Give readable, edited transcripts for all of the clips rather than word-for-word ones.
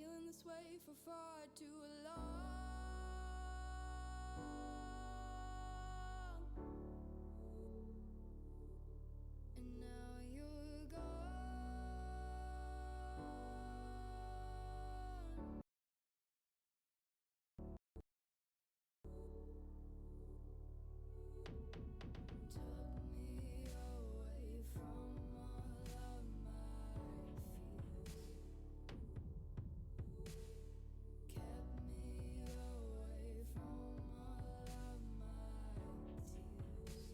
feeling this way for far too long. And now you're gone. Took me away from all of my fears. Kept me away from all of my tears.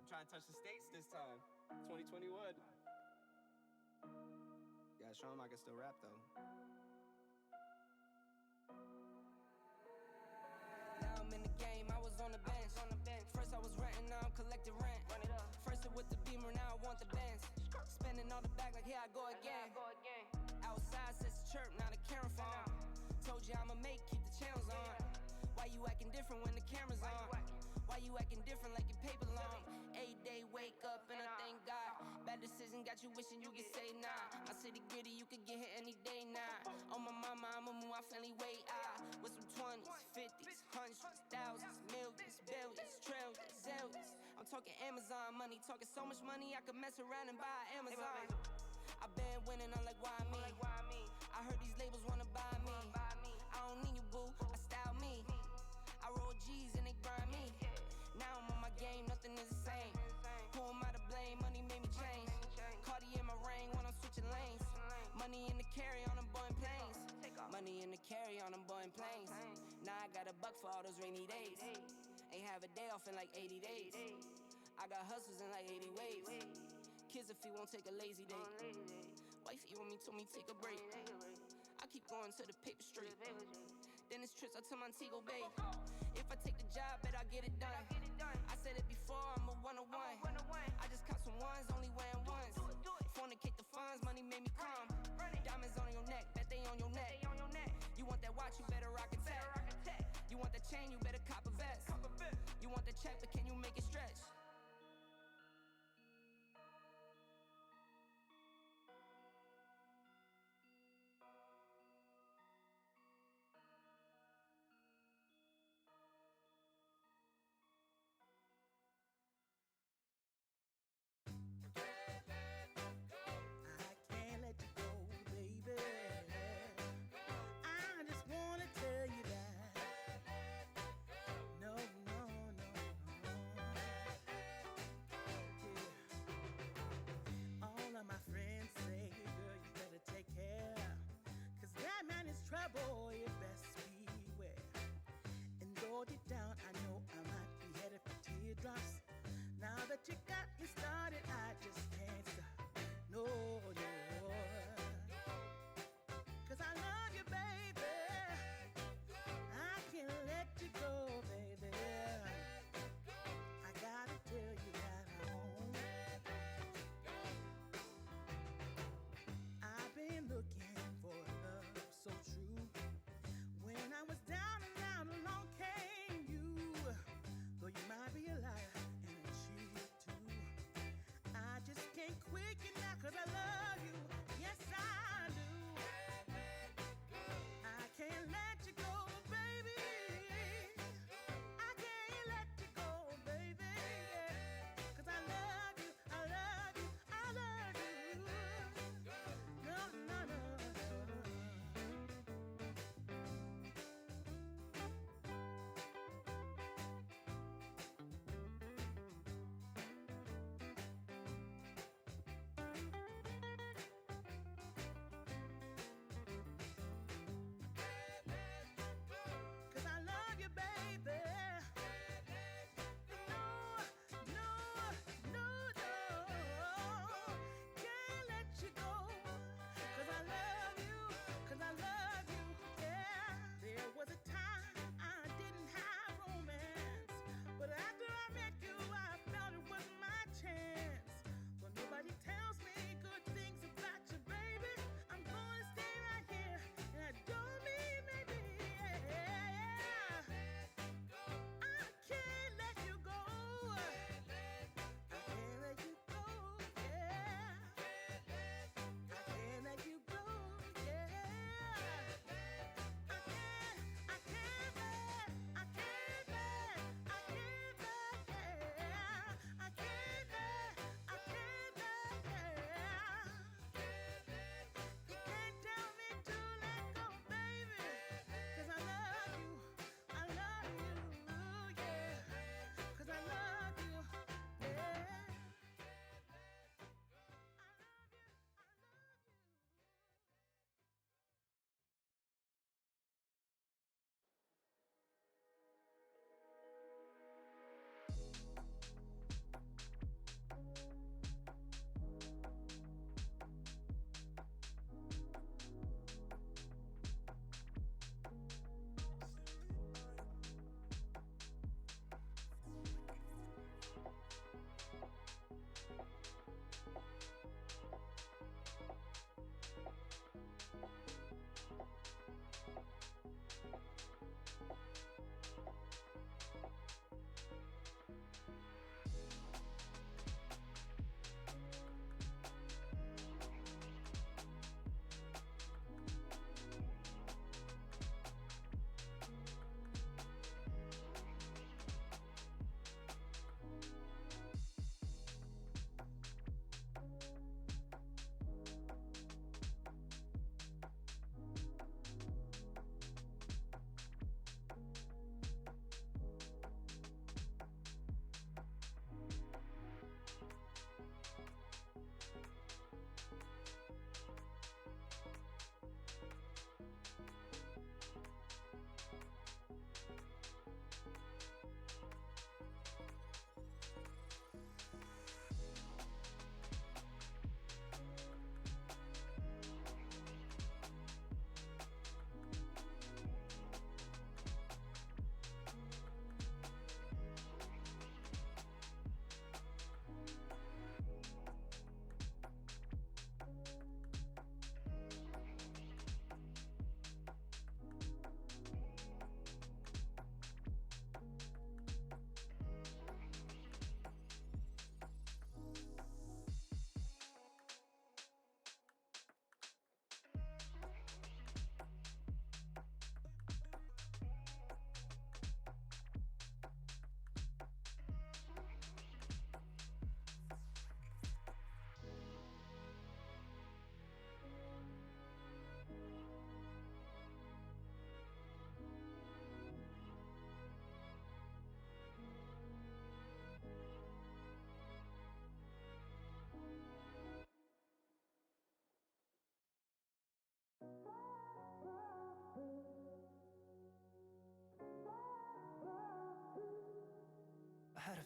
I'm trying to touch the States this time. 2021. Gotta show him I can still rap though. Now I'm in the game, I was on the bench. First I was renting, now I'm collecting rent. First it with the Beamer, now I want the Benz. Spending all the back like here I go again. Outside says chirp, now the camera phone. Told you I'ma keep the channels on. Why you acting different when the camera's on? Why you acting different like your paper long? 8 day wake up and I thank God. Bad decision got you wishing you could say nah. My city gritty, you could get hit any day now. On my mama, I'ma move my family way out. With some 20s, 50s, hundreds, thousands, millions, billions, trillions, zillions. I'm talking Amazon money, talking so much money I could mess around and buy Amazon. I been winning, I'm like, why me? I heard these labels wanna buy me. I don't need you, boo, I style me. I roll G's and they grind me. Now I'm on my game, nothing is the same. Who am I to blame? Money made me change. Cardi in my ring when I'm switching lanes. Money in the carry on them Boeing planes. Money in the carry on them Boeing planes. Now I got $1 for all those rainy days. Ain't have a day off in like 80 days. I got hustles in like 80 ways. Kids if he won't take a lazy day. Wifey on me told me take a break. I keep going to the paper street. Then it's trips out to Montego Bay. If I take the job, bet I'll get it done. I said it before, I'm a one-on-one. I just caught some ones, only wearing ones. Fornicate the funds, money made me calm. Diamonds on your neck, bet they on your neck. You want that watch, you better rock a tech. You want that chain, you better cop a vest. You want the check, but can you make it stretch?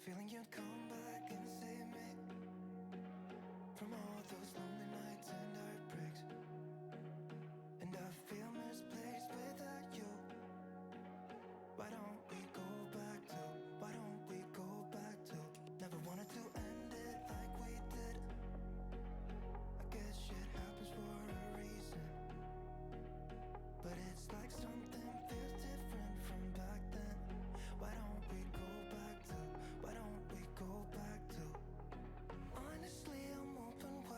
feeling you'd come back and save me from all those lonely nights and heartbreaks. And I feel misplaced without you. Why don't we go back to, why don't we go back to, never wanted to end it like we did. I guess shit happens for a reason, but it's like something feels different from back then. Why don't we go back to, why don't we go back to, honestly I'm open wide.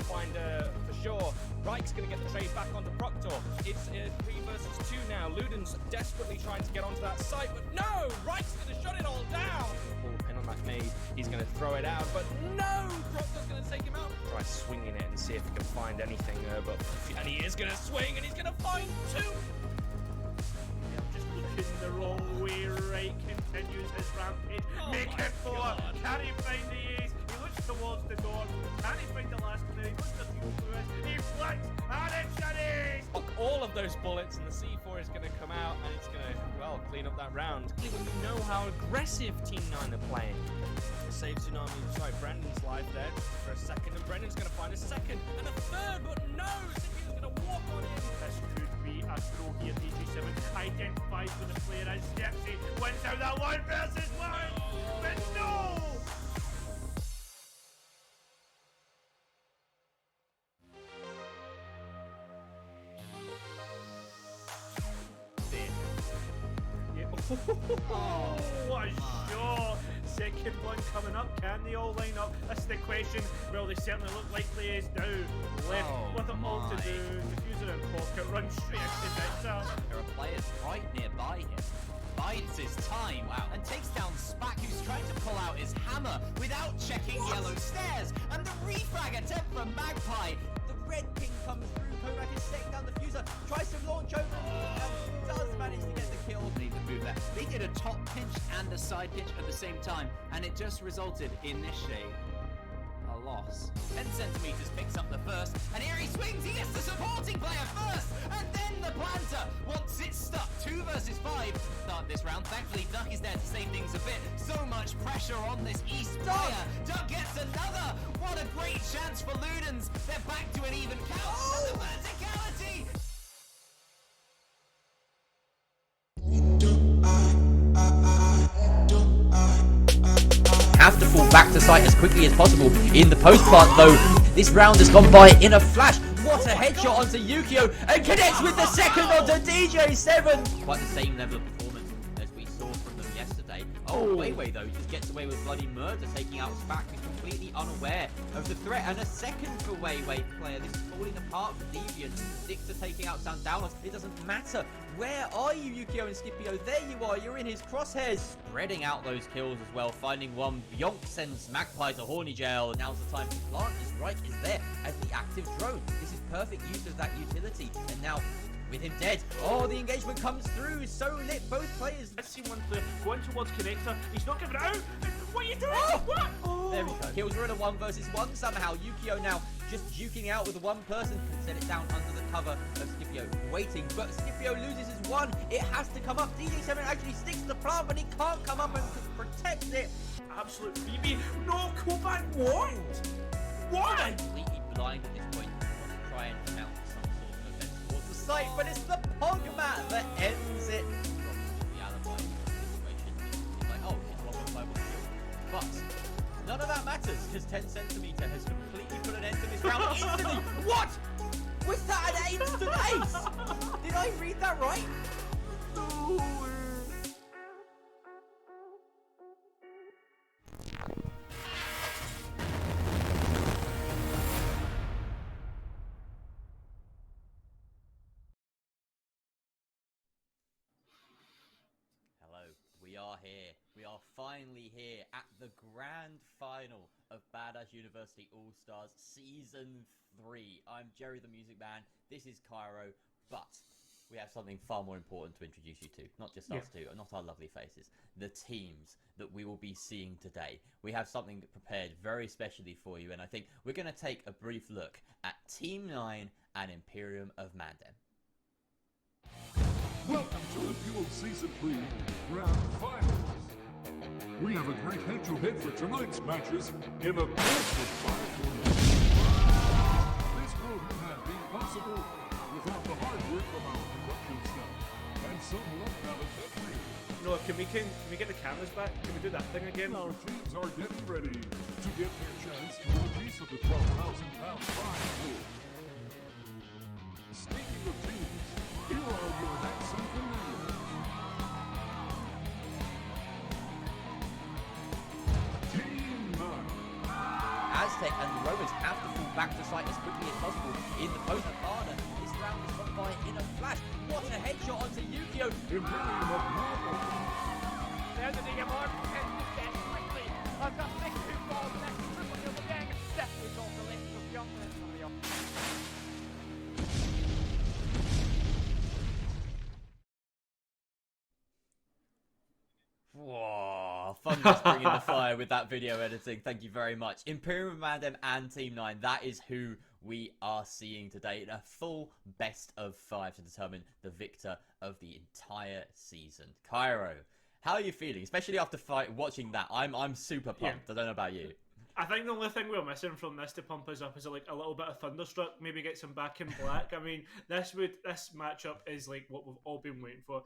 find for sure. Reich's going to get the trade back onto Proctor. It's 3 versus 2 now. Luden's desperately trying to get onto that site, but no! Reich's going to shut it all down. Pull the pin on that nade. He's going to throw it out, but no! Proctor's going to take him out. Try swinging it and see if he can find anything, and he is going to swing, and he's going to find 2. Just looking the wrong way, right? Continues his rampage. Make it 4. Can he find the ace? He looks towards the door. Can he find the last 2? He looks to feel through it. He flicks, and it's an ace! All of those bullets, and the C4 is going to come out, and it's going to, well, clean up that round. When you know how aggressive Team 9 are playing. Save Tsunami, sorry, Brendan's life there for a second, and Brendan's going to find a second and a third, but no, Zippy's going to walk on in. This could be a throw here, DJ7 identifies with the player as Gypsy wins out that 1 versus 1, but no! Oh, what a shot! Second one coming up. Can they all line up? That's the question. Well, they certainly look like Blaze down. Left with it all to do. Diffuser in pocket, run straight into Victor. There are players right nearby him. Bides his time, and takes down Spack, who's trying to pull out his hammer without checking yellow stairs. And the refrag attempt from Magpie. The red ping comes through. Korak is setting down the fuser, tries to launch over, and does manage to get the kill. Need to move that. They did a top pinch and a side pinch at the same time, and it just resulted in this shade. A loss. 10 centimeters picks up the first, and here he swings. He gets the supporting player first, and then the planter. Once it's stuck, 2 versus 5. Start this round. Thankfully, Duck is there to save things a bit. So much pressure on this East player. Duck gets another. What a great chance for Ludens. They're back to an even count. And the verticality. Have to fall back to site as quickly as possible. In the post plant though, this round has gone by in a flash. What a headshot onto Yukio, and connects with the second onto DJ7. Quite the same level of performance as we saw from them yesterday. Oh, Weiwei though just gets away with bloody murder, taking out Spack, who's completely unaware of the threat. And a second for Weiwei player. This is falling apart for Deviant. Six are taking out Sandownos. It doesn't matter. Where are you, Yukio and Scipio? There you are. You're in his crosshairs. Spreading out those kills as well. Finding one. Bionk sends Magpie to Horny Jail. Now's the time to plant. His right is there as the active drone. This is perfect use of that utility. And now, with him dead, oh, the engagement comes through. So lit, both players. Let's see one player going towards Connector. He's not giving it out. What are you doing? Oh! What? Oh. There we go. Kills are in a 1 versus 1 somehow. Yukio now just duking out with one person. Can set it down under the cover of Scipio. Waiting, but Scipio loses his 1. It has to come up. DJ7 actually sticks to the plant, but he can't come up and protect it. Absolute BB. No, Koban won't. Why? Completely blind at this point. To try and mount some sort of event towards the site, but it's the Pog mat that ends it. The alibi situation is like, oh, it's one by one. But none of that matters, because 10 centimeter has completely put an end to this round instantly. What? Was that an instant ace? Did I read that right? We are here. We are finally here at the grand final of Badass University All-Stars Season 3. I'm Jerry the Music Man. This is Cairo, but we have something far more important to introduce you to. Not just us two, not our lovely faces. The teams that we will be seeing today. We have something prepared very specially for you, and I think we're going to take a brief look at Team 9 and Imperium of Mandem. Welcome to the Duel Season 3 Grand Finals. We have a great head-to-head for tonight's matches in a massive final. This would have been possible without the hard work of our production staff and some luck balance. No, can we get the cameras back? Can we do that thing again? Our teams are getting ready to get their chance to a piece of the £12,000 prize pool. Speaking of teams, here are your next information. Team 9. Aztec and the Romans have to fall back to site as quickly as possible in the post. Harder. This round is gone by in a flash. What a headshot onto Yukio. Imperium of Marble. There's the Digamon. Quickly. I've got 6 balls left. Triple kill again. Definitely off the list of young. Whoa, fun just bringing the fire with that video editing. Thank you very much. Imperium of Mandem and Team 9, that is who we are seeing today in a full best of 5 to determine the victor of the entire season. Cairo, how are you feeling? Especially after watching that. I'm super pumped. Yeah. I don't know about you. I think the only thing we're missing from this to pump us up is like a little bit of Thunderstruck, maybe get some back in black. I mean, this matchup is like what we've all been waiting for.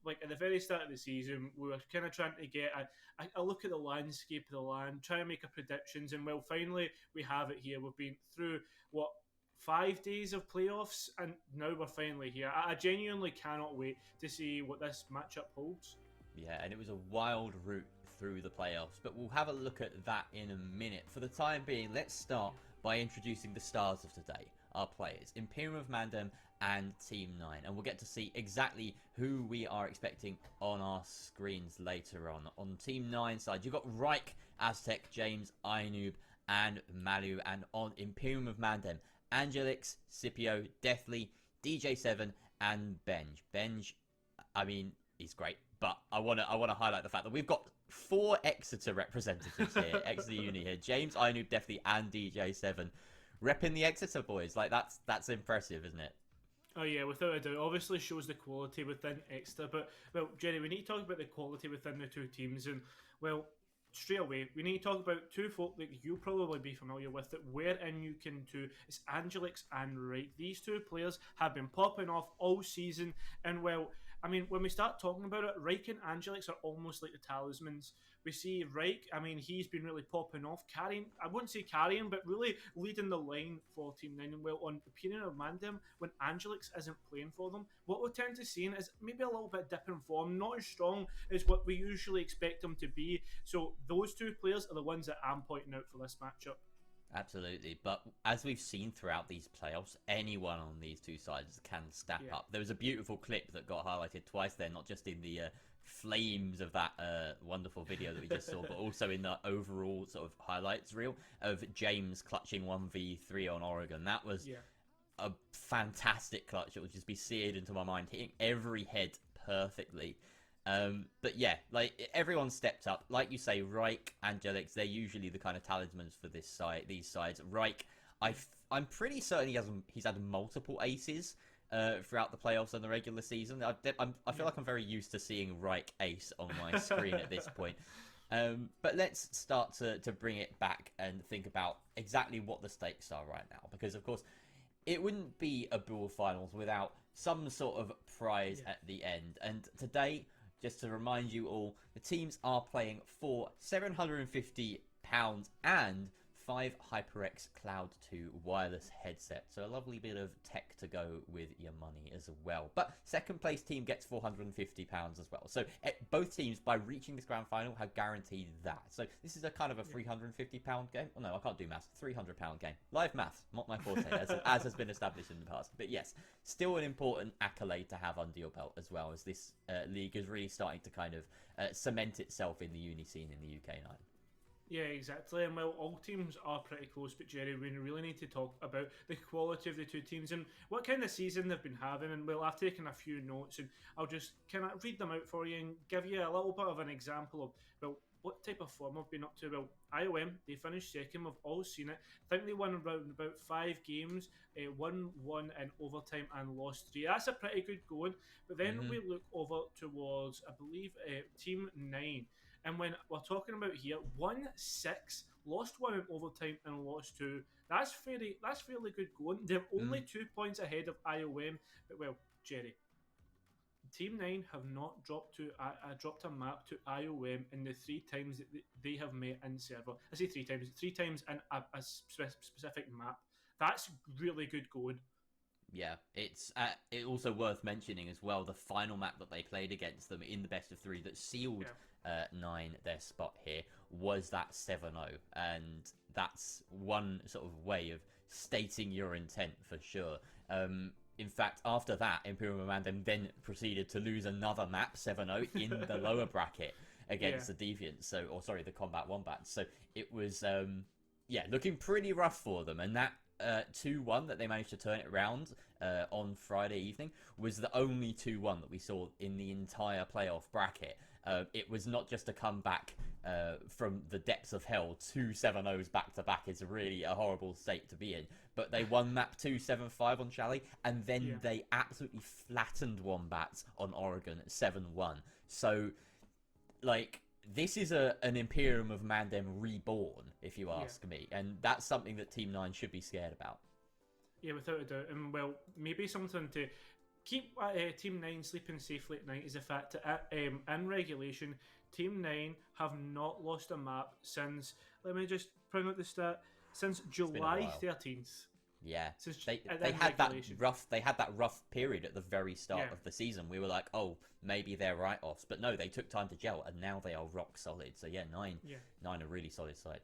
Like at the very start of the season, we were kind of trying to get a look at the landscape of the land, try and make a predictions, and well, finally we have it here. We've been through 5 days of playoffs, and now we're finally here. I genuinely cannot wait to see what this matchup holds. Yeah, and it was a wild route through the playoffs, but we'll have a look at that in a minute. For the time being, let's start by introducing the stars of today, our players, Imperium of Mandem and Team 9, and we'll get to see exactly who we are expecting on our screens later on. On Team 9 side, you've got Reich, Aztec, James, Ainoob, and Malu, and on Imperium of Mandem, Angelix, Scipio, Deathly, DJ7, and Benj. Benj, I mean, he's great, but I want to highlight the fact that we've got 4 Exeter representatives here, Exeter Uni here. James, Ainoob, Deathly, and DJ7 repping the Exeter boys. Like that's impressive, isn't it? Oh yeah, without a doubt. Obviously shows the quality within Exeter, but well, Jerry, we need to talk about the quality within the two teams, and well, straight away, we need to talk about 2 folk that you'll probably be familiar with that were in UCAN 2. It's Angelix and Reich. These 2 players have been popping off all season, and well, I mean, when we start talking about it, Reich and Angelix are almost like the talismans. We see Reich, I mean, he's been really popping off, carrying, I wouldn't say carrying, but really leading the line for Team 9. And well, on Imperium of Mandem, when Angelix isn't playing for them, what we tend to see is maybe a little bit dip in form, not as strong as what we usually expect them to be. So those 2 players are the ones that I'm pointing out for this matchup. Absolutely, but as we've seen throughout these playoffs, anyone on these 2 sides can stack up. There was a beautiful clip that got highlighted twice there, not just in the flames of that wonderful video that we just saw, but also in the overall sort of highlights reel of James clutching 1v3 on Oregon. That was a fantastic clutch. It will just be seared into my mind, hitting every head perfectly. But yeah, like everyone stepped up. Like you say, Reich, Angelix, they're usually the kind of talismans for these sides. Reich, I'm pretty certain he's had multiple aces throughout the playoffs and the regular season. I feel like I'm very used to seeing Reich ace on my screen at this point. But let's start to bring it back and think about exactly what the stakes are right now, because of course it wouldn't be a Brawl Finals without some sort of prize at the end. And today, just to remind you all, the teams are playing for £750 and 5 HyperX Cloud 2 wireless headsets. So a lovely bit of tech to go with your money as well. But second place team gets £450 as well. So both teams, by reaching this grand final, have guaranteed that. So this is a kind of a £350 game. Oh no, I can't do maths. £300 game. Live maths, not my forte, as has been established in the past. But yes, still an important accolade to have under your belt, as well as this league is really starting to kind of cement itself in the uni scene in the UK 9. Yeah, exactly. And well, all teams are pretty close, but Jerry, we really need to talk about the quality of the 2 teams and what kind of season they've been having. And well, I've taken a few notes and I'll just kind of read them out for you and give you a little bit of an example of, well, what type of form I've been up to. Well, IOM, they finished second. We've all seen it. I think they won around about 5 games, won 1 in overtime and lost 3. That's a pretty good going. But then we look over towards, I believe, Team 9. And when we're talking about here, 1-6, lost 1 in overtime and lost 2. That's fairly good going. They're only 2 points ahead of IOM. But well, Jerry, Team 9 have not dropped a map to IOM in the 3 times that they have met in server. I say 3 times. 3 times in a specific map. That's really good going. Yeah, it's also worth mentioning as well the final map that they played against them in the best of 3 that sealed 9 their spot here was that 7-0, and that's one sort of way of stating your intent for sure. In fact, after that, Imperial Mandem then proceeded to lose another map, 7-0, in the lower bracket against the Deviants, the Combat Wombats. So it was, looking pretty rough for them. And that 2-1 that they managed to turn it around on Friday evening was the only 2-1 that we saw in the entire playoff bracket. It was not just a comeback from the depths of hell. 2 7-0s back-to-back is really a horrible state to be in. But they won map 2 7-5 on Chalet, and then they absolutely flattened Wombats on Oregon at 7-1. So, like, this is an Imperium of Mandem reborn, if you ask me. And that's something that Team 9 should be scared about. Yeah, without a doubt. And, well, maybe something to keep Team 9 sleeping safely at night is the fact that in regulation, Team 9 have not lost a map since, let me just bring out the stat, since July 13th. Yeah, Since they had that rough period at the very start of the season. We were like, oh, maybe they're write-offs, but no, they took time to gel, and now they are rock solid. So yeah, nine a really solid side.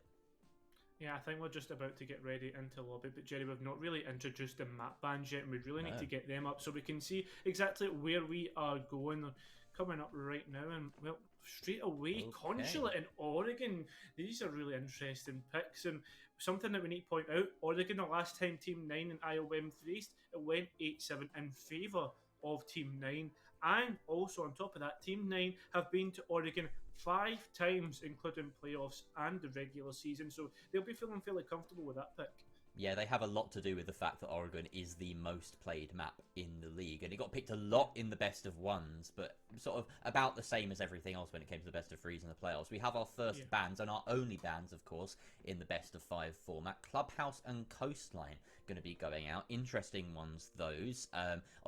Yeah, I think we're just about to get ready into lobby, but Jerry, we've not really introduced the map bands yet, and we really need to get them up so we can see exactly where we are going. They're coming up right now, and well, straight away, Consulate in Oregon. These are really interesting picks, and something that we need to point out, Oregon, the last time Team 9 and IOM faced, it went 8-7 in favour of Team 9. And also on top of that, Team 9 have been to Oregon 5 times, including playoffs and the regular season. So they'll be feeling fairly comfortable with that pick. Yeah, they have a lot to do with the fact that Oregon is the most played map in the league. And it got picked a lot in the best of ones, but sort of about the same as everything else when it came to the best of threes in the playoffs. We have our first bans, and our only bans, of course, in the best of 5 format. Clubhouse and Coastline going to be going out. Interesting ones, those.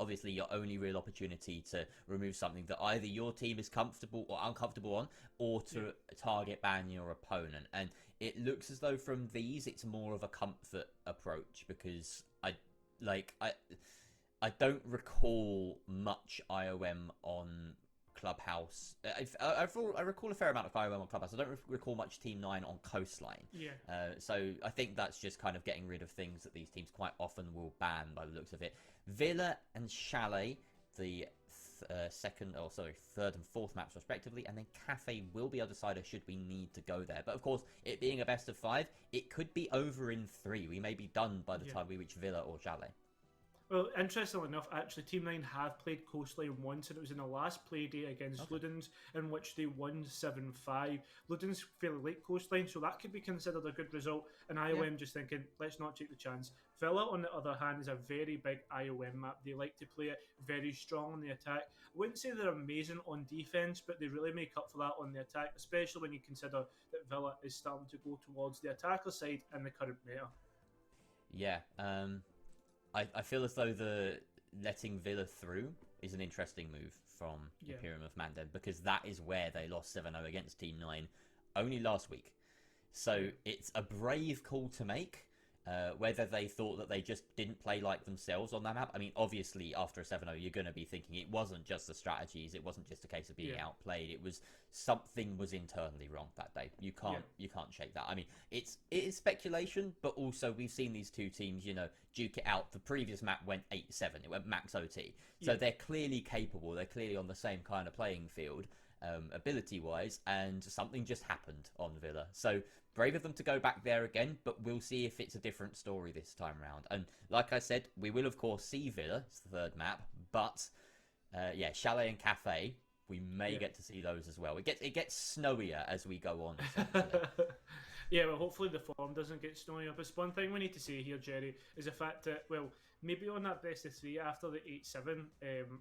Obviously, your only real opportunity to remove something that either your team is comfortable or uncomfortable on, or to target ban your opponent. And it looks as though from these, it's more of a comfort approach, because I don't recall much IOM on Clubhouse. I recall a fair amount of IOM on Clubhouse. I don't recall much Team 9 on Coastline. So I think that's just kind of getting rid of things that these teams quite often will ban by the looks of it. Villa and Chalet, the third and fourth maps respectively, and then Cafe will be our decider should we need to go there. But of course, it being a best of 5, it could be over in 3. We may be done by the time we reach Villa or Chalet. Well, interestingly enough, actually, Team 9 have played Coastline once, and it was in the last play day against Ludens, in which they won 7-5. Ludens fairly late Coastline, so that could be considered a good result, and IOM just thinking, let's not take the chance. Villa, on the other hand, is a very big IOM map. They like to play it very strong on the attack. I wouldn't say they're amazing on defence, but they really make up for that on the attack, especially when you consider that Villa is starting to go towards the attacker side in the current meta. Yeah, I feel as though the letting Villa through is an interesting move from Imperium of Mandem, because that is where they lost 7-0 against Team 9 only last week. So it's a brave call to make. Whether they thought that they just didn't play like themselves on that map. I mean, obviously, after a 7-0, you're going to be thinking it wasn't just the strategies. It wasn't just a case of being outplayed. It was something was internally wrong that day. You can't shake that. I mean, it is speculation, but also we've seen these two teams, duke it out. The previous map went 8-7. It went max OT. So they're clearly capable. They're clearly on the same kind of playing field, ability-wise, and something just happened on Villa. So brave of them to go back there again, but we'll see if it's a different story this time around. And like I said, we will of course see Villa, it's the third map, but Chalet and Cafe, we may get to see those as well. It gets snowier as we go on. Yeah, well, hopefully the form doesn't get snowier. But one thing we need to say here, Jerry, is the fact that, well, maybe on that best of 3 after the 8-7,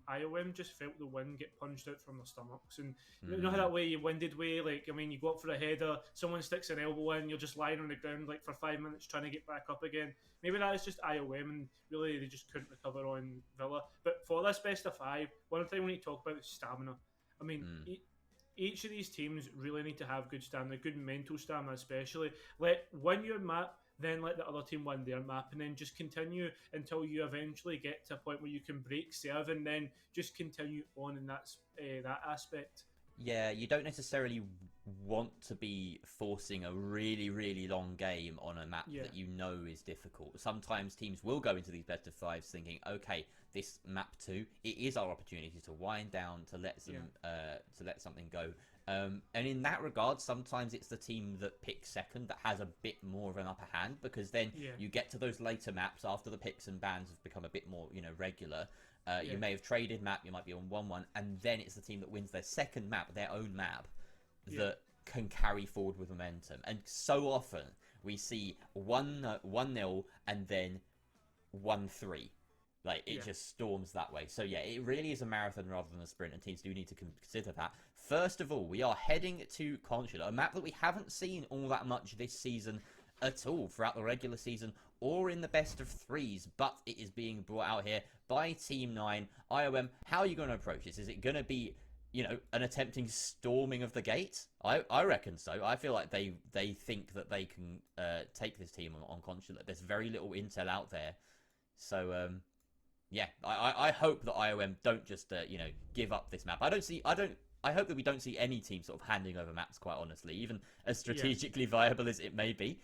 IOM just felt the wind get punched out from their stomachs. And you know how that way, you winded way, like, I mean, you go up for a header, someone sticks an elbow in, you're just lying on the ground like for 5 minutes trying to get back up again. Maybe that is just IOM, and really they just couldn't recover on Villa. But for this best of 5, one thing we need to talk about is stamina. I mean, each of these teams really need to have good stamina, good mental stamina especially. Win your map, then let the other team win their map, and then just continue until you eventually get to a point where you can break serve, and then just continue on in that aspect. Yeah, you don't necessarily want to be forcing a really, really long game on a map that you know is difficult. Sometimes teams will go into these best of fives thinking, okay, this map 2, it is our opportunity to wind down, to let something go. And in that regard, sometimes it's the team that picks second that has a bit more of an upper hand, because then you get to those later maps after the picks and bans have become a bit more, regular. You may have traded map, you might be on 1-1, and then it's the team that wins their second map, their own map, that can carry forward with momentum. And so often we see 1-0 and then 1-3. Like, it just storms that way. So yeah, it really is a marathon rather than a sprint, and teams do need to consider that. First of all, we are heading to Consular, a map that we haven't seen all that much this season at all throughout the regular season or in the best of threes, but it is being brought out here by Team 9. IOM, how are you going to approach this? Is it going to be, an attempting storming of the gate? I reckon so. I feel like they think that they can take this team on Consular. There's very little intel out there. So, yeah, I hope that IOM don't just, give up this map. I hope that we don't see any team sort of handing over maps, quite honestly, even as strategically viable as it may be.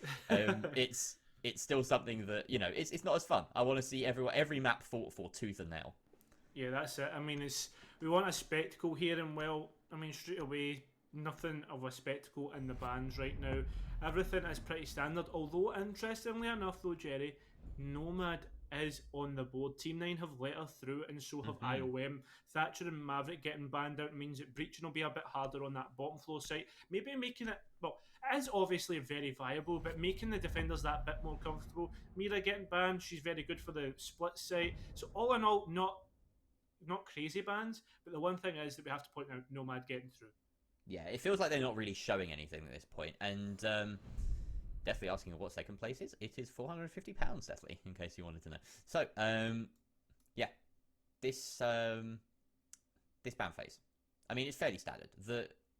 It's still something that, it's not as fun. I want to see every map fought for tooth and nail. Yeah, that's it. I mean, we want a spectacle here, and straight away, nothing of a spectacle in the bans right now. Everything is pretty standard, although interestingly enough though, Jerry, Nomad is on the board. Team 9 have let her through, and so have IOM. Thatcher and Maverick getting banned out means that breaching will be a bit harder on that bottom floor site. Maybe making it, it is obviously very viable, but making the defenders that bit more comfortable. Mira getting banned, she's very good for the split site. So all in all, not crazy bans, but the one thing is that we have to point out Nomad getting through. Yeah, it feels like they're not really showing anything at this point, and definitely asking what second place is. It is £450, definitely, in case you wanted to know. So, yeah, this ban phase. I mean, it's fairly standard.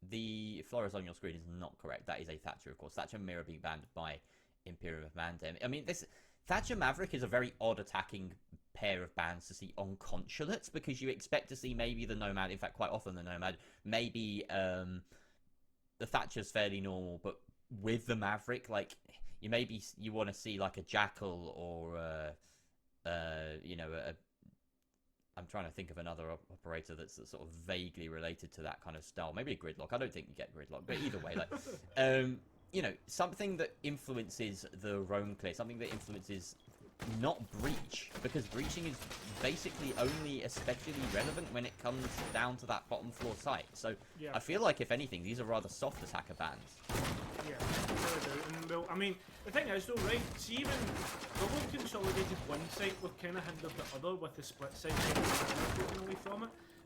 The flores on your screen is not correct. That is a Thatcher, of course. Thatcher Mira being banned by Imperium of Mandem. I mean, this Thatcher Maverick is a very odd attacking pair of bans to see on Consulates, because you expect to see maybe the Nomad, in fact, quite often the Nomad, maybe the Thatcher's fairly normal, but with the Maverick, like, you want to see like a Jackal or I'm trying to think of another operator that's sort of vaguely related to that kind of style. Maybe a Gridlock. I don't think you get Gridlock, but either way, like something that influences the roam clear, something that influences not breach, because breaching is basically only especially relevant when it comes down to that bottom floor site. So I feel like, if anything, these are rather soft attacker bans. Yeah, and well, I mean, the thing is though, right, see, even double consolidated one site, we've kind of hindered the other with the split site taking away from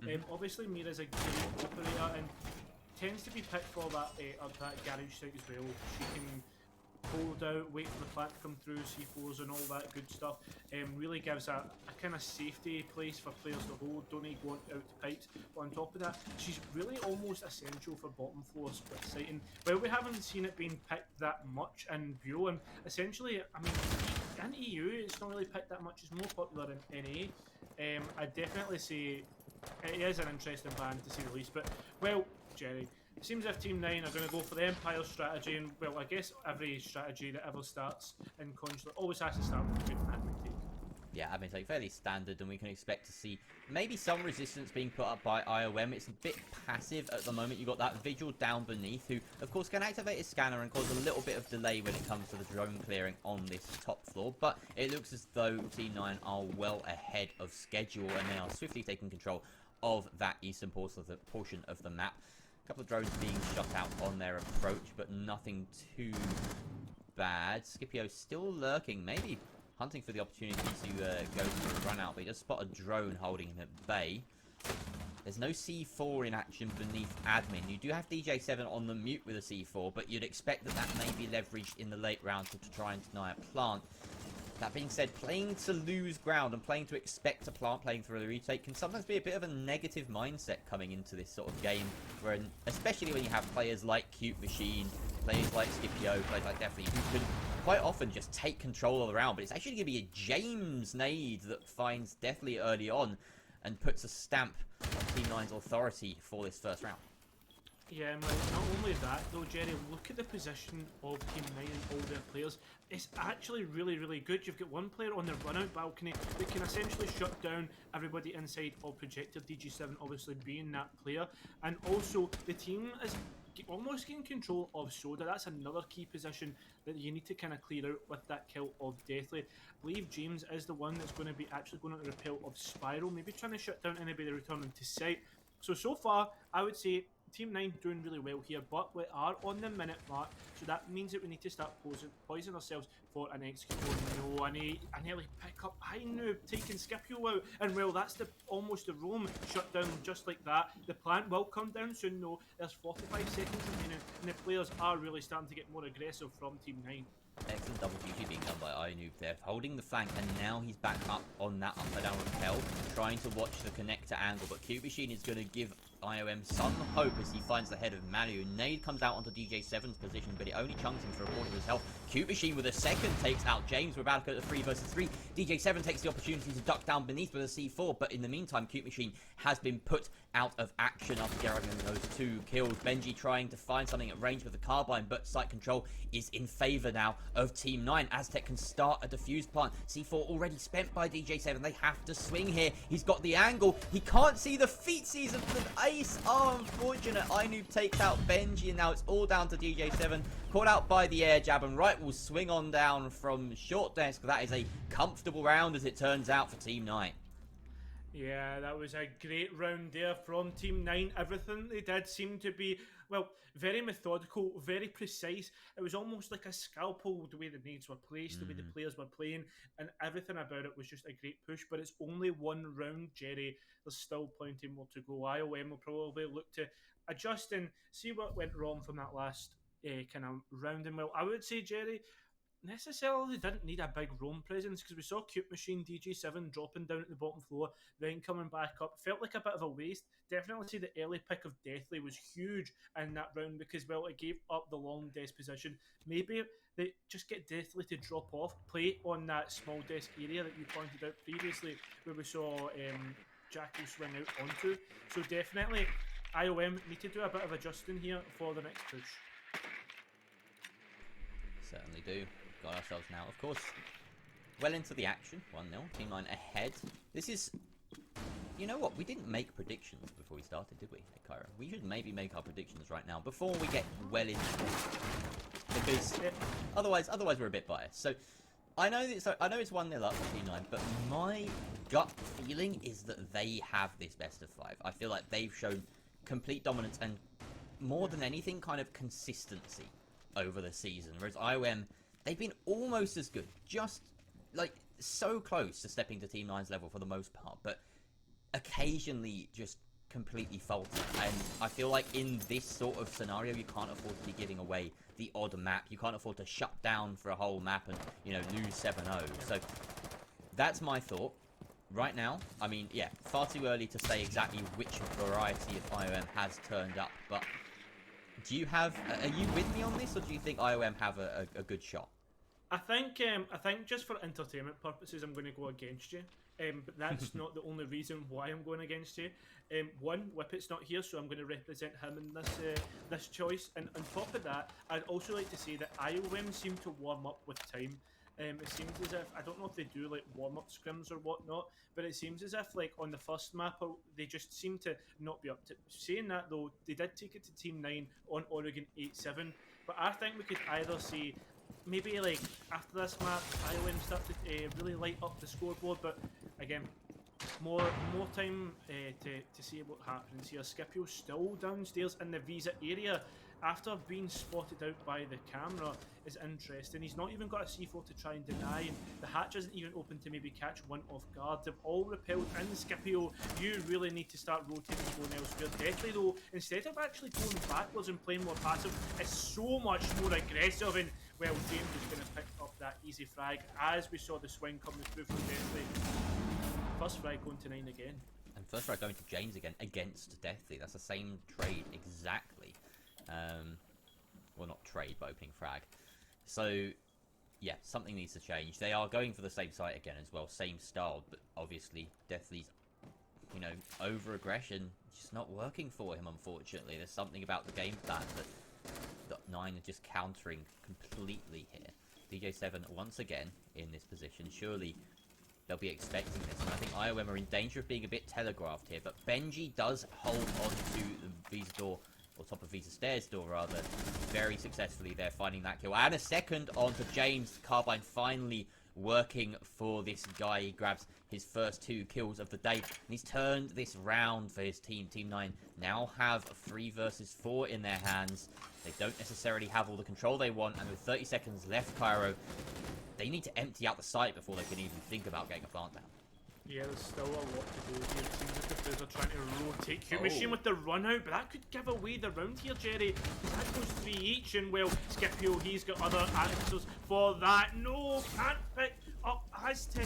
it. Obviously Mira's a great operator and tends to be picked for that garage site as well. She can hold out, wait for the plant to come through, C4s and all that good stuff. Really gives a kind of safety place for players to hold, don't need to go out to pipes. But on top of that, she's really almost essential for bottom floor split site. And well, we haven't seen it being picked that much in Buell, and essentially, I mean, in EU it's not really picked that much. It's more popular in NA. I'd definitely say it is an interesting ban to say the least. But well, Jerry, it seems as if Team 9 are going to go for the Empire strategy, and well, I guess every strategy that ever starts in Consular always has to start with a good admin take. Yeah, admin take, fairly standard, and we can expect to see maybe some resistance being put up by IOM. It's a bit passive at the moment. You've got that Vigil down beneath, who of course can activate his scanner and cause a little bit of delay when it comes to the drone clearing on this top floor, but it looks as though Team 9 are well ahead of schedule, and they are swiftly taking control of that eastern portion of the map. A couple of drones being shot out on their approach, but nothing too bad. Scipio still lurking, maybe hunting for the opportunity to go for a run out, but he does spot a drone holding him at bay. There's no C4 in action beneath admin. You do have DJ7 on the mute with a C4, but you'd expect that that may be leveraged in the late round to try and deny a plant. That being said, playing to lose ground and playing to expect a plant playing through the retake can sometimes be a bit of a negative mindset coming into this sort of game, where, especially when you have players like Cute Machine, players like Scipio, players like Definitely, who can quite often just take control of the round. But it's actually going to be a James nade that finds Deathly early on and puts a stamp on Team 9's authority for this first round. Yeah, and like, not only that though, Jerry, look at the position of Team 9 and all their players. It's actually really, really good. You've got one player on the run-out balcony that can essentially shut down everybody inside of Projector, DG7 obviously being that player. And also, the team is almost getting control of Soda. That's another key position that you need to kind of clear out with that kill of Deathly. I believe James is the one that's going to be actually going to repel of Spiral, maybe trying to shut down anybody returning to site. So far, I would say Team 9 doing really well here, but we are on the minute mark, so that means that we need to start poisoning ourselves for an execute. Oh no, I nearly pick up iNoob, taking Scipio out, and well, that's almost the roam shut down just like that. The plant will come down soon though. There's 45 seconds remaining, and the players are really starting to get more aggressive from Team 9. Excellent double GG being done by iNoob there, holding the flank, and now he's back up on that upside down repel, trying to watch the connector angle, but Cute Machine is going to give IOM some hope as he finds the head of Malu. Nade comes out onto DJ7's position, but it only chunks him for a quarter of his health. Cute Machine with a second takes out James. We're about to go to 3 versus 3. DJ7 takes the opportunity to duck down beneath with a C4, but in the meantime, Cute Machine has been put out of action after getting those 2 kills. Benji trying to find something at range with the carbine, but site control is in favor now of Team 9. Aztec can start a defuse plant. C4 already spent by DJ7. They have to swing here. He's got the angle. He can't see the feetsies of the ace. Oh, unfortunate. iNoob takes out Benji, and now it's all down to DJ7. Caught out by the air jab, and right will swing on down from short desk. That is a comfortable round, as it turns out, for Team 9. Yeah, that was a great round there from Team 9. Everything they did seemed to be, well, very methodical, very precise. It was almost like a scalpel, the way the nades were placed, the way the players were playing, and everything about it was just a great push. But it's only one round, Jerry. There's still plenty more to go. IOM will probably look to adjust and see what went wrong from that last kind of round. And well, I would say, Jerry, necessarily didn't need a big roam presence, because we saw Cute Machine DG7 dropping down at the bottom floor, then coming back up. Felt like a bit of a waste. Definitely see the early pick of Deathly was huge in that round, because well, it gave up the long desk position. Maybe they just get Deathly to drop off, play on that small desk area that you pointed out previously, where we saw Jackal swing out onto. So definitely IOM need to do a bit of adjusting here for the next push. Certainly do. Got ourselves now, of course, well into the action. 1-0, Team 9 ahead. This is, you know what, we didn't make predictions before we started, did we, Kyra? We should maybe make our predictions right now before we get well into it, because otherwise we're a bit biased. So I know it's 1-0 up for Team 9, but my gut feeling is that they have this best of 5. I feel like they've shown complete dominance and, more than anything, kind of consistency over the season, whereas IOM, they've been almost as good, just like so close to stepping to Team 9's level for the most part, but occasionally just completely falter. And I feel like in this sort of scenario, you can't afford to be giving away the odd map. You can't afford to shut down for a whole map and, you know, lose 7-0. So that's my thought. Right now, I mean, yeah, far too early to say exactly which variety of IOM has turned up, but do you have, are you with me on this, or do you think IOM have a good shot? I think just for entertainment purposes, I'm going to go against you. But that's not the only reason why I'm going against you. One, Whippet's not here, so I'm going to represent him in this choice. And on top of that, I'd also like to say that IOM seem to warm up with time. It seems as if, I don't know if they do like warm-up scrims or whatnot, but it seems as if like on the first map, they just seem to not be up to. Saying that though, they did take it to Team 9 on Oregon 8-7, but I think we could either see, maybe like after this map, IOM start to really light up the scoreboard, but again, more time to see what happens here. Scipio's still downstairs in the Visa area after being spotted out by the camera. Is interesting. He's not even got a C4 to try and deny, and the hatch isn't even open to maybe catch one off guard. They've all repelled in Scipio. You really need to start rotating, going elsewhere. Deathly though, instead of actually going backwards and playing more passive, is so much more aggressive, and well, James is going to pick up that easy frag as we saw the swing coming through from Deathly. First frag going to 9 again. And first frag going to James again against Deathly. That's the same trade exactly. Well, not trade, but opening frag. So, yeah, something needs to change. They are going for the same site again as well, same style, but obviously Deathly's You know, over-aggression just not working for him, unfortunately. There's something about the game plan that Nine are just countering completely here. DJ7 once again in this position. Surely they'll be expecting this. And I think IOM are in danger of being a bit telegraphed here. But Benji does hold on to the Visa door, or top of Visa Stairs door rather, very successfully there, finding that kill. And a second onto James. Carbine finally working for this guy. He grabs his first 2 kills of the day, and he's turned this round for his team. Team 9 now have 3 versus 4 in their hands. They don't necessarily have all the control they want, and with 30 seconds left, Cairo, they need to empty out the site before they can even think about getting a plant down. Yeah, there's still a lot to do here. It seems like the Blues are trying to rotate Cute Machine with the run out, but that could give away the round here, Jerry. Because that goes 3 each, and well, Scipio, he's got other answers for that. No, can't pick up Aztec.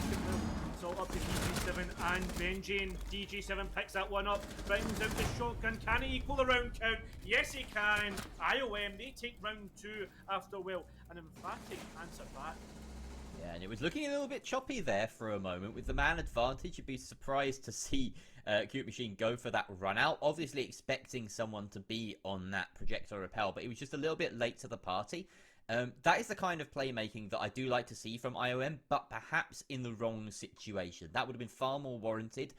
It's all up to DJ7 and Benji, and DJ7 picks that one up, brings out the shotgun. Can he equal the round count? Yes, he can. IOM, they take round 2 after, well, an emphatic answer back. Yeah, and it was looking a little bit choppy there for a moment. With the man advantage, you'd be surprised to see Cute Machine go for that run out. Obviously expecting someone to be on that projectile repel, but he was just a little bit late to the party. That is the kind of playmaking that I do like to see from IOM, but perhaps in the wrong situation. That would have been far more warranted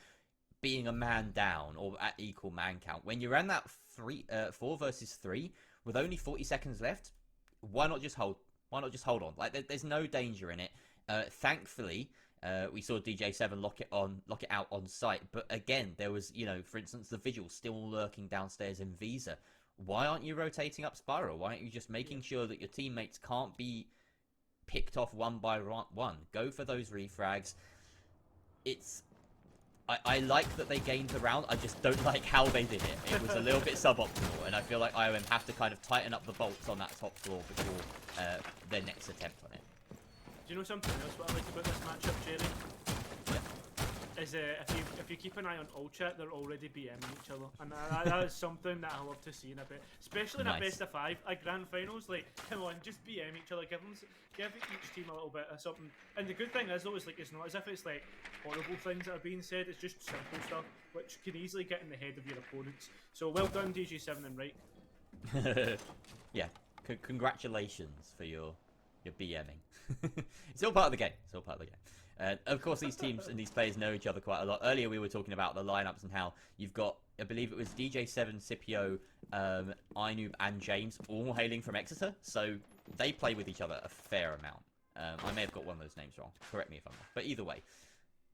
being a man down or at equal man count. When you're in that 4 versus 3 with only 40 seconds left, why not just hold? Why not just hold on? Like, there's no danger in it. Thankfully, we saw DJ7 lock it out on site. But again, there was, you know, for instance, the Vigil still lurking downstairs in Visa. Why aren't you rotating up Spiral? Why aren't you just making sure that your teammates can't be picked off one by one? Go for those refrags. I like that they gained the round. I just don't like how they did it. It was a little bit suboptimal, and I feel like IOM have to kind of tighten up the bolts on that top floor before their next attempt on it. Do you know something else what I like about this matchup, Jerry? Yeah. Is if you keep an eye on all chat, they're already BMing each other, and that is something that I love to see in a bit, especially in a best of 5, like grand finals. Like, come on, just BM each other, give each team a little bit of something. And the good thing is though, is like it's not as if it's like horrible things that are being said. It's just simple stuff which can easily get in the head of your opponents. So well done, DJ7 and Reich. Yeah, congratulations for your BMing. It's all part of the game. It's all part of the game. Of course, these teams and these players know each other quite a lot. Earlier, we were talking about the lineups and how you've got, I believe it was DJ7, Scipio, Inoob, and James, all hailing from Exeter. So they play with each other a fair amount. I may have got one of those names wrong. Correct me if I'm wrong. But either way,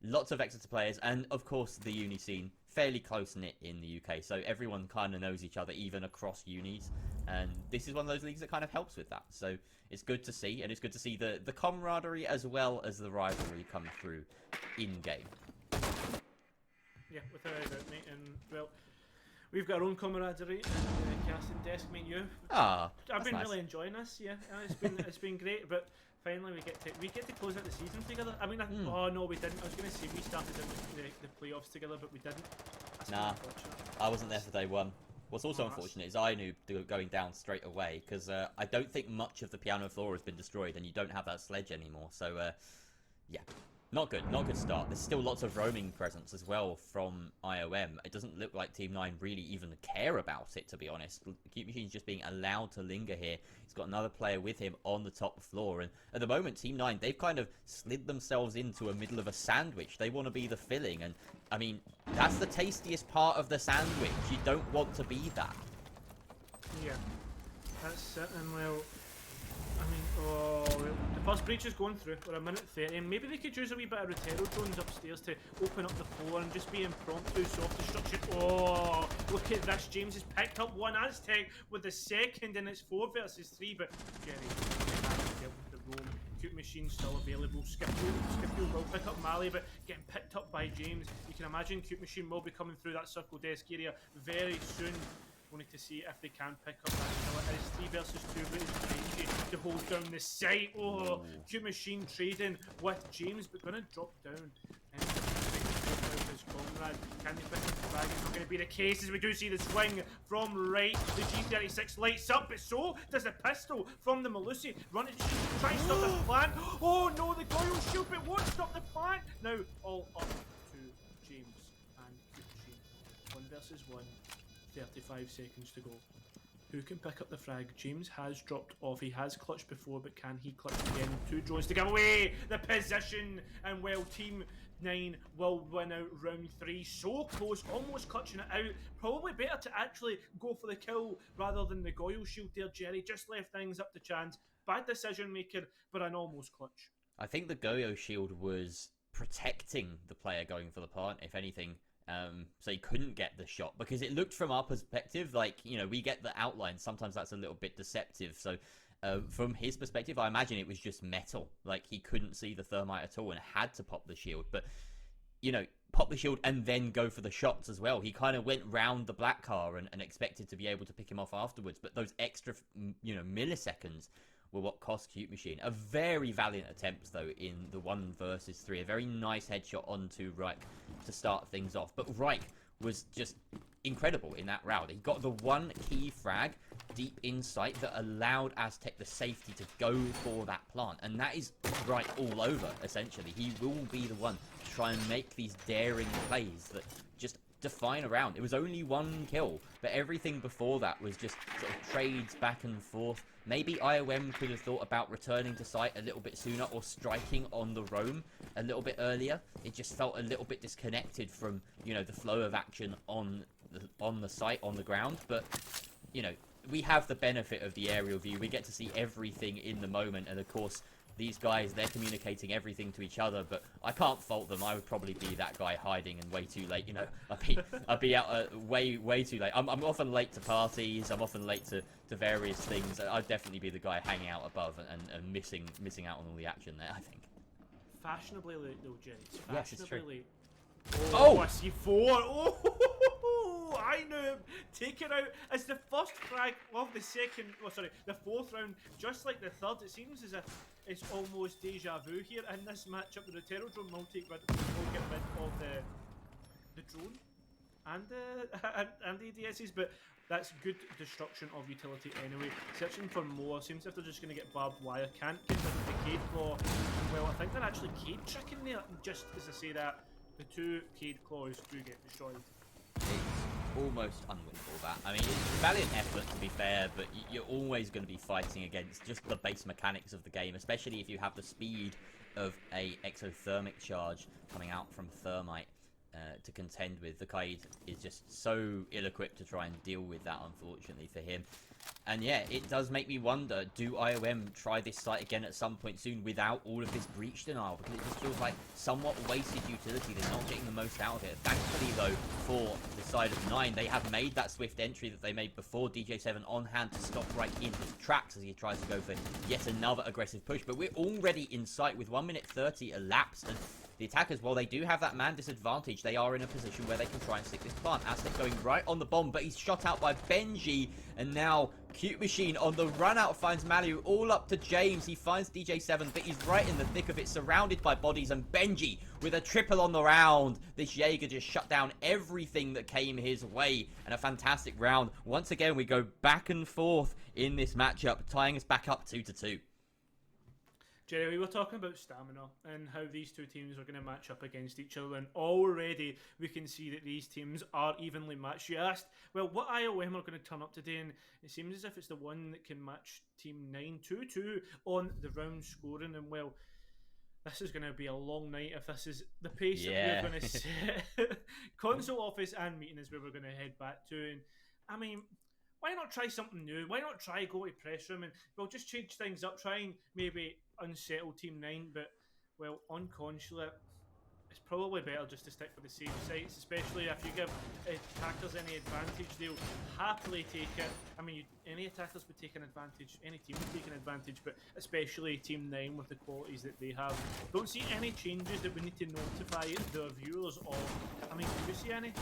lots of Exeter players, and of course the uni scene, fairly close-knit in the UK. So everyone kind of knows each other, even across unis. And this is one of those leagues that kind of helps with that. So it's good to see, and it's good to see the camaraderie as well as the rivalry come through in-game. Yeah, without a doubt, mate. And well, we've got our own camaraderie and casting desk, mate. I've been really enjoying this. Yeah, it's been great. But finally, we get to close out the season together. I mean, oh no, we didn't. I was going to say we started in the playoffs together, but we didn't. That's unfortunate. I wasn't there for day one. What's also unfortunate is Inoob going down straight away, because I don't think much of the piano floor has been destroyed, and you don't have that sledge anymore. So, yeah, not good. Not good start. There's still lots of roaming presence as well from IOM. It doesn't look like Team 9 really even care about it, to be honest. Cute Machine's just being allowed to linger here. He's got another player with him on the top floor, and at the moment, Team 9, they've kind of slid themselves into a middle of a sandwich. They want to be the filling, and I mean, that's the tastiest part of the sandwich. You don't want to be that. Yeah, that's it. And well, I mean, the first breach is going through. We're a minute 30, and maybe they could use a wee bit of Rotero drones upstairs to open up the floor and just be impromptu soft destruction. Oh, look at this. James has picked up one Aztec with the second, and it's 4 versus 3. But Jerry, the roam. Cute Machine still available. Scipio will pick up Mali, but getting picked up by James. You can imagine Cute Machine will be coming through that circle desk area very soon. We need to see if they can pick up that kill. It is 3 versus 2, but it's Benji to hold down the site. Oh, Cute Machine trading with James, but going to drop down. And his comrade. Can they pick up the flag? It's not going to be the case, as we do see the swing from right. The G36 lights up, but so does the pistol from the Malusi. Run it, try and stop the plant. Oh no, the Goyle shield, but won't stop the plant. Now all up to James and Cute versus 1, 35 seconds to go. Who can pick up the frag? James has dropped off. He has clutched before, but can he clutch again? 2 drones to give away the position. And well, Team 9 will win out round 3. So close, almost clutching it out. Probably better to actually go for the kill rather than the Goyle shield there, Jerry. Just left things up to chance. Bad decision maker, but an almost clutch. I think the Goyo shield was protecting the player going for the plant, if anything. So he couldn't get the shot because it looked from our perspective like, you know, we get the outline. Sometimes that's a little bit deceptive. So from his perspective, I imagine it was just metal. Like he couldn't see the thermite at all and had to pop the shield. But, you know, pop the shield and then go for the shots as well. He kind of went round the black car and expected to be able to pick him off afterwards. But those extra, you know, milliseconds were what cost Cute Machine. A very valiant attempt, though, in the 1 versus 3. A very nice headshot onto Reich to start things off. But Reich was just incredible in that round. He got the one key frag deep in sight that allowed Aztec the safety to go for that plant. And that is Reich all over, essentially. He will be the one to try and make these daring plays that just define a round. It was only 1 kill, but everything before that was just sort of trades back and forth. Maybe IOM could have thought about returning to site a little bit sooner or striking on the roam a little bit earlier. It just felt a little bit disconnected from, you know, the flow of action on the site, on the ground. But, you know, we have the benefit of the aerial view. We get to see everything in the moment, and of course, these guys, they're communicating everything to each other, but I can't fault them. I would probably be that guy hiding and way too late, you know. I'd be out way too late. I'm often late to parties. I'm often late to various things. I'd definitely be the guy hanging out above and missing out on all the action there, I think. Fashionably late though, Jerry. Yes, it's true. Late. Oh! I see 4. Oh, I knew him. Taken out as the first frag of the second, the 4th round, just like the 3rd. It seems as if it's almost deja vu here in this matchup. The Rotero drone will get rid of the drone and the ADSs, but that's good destruction of utility anyway. Searching for more. Seems as if they're just going to get barbed wire. Can't get rid of the Cade Claw. Well, I think they're actually Cade tricking there. Just as I say that, the 2 Cade Claws do get destroyed. It's almost unwinnable, that. I mean, it's a valiant effort, to be fair, but you're always going to be fighting against just the base mechanics of the game, especially if you have the speed of a exothermic charge coming out from thermite to contend with. The Kaid is just so ill-equipped to try and deal with that, unfortunately, for him. And yeah, it does make me wonder, do IOM try this site again at some point soon without all of this breach denial? Because it just feels like somewhat wasted utility. They're not getting the most out of it. Thankfully, though, for the side of 9, they have made that swift entry that they made before DJ7 on hand to stop right in his tracks as he tries to go for yet another aggressive push. But we're already in sight with 1 minute 30 elapsed. And the attackers, while they do have that man disadvantage, they are in a position where they can try and stick this plant. Aztec going right on the bomb, but he's shot out by Benji. And now Cute Machine on the run out finds Malu all up to James. He finds DJ7, but he's right in the thick of it, surrounded by bodies. And Benji with a triple on the round. This Jaeger just shut down everything that came his way. And a fantastic round. Once again, we go back and forth in this matchup, tying us back up 2-2. Jerry, we were talking about stamina and how these 2 teams are going to match up against each other, and already we can see that these teams are evenly matched. You asked, well, what IOM are going to turn up today, and it seems as if it's the one that can match Team 9 2-2 on the round scoring, and well, this is going to be a long night if this is the pace that we're going to set. Console office and meeting is where we're going to head back to, and I mean, why not try something new? Why not try go to press room and we'll just change things up, try and maybe unsettle Team 9, but well, on consulate, it's probably better just to stick with the safe sites, especially if you give attackers any advantage, they'll happily take it. I mean, any attackers would take an advantage, any team would take an advantage, but especially Team 9 with the qualities that they have. Don't see any changes that we need to notify the viewers of. I mean, do you see any?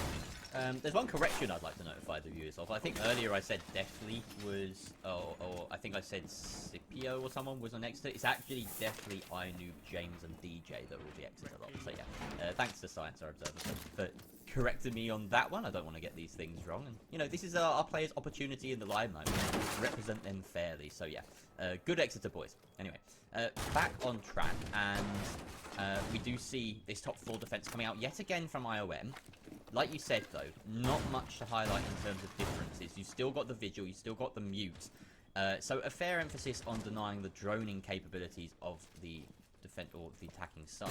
There's one correction I'd like to notify the viewers of. I think earlier I said Deathly was, or I think I said Scipio or someone was on exit. It's actually Deathly, iNoob, James, and DJ that will be exited on. So yeah, thanks to Science Our Observer for correcting me on that one. I don't want to get these things wrong. And, you know, this is our players' opportunity in the limelight. We represent them fairly. So yeah, good Exeter boys. Anyway, back on track, and we do see this top 4 defense coming out yet again from IOM. like you said though, not much to highlight in terms of differences. You still got the Vigil, you still got the Mute. So a fair emphasis on denying the droning capabilities of the defense or the attacking side.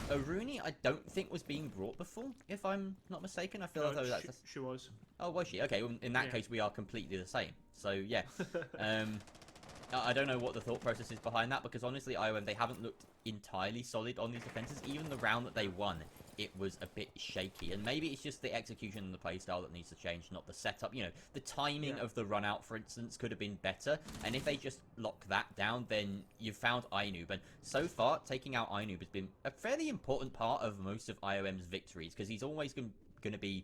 Aruni, I don't think was being brought before, if I'm not mistaken. I feel as though that's... She was. Oh, was she? Okay, well, in that case, we are completely the same. So, yeah. I don't know what the thought process is behind that, because honestly, IOM, they haven't looked entirely solid on these defenses. Even the round that they won, it was a bit shaky. And maybe it's just the execution and the playstyle that needs to change, not the setup. You know, the timing of the run out, for instance, could have been better. And if they just lock that down, then you've found Ainoob. And so far, taking out Ainoob has been a fairly important part of most of IOM's victories, because he's always going to be...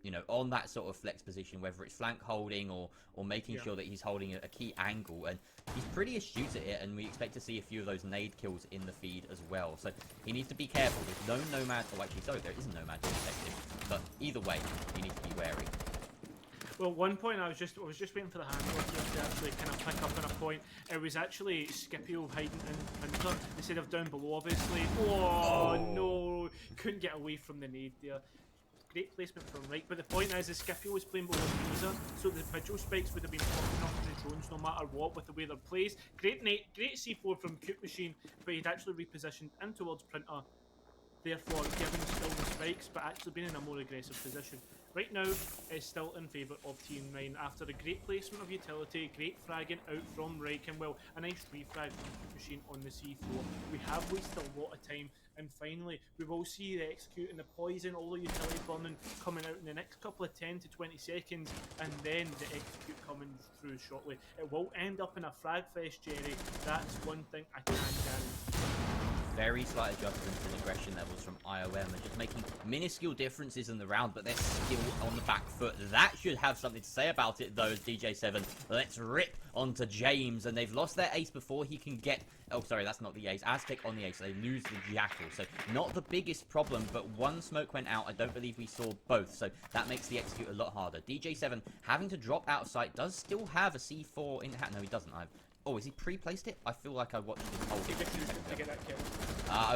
you know, on that sort of flex position, whether it's flank holding or making sure that he's holding a key angle, and he's pretty astute at it, and we expect to see a few of those nade kills in the feed as well. So he needs to be careful. There's no Nomad, oh actually, sorry, there is a Nomad to protect him, but either way, he needs to be wary. Well, one point I was just waiting for the handler to actually kind of pick up on a point. It was actually Scipio hiding in Hunter instead of down below, obviously. Oh no, couldn't get away from the nade there. Great placement from right, but the point is Scipio was playing below Freezer, so the Vigil spikes would have been popping up in the drones no matter what with the way they're placed. Great C4 from Cute Machine, but he'd actually repositioned in towards Printer, therefore giving still the spikes, but actually being in a more aggressive position. Right now, it's still in favour of Team 9 after a great placement of utility, great fragging out from Reichenwell, a nice refrag from Cute Machine on the C4. We have wasted a lot of time, and finally, we will see the execute and the poison, all the utility burning coming out in the next couple of 10 to 20 seconds, and then the execute coming through shortly. It will end up in a frag fest, Jerry. That's one thing I can guarantee. Very slight adjustments in aggression levels from IOM and just making minuscule differences in the round, but they're still on the back foot. That should have something to say about it, though, as DJ7. Let's rip onto James, and they've lost their ace before he can get... Oh, sorry, that's not the ace. Aztec on the ace, so they lose the Jackal. So not the biggest problem, but one smoke went out. I don't believe we saw both, so that makes the execute a lot harder. DJ7 having to drop out of sight, does still have a C4 in hand. No, he doesn't. Oh, has he pre-placed it? I feel like I watched him hold it. To get that kill.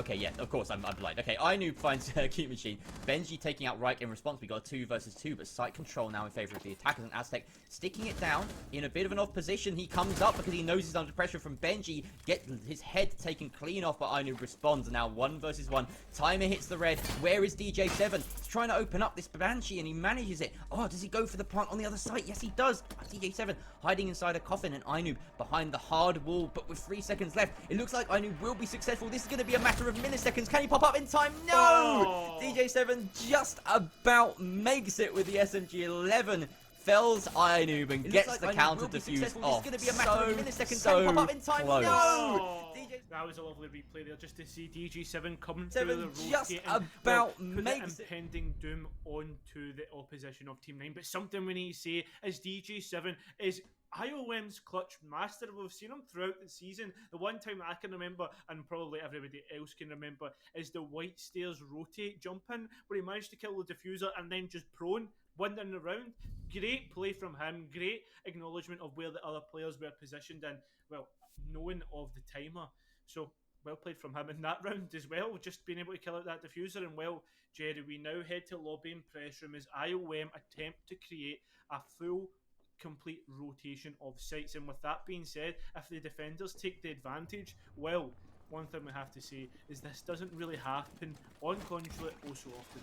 Okay, yeah, of course, I'm blind. Okay, Ainoob finds Cute Machine. Benji taking out Reich in response. We got a 2 versus 2, but site control now in favor of the attackers, and Aztec sticking it down in a bit of an off position. He comes up because he knows he's under pressure from Benji. Get his head taken clean off, but Ainoob responds. And now 1 versus 1. Timer hits the red. Where is DJ7? He's trying to open up this Banshee, and he manages it. Oh, does he go for the plant on the other side? Yes, he does. DJ7 hiding inside a coffin, and Ainoob behind the hard wall, but with 3 seconds left. It looks like Ainoob will be successful. This is going to be a matter of milliseconds. Can he pop up in time? No! Oh. DJ7 just about makes it with the SMG-11. Fells Ainoob and gets like the counter defuse off. This is going to be a matter of milliseconds. Can he pop up in time? Close. No! Oh. That was a lovely replay there, just to see DJ7 coming through the rotate just about makes the impending doom onto the opposition of Team 9. But something we need to say is DJ7 is IOM's clutch master. We've seen him throughout the season. The one time I can remember, and probably everybody else can remember, is the White Stairs rotate jump in, where he managed to kill the diffuser and then just prone, winning the round. Great play from him, great acknowledgement of where the other players were positioned and, well, knowing of the timer. So, well played from him in that round as well, just being able to kill out that diffuser. And, well, Jerry, we now head to lobby and press room as IOM attempt to create a full complete rotation of sites. And with that being said, if the defenders take the advantage, well, one thing we have to say is this doesn't really happen on Consulate oh so often.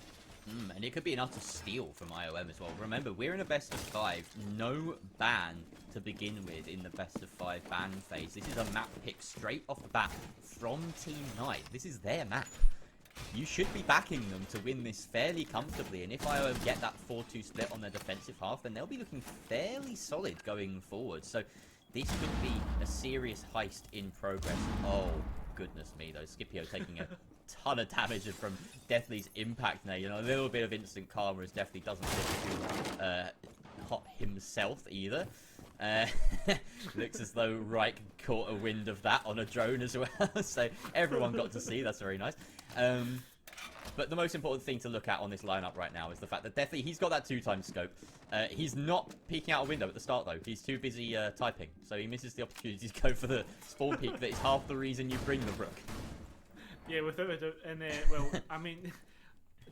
And it could be enough to steal from IOM as well. Remember, we're in a best of 5, no ban to begin with in the best of 5 ban phase. This is a map pick straight off the bat from Team 9. This is their map. You should be backing them to win this fairly comfortably, and if IOM get that 4-2 split on their defensive half, then they'll be looking fairly solid going forward. So this could be a serious heist in progress. Oh, goodness me, though. Scipio taking a ton of damage from Deathly's impact nade. You know, a little bit of instant karma as Deathly doesn't fit to hot himself either. Looks as though Reich caught a wind of that on a drone as well, so everyone got to see. That's very nice. But the most important thing to look at on this lineup right now is the fact that Deathly, he's got that 2x scope. He's not peeking out a window at the start though. He's too busy typing, so he misses the opportunity to go for the spawn peek that is half the reason you bring the Brook. Yeah, without a doubt. And well, I mean,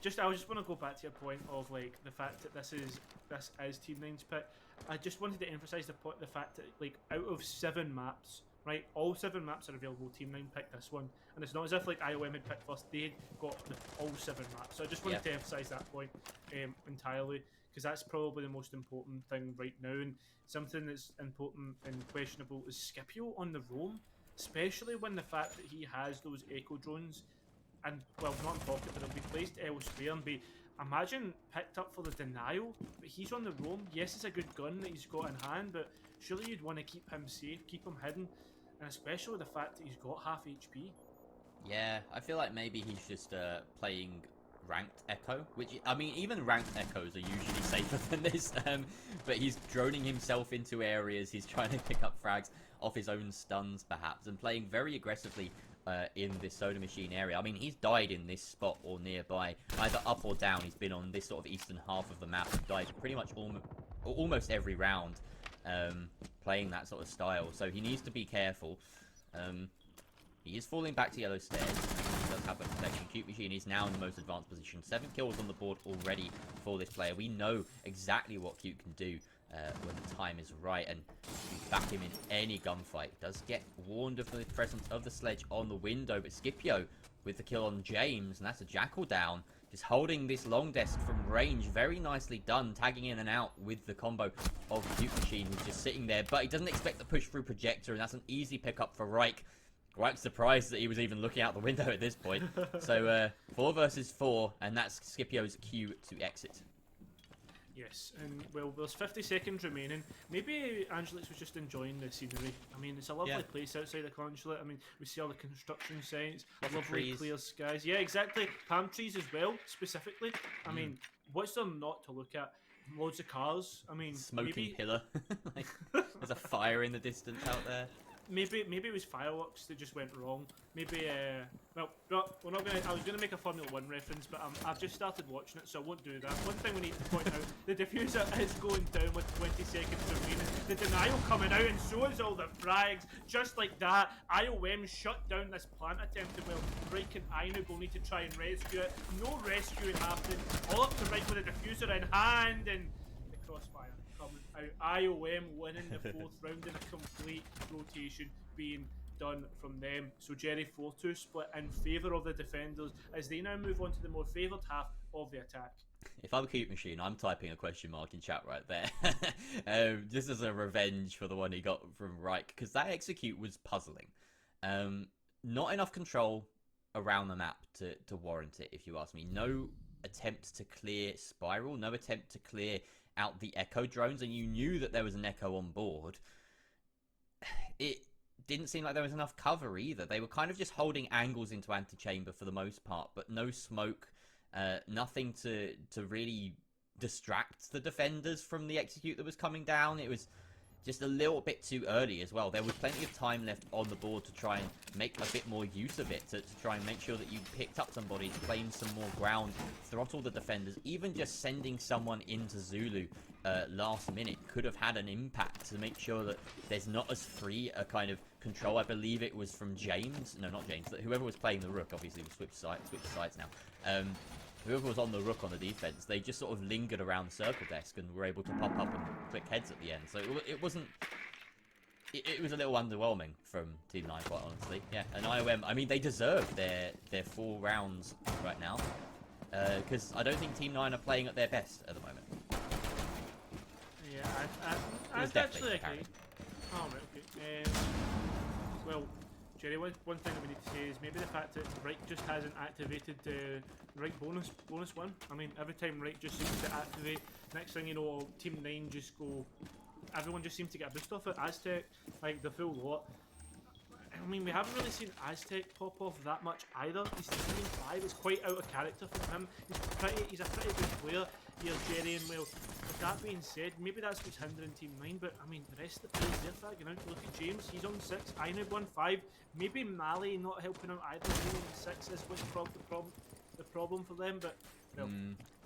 I just want to go back to your point of like the fact that this is Team 9's pick. I just wanted to emphasise the fact that like out of 7 maps, right, all 7 maps are available. Team 9 picked this one, and it's not as if like IOM had picked first. They got all 7 maps. So I just wanted to emphasise that point entirely, because that's probably the most important thing right now, and something that's important and questionable is Scipio on the roam, especially when the fact that he has those echo drones, and well, not in pocket, but they'll be placed elsewhere and be, imagine, picked up for the denial. But he's on the roam. Yes, it's a good gun that he's got in hand, but surely you'd want to keep him safe, keep him hidden, and especially the fact that he's got half HP. Yeah, I feel like maybe he's just playing ranked Echo, which, I mean, even ranked Echoes are usually safer than this, but he's droning himself into areas, he's trying to pick up frags off his own stuns, perhaps, and playing very aggressively in this Soda Machine area. I mean, he's died in this spot or nearby, either up or down. He's been on this sort of eastern half of the map and died pretty much almost every round playing that sort of style, so he needs to be careful. He is falling back to yellow stairs. He does have a protection. Cute Machine is now in the most advanced position. 7 kills on the board already for this player. We know exactly what Cute can do when the time is right, and back him in any gunfight. Does get warned of the presence of the sledge on the window, but Scipio with the kill on James, and that's a Jackal down. Just holding this long desk from range. Very nicely done, tagging in and out with the combo of Cute Machine, who's just sitting there, but he doesn't expect the push through Projector, and that's an easy pickup for Reich. Quite surprised that he was even looking out the window at this point. So 4 versus 4, and that's Scipio's cue to exit. Yes, and well, there's 50 seconds remaining. Maybe Angelix was just enjoying the scenery. I mean, it's a lovely place outside the consulate. I mean, we see all the construction sites, lovely trees. clear skies. Yeah, exactly. Palm trees as well, specifically. I mean, what's there not to look at? Loads of cars. I mean, Smoking pillar. Like, there's a fire in the distance out there. Maybe it was fireworks that just went wrong. Maybe well, we're not gonna. I was gonna make a Formula 1 reference, but I've just started watching it, so I won't do that. One thing we need to point out: the diffuser is going down with 20 seconds remaining. The denial coming out, and so is all the frags. Just like that, IOM shut down this plant attempt, and well, Reich and Ainub will need to try and rescue it. No rescuing happening. All up to Reich with a diffuser in hand, and the crossfire coming out. IOM winning the 4th round in a complete rotation being done from them. So Jerry 4-2 split in favour of the defenders as they now move on to the more favoured half of the attack. If I'm a Cute Machine, I'm typing a question mark in chat right there. This is a revenge for the one he got from Reich, because that execute was puzzling. Not enough control around the map to warrant it, if you ask me. No attempt to clear Spiral, no attempt to clear out the Echo drones, and you knew that there was an Echo on board. It didn't seem like there was enough cover either. They were kind of just holding angles into antechamber for the most part, but no smoke, nothing to really distract the defenders from the execute that was coming down. It was just a little bit too early as well. There was plenty of time left on the board to try and make a bit more use of it, to try and make sure that you picked up somebody, to claim some more ground, throttle the defenders. Even just sending someone into Zulu last minute could have had an impact to make sure that there's not as free a kind of control. I believe it was from James. No, not James. Whoever was playing the Rook, obviously, we switched sides now. Whoever was on the Rook on the defense, they just sort of lingered around the circle desk and were able to pop up and click heads at the end. So it wasn't... It was a little underwhelming from Team 9, quite honestly. Yeah, and IOM, I mean, they deserve their 4 rounds right now. Because I don't think Team 9 are playing at their best at the moment. Yeah, I actually agree. Oh, right, okay. Well, Jerry, one thing that we need to say is maybe the fact that Reich just hasn't activated the Reich bonus 1. I mean, every time Reich just seems to activate, next thing you know, Team 9 just go... Everyone just seems to get a boost off it. Aztec, like the full lot. I mean, we haven't really seen Aztec pop off that much either. He's Team 5. It's quite out of character for him. He's a pretty good player here, Jerry, and well, with that being said, maybe that's what's hindering Team 9, but I mean, the rest of the players they're fragging out. Look at James, he's on 6, Ainub on 5. Maybe Mali not helping out either. Being on 6 is what's the problem for them, but Well,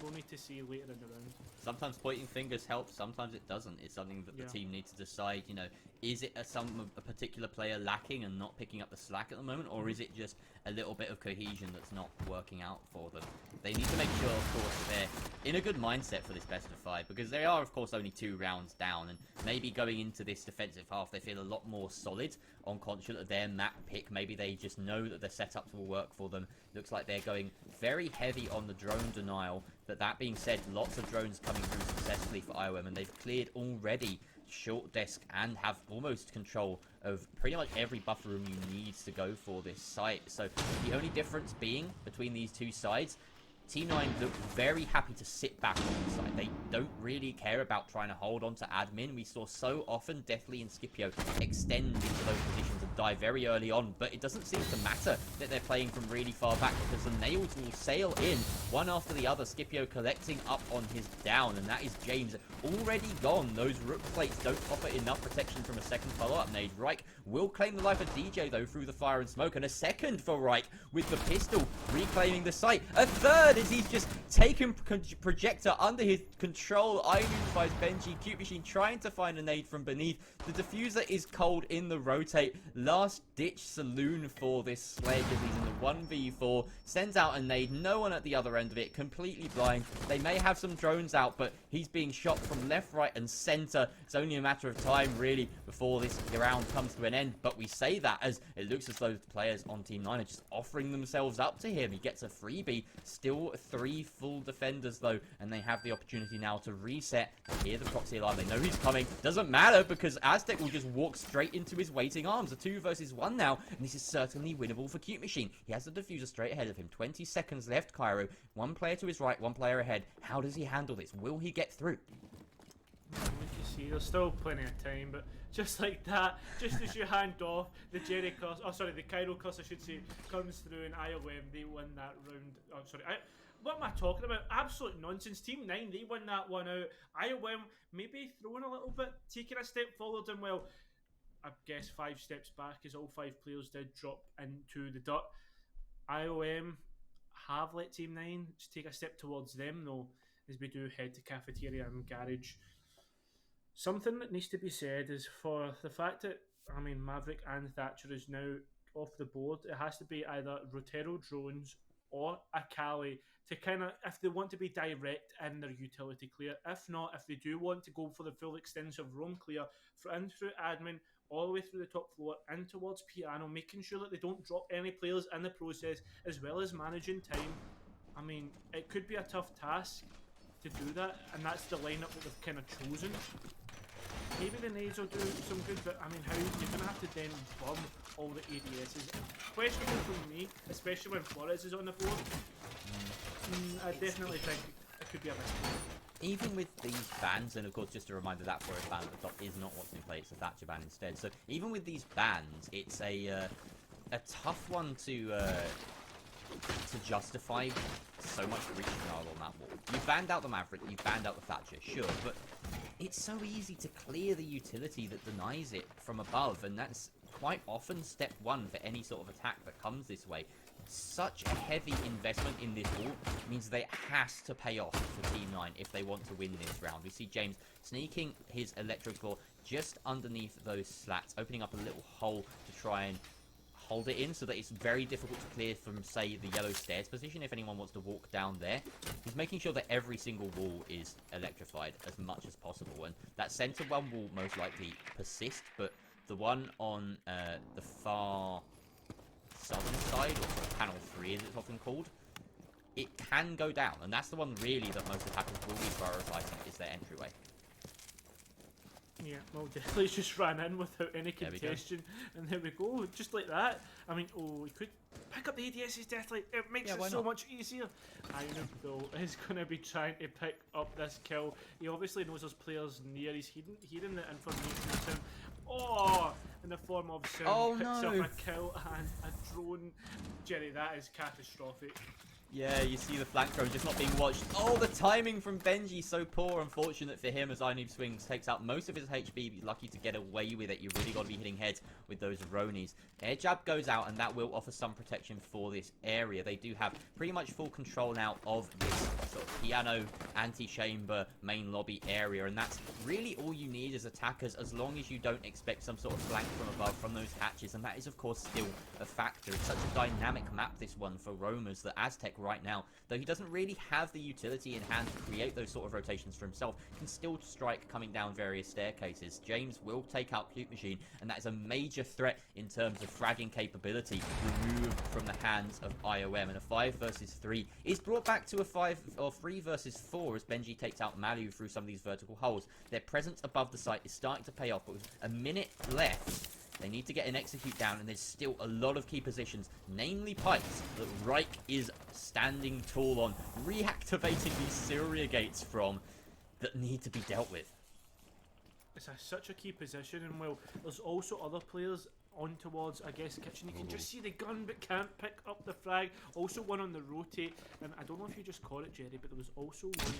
we'll need to see later in the round. Sometimes pointing fingers helps, sometimes it doesn't. It's something that the Yeah. team needs to decide, you know, is it a particular player lacking and not picking up the slack at the moment, or is it just a little bit of cohesion that's not working out for them? They need to make sure, of course, that they're in a good mindset for this best of 5, because they are, of course, only 2 rounds down, and maybe going into this defensive half, they feel a lot more solid on conscious of their map pick. Maybe they just know that the setups will work for them. Looks like they're going very heavy on the drone denial, but that being said, lots of drones coming through successfully for IOM, and they've cleared already short desk and have almost control of pretty much every buffer room you need to go for this site. So the only difference being between these two sides, T9 look very happy to sit back on the side. They don't really care about trying to hold on to admin. We saw so often Deathly and Scipio extend into those positions and die very early on, but it doesn't seem to matter that they're playing from really far back, because the nails will sail in one after the other. Scipio collecting up on his down, and that is James already gone. Those rook plates don't offer enough protection from a second follow-up nade. Reich will claim the life of DJ though through the fire and smoke, and a second for Reich with the pistol reclaiming the site. A third as he's just taken projector under his control. Identifies Benji. Cute Machine trying to find a nade from beneath. The diffuser is cold in the rotate. Last ditch saloon for this Sledge as he's in the 1v4. Sends out a nade. No one at the other end of it. Completely blind. They may have some drones out, but he's being shot from left, right, and center. It's only a matter of time, really, before this round comes to an end. But we say that as it looks as though the players on Team 9 are just offering themselves up to him. He gets a freebie. Still 3 full defenders, though, and they have the opportunity now to reset. They hear the proxy alarm. They know he's coming. Doesn't matter, because Aztec will just walk straight into his waiting arms. A 2 versus 1 now, and this is certainly winnable for Cute Machine. He has the diffuser straight ahead of him. 20 seconds left, Cairo. 1 player to his right, 1 player ahead. How does he handle this? Will he get through? Like you see, there's still plenty of time, but just like that, just as you hand off, the Jerry curse, oh sorry, the Cairo curse I should say, comes through, and IOM, they win that round. Oh sorry, what am I talking about? Absolute nonsense. Team 9, they win that one out. IOM maybe throwing a little bit, taking a step forward, and well, I guess 5 steps back, as all 5 players did drop into the dirt. IOM have let Team 9 just take a step towards them though, as we do head to cafeteria and garage. Something that needs to be said is for the fact that, I mean, Maverick and Thatcher is now off the board, it has to be either Rotero drones or Akali to kind of, if they want to be direct in their utility clear. If not, if they do want to go for the full extensive roam clear, in through admin, all the way through the top floor, in towards piano, making sure that they don't drop any players in the process, as well as managing time. I mean, it could be a tough task to do that, and that's the lineup that they've kind of chosen. Maybe the nades will do some good, but I mean, how you're going to have to then bomb all the ADSs. Questionable for me, especially when Flores is on the board. I definitely think it could be a mistake. Even with these bans, and of course just a reminder that Flores ban at the top is not what's in play, it's a Thatcher ban instead. So even with these bans, it's a tough one to justify so much reach denial on that wall. You banned out the Maverick, you banned out the Thatcher, sure, but it's so easy to clear the utility that denies it from above, and that's quite often step 1 for any sort of attack that comes this way. Such a heavy investment in this wall means that it has to pay off for Team 9 if they want to win this round. We see James sneaking his electric claw just underneath those slats, opening up a little hole to try and hold it in so that it's very difficult to clear from, say, the yellow stairs position if anyone wants to walk down there. He's making sure that every single wall is electrified as much as possible, and that center one will most likely persist, but the one on the far southern side, or panel 3 as it's often called, it can go down, and that's the one really that most attackers will be prioritizing, is their entryway. Yeah, well, Deathly's just ran in without any contention, and there we go, just like that. I mean, oh, he could pick up the ADSs, Deathly. It makes it so much easier. Inook, though, is going to be trying to pick up this kill. He obviously knows there's players near. He's hearing the information of him. Oh, in the form of Sim picks up a kill and a drone. Jerry, that is catastrophic. Yeah, you see the flank throw just not being watched. Oh, the timing from Benji, so poor. Unfortunate for him as Inoob swings, takes out most of his HP. He's lucky to get away with it. You really got to be hitting heads with those Ronis. Air jab goes out, and that will offer some protection for this area. They do have pretty much full control now of this sort of piano, antechamber, main lobby area, and that's really all you need as attackers, as long as you don't expect some sort of flank from above from those hatches, and that is, of course, still a factor. It's such a dynamic map, this one, for Roamers, that Aztec right now, though he doesn't really have the utility in hand to create those sort of rotations for himself, can still strike coming down various staircases. James will take out Cute Machine, and that is a major threat in terms of fragging capability removed from the hands of IOM, and a 5 versus 3 is brought back to a 5 or 3 versus 4 as Benji takes out Malu through some of these vertical holes. Their presence above the site is starting to pay off, but with a minute left, they need to get an execute down, and there's still a lot of key positions, namely pipes, that Reich is standing tall on, reactivating these Syria gates from, that need to be dealt with. It's such a key position, and well, there's also other players on towards, I guess, kitchen. You can just see the gun but can't pick up the frag. Also one on the rotate, and I don't know if you just caught it, Jerry, but there was also one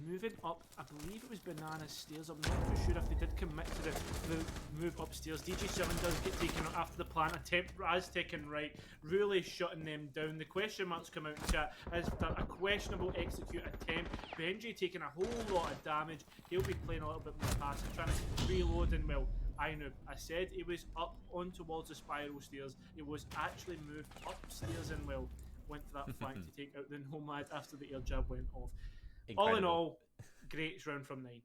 moving up. I believe it was Banana's stairs. I'm not too sure if they did commit to the move upstairs. DJ7 does get taken out after the plant attempt. Aztec and Right really shutting them down. The question marks come out in chat as a questionable execute attempt. Benji taking a whole lot of damage. He'll be playing a little bit more passive, trying to reload, and well, I said he was up on towards the spiral stairs. It was actually moved upstairs and well, went for that flank to take out the Nomad after the air jab went off. Incredible. All in all, great round from 9.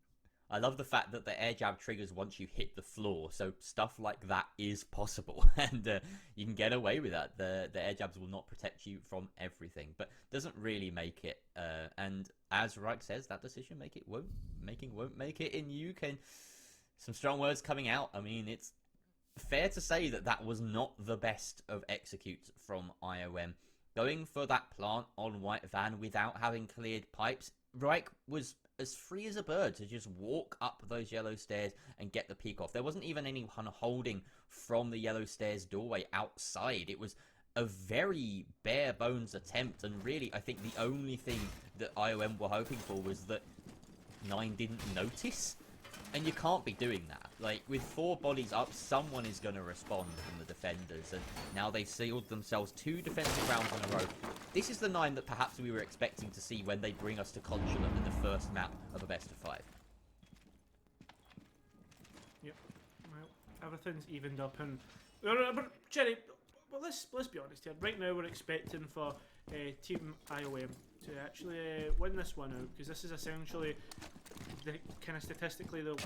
I love the fact that the air jab triggers once you hit the floor, so stuff like that is possible, and you can get away with that. The air jabs will not protect you from everything, but doesn't really make it. And as Reich says, that decision won't make it in UK. Some strong words coming out. I mean, it's fair to say that that was not the best of executes from IOM. Going for that plant on White Van without having cleared pipes, Reich was as free as a bird to just walk up those yellow stairs and get the peek off. There wasn't even anyone holding from the yellow stairs doorway outside. It was a very bare bones attempt, and really I think the only thing that IOM were hoping for was that 9 didn't notice. And you can't be doing that. Like, with 4 bodies up, someone is going to respond from the defenders. And now they've sealed themselves 2 defensive rounds in a row. This is the 9 that perhaps we were expecting to see when they bring us to Consulate in the first map of a best of 5. Yep. Well, everything's evened up, and but Jerry, well, let's be honest here. Right now, we're expecting for Team IOM to actually win this one out, because this is essentially the kind of statistically the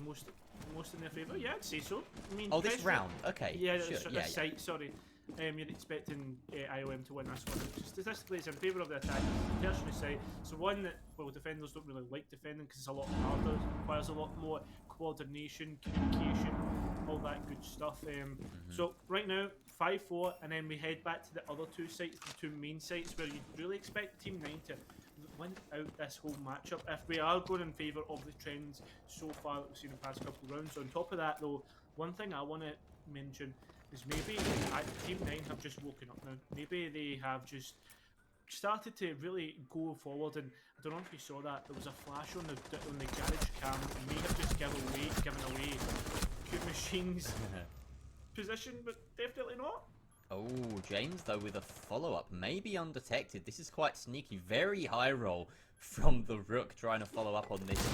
most in their favour. Yeah, I'd say so. I mean, this round, okay. Yeah, sure. this site. Sorry. You're expecting IOM to win this one. Statistically, it's in favour of the attack. Personally, say so. One that defenders don't really like defending because it's a lot harder, requires a lot more coordination, communication, all that good stuff. So right now, 5-4, and then we head back to the other 2 sites, the 2 main sites, where you really expect Team 9 to win out this whole matchup if we are going in favour of the trends so far that we've seen in the past couple of rounds. On top of that, though, one thing I want to mention is maybe Team 9 have just woken up now. Maybe they have just started to really go forward, and I don't know if you saw that, there was a flash on the garage cam that may have just given away Cute Machine's position, but definitely not. Oh, James, though, with a follow-up, maybe undetected. This is quite sneaky. Very high roll from the Rook trying to follow up on this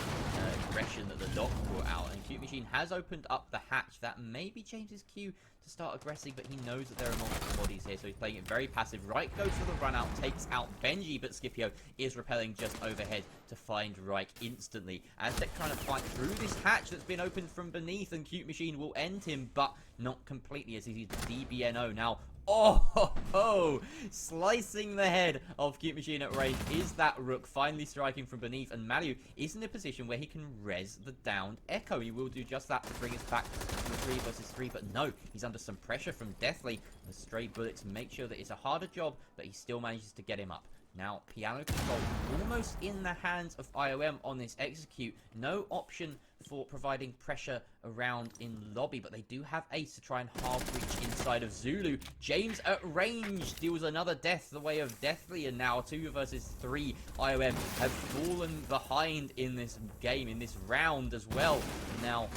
aggression that the Doc brought out. And Cute Machine has opened up the hatch. That may be James's cue to start aggressing, but he knows that there are multiple bodies here, so he's playing it very passive. Right goes for the run out, takes out Benji, but Scipio is repelling just overhead to find Reich instantly. Aztec trying to fight through this hatch that's been opened from beneath, and Cute Machine will end him, but not completely, as he's DBNO now. Oh, slicing the head of Cute Machine at range is that Rook finally striking from beneath, and Malu is in a position where he can res the downed Echo. He will do just that to bring us back to 3 versus 3, but no, he's under some pressure from Deathly. The stray bullets make sure that it's a harder job, but he still manages to get him up. Now, piano control almost in the hands of IOM on this execute. No option for providing pressure around in lobby, but they do have Ace to try and half reach inside of Zulu. James at range deals another death the way of Deathly, and now 2 versus 3. IOM have fallen behind in this game, in this round as well. Now,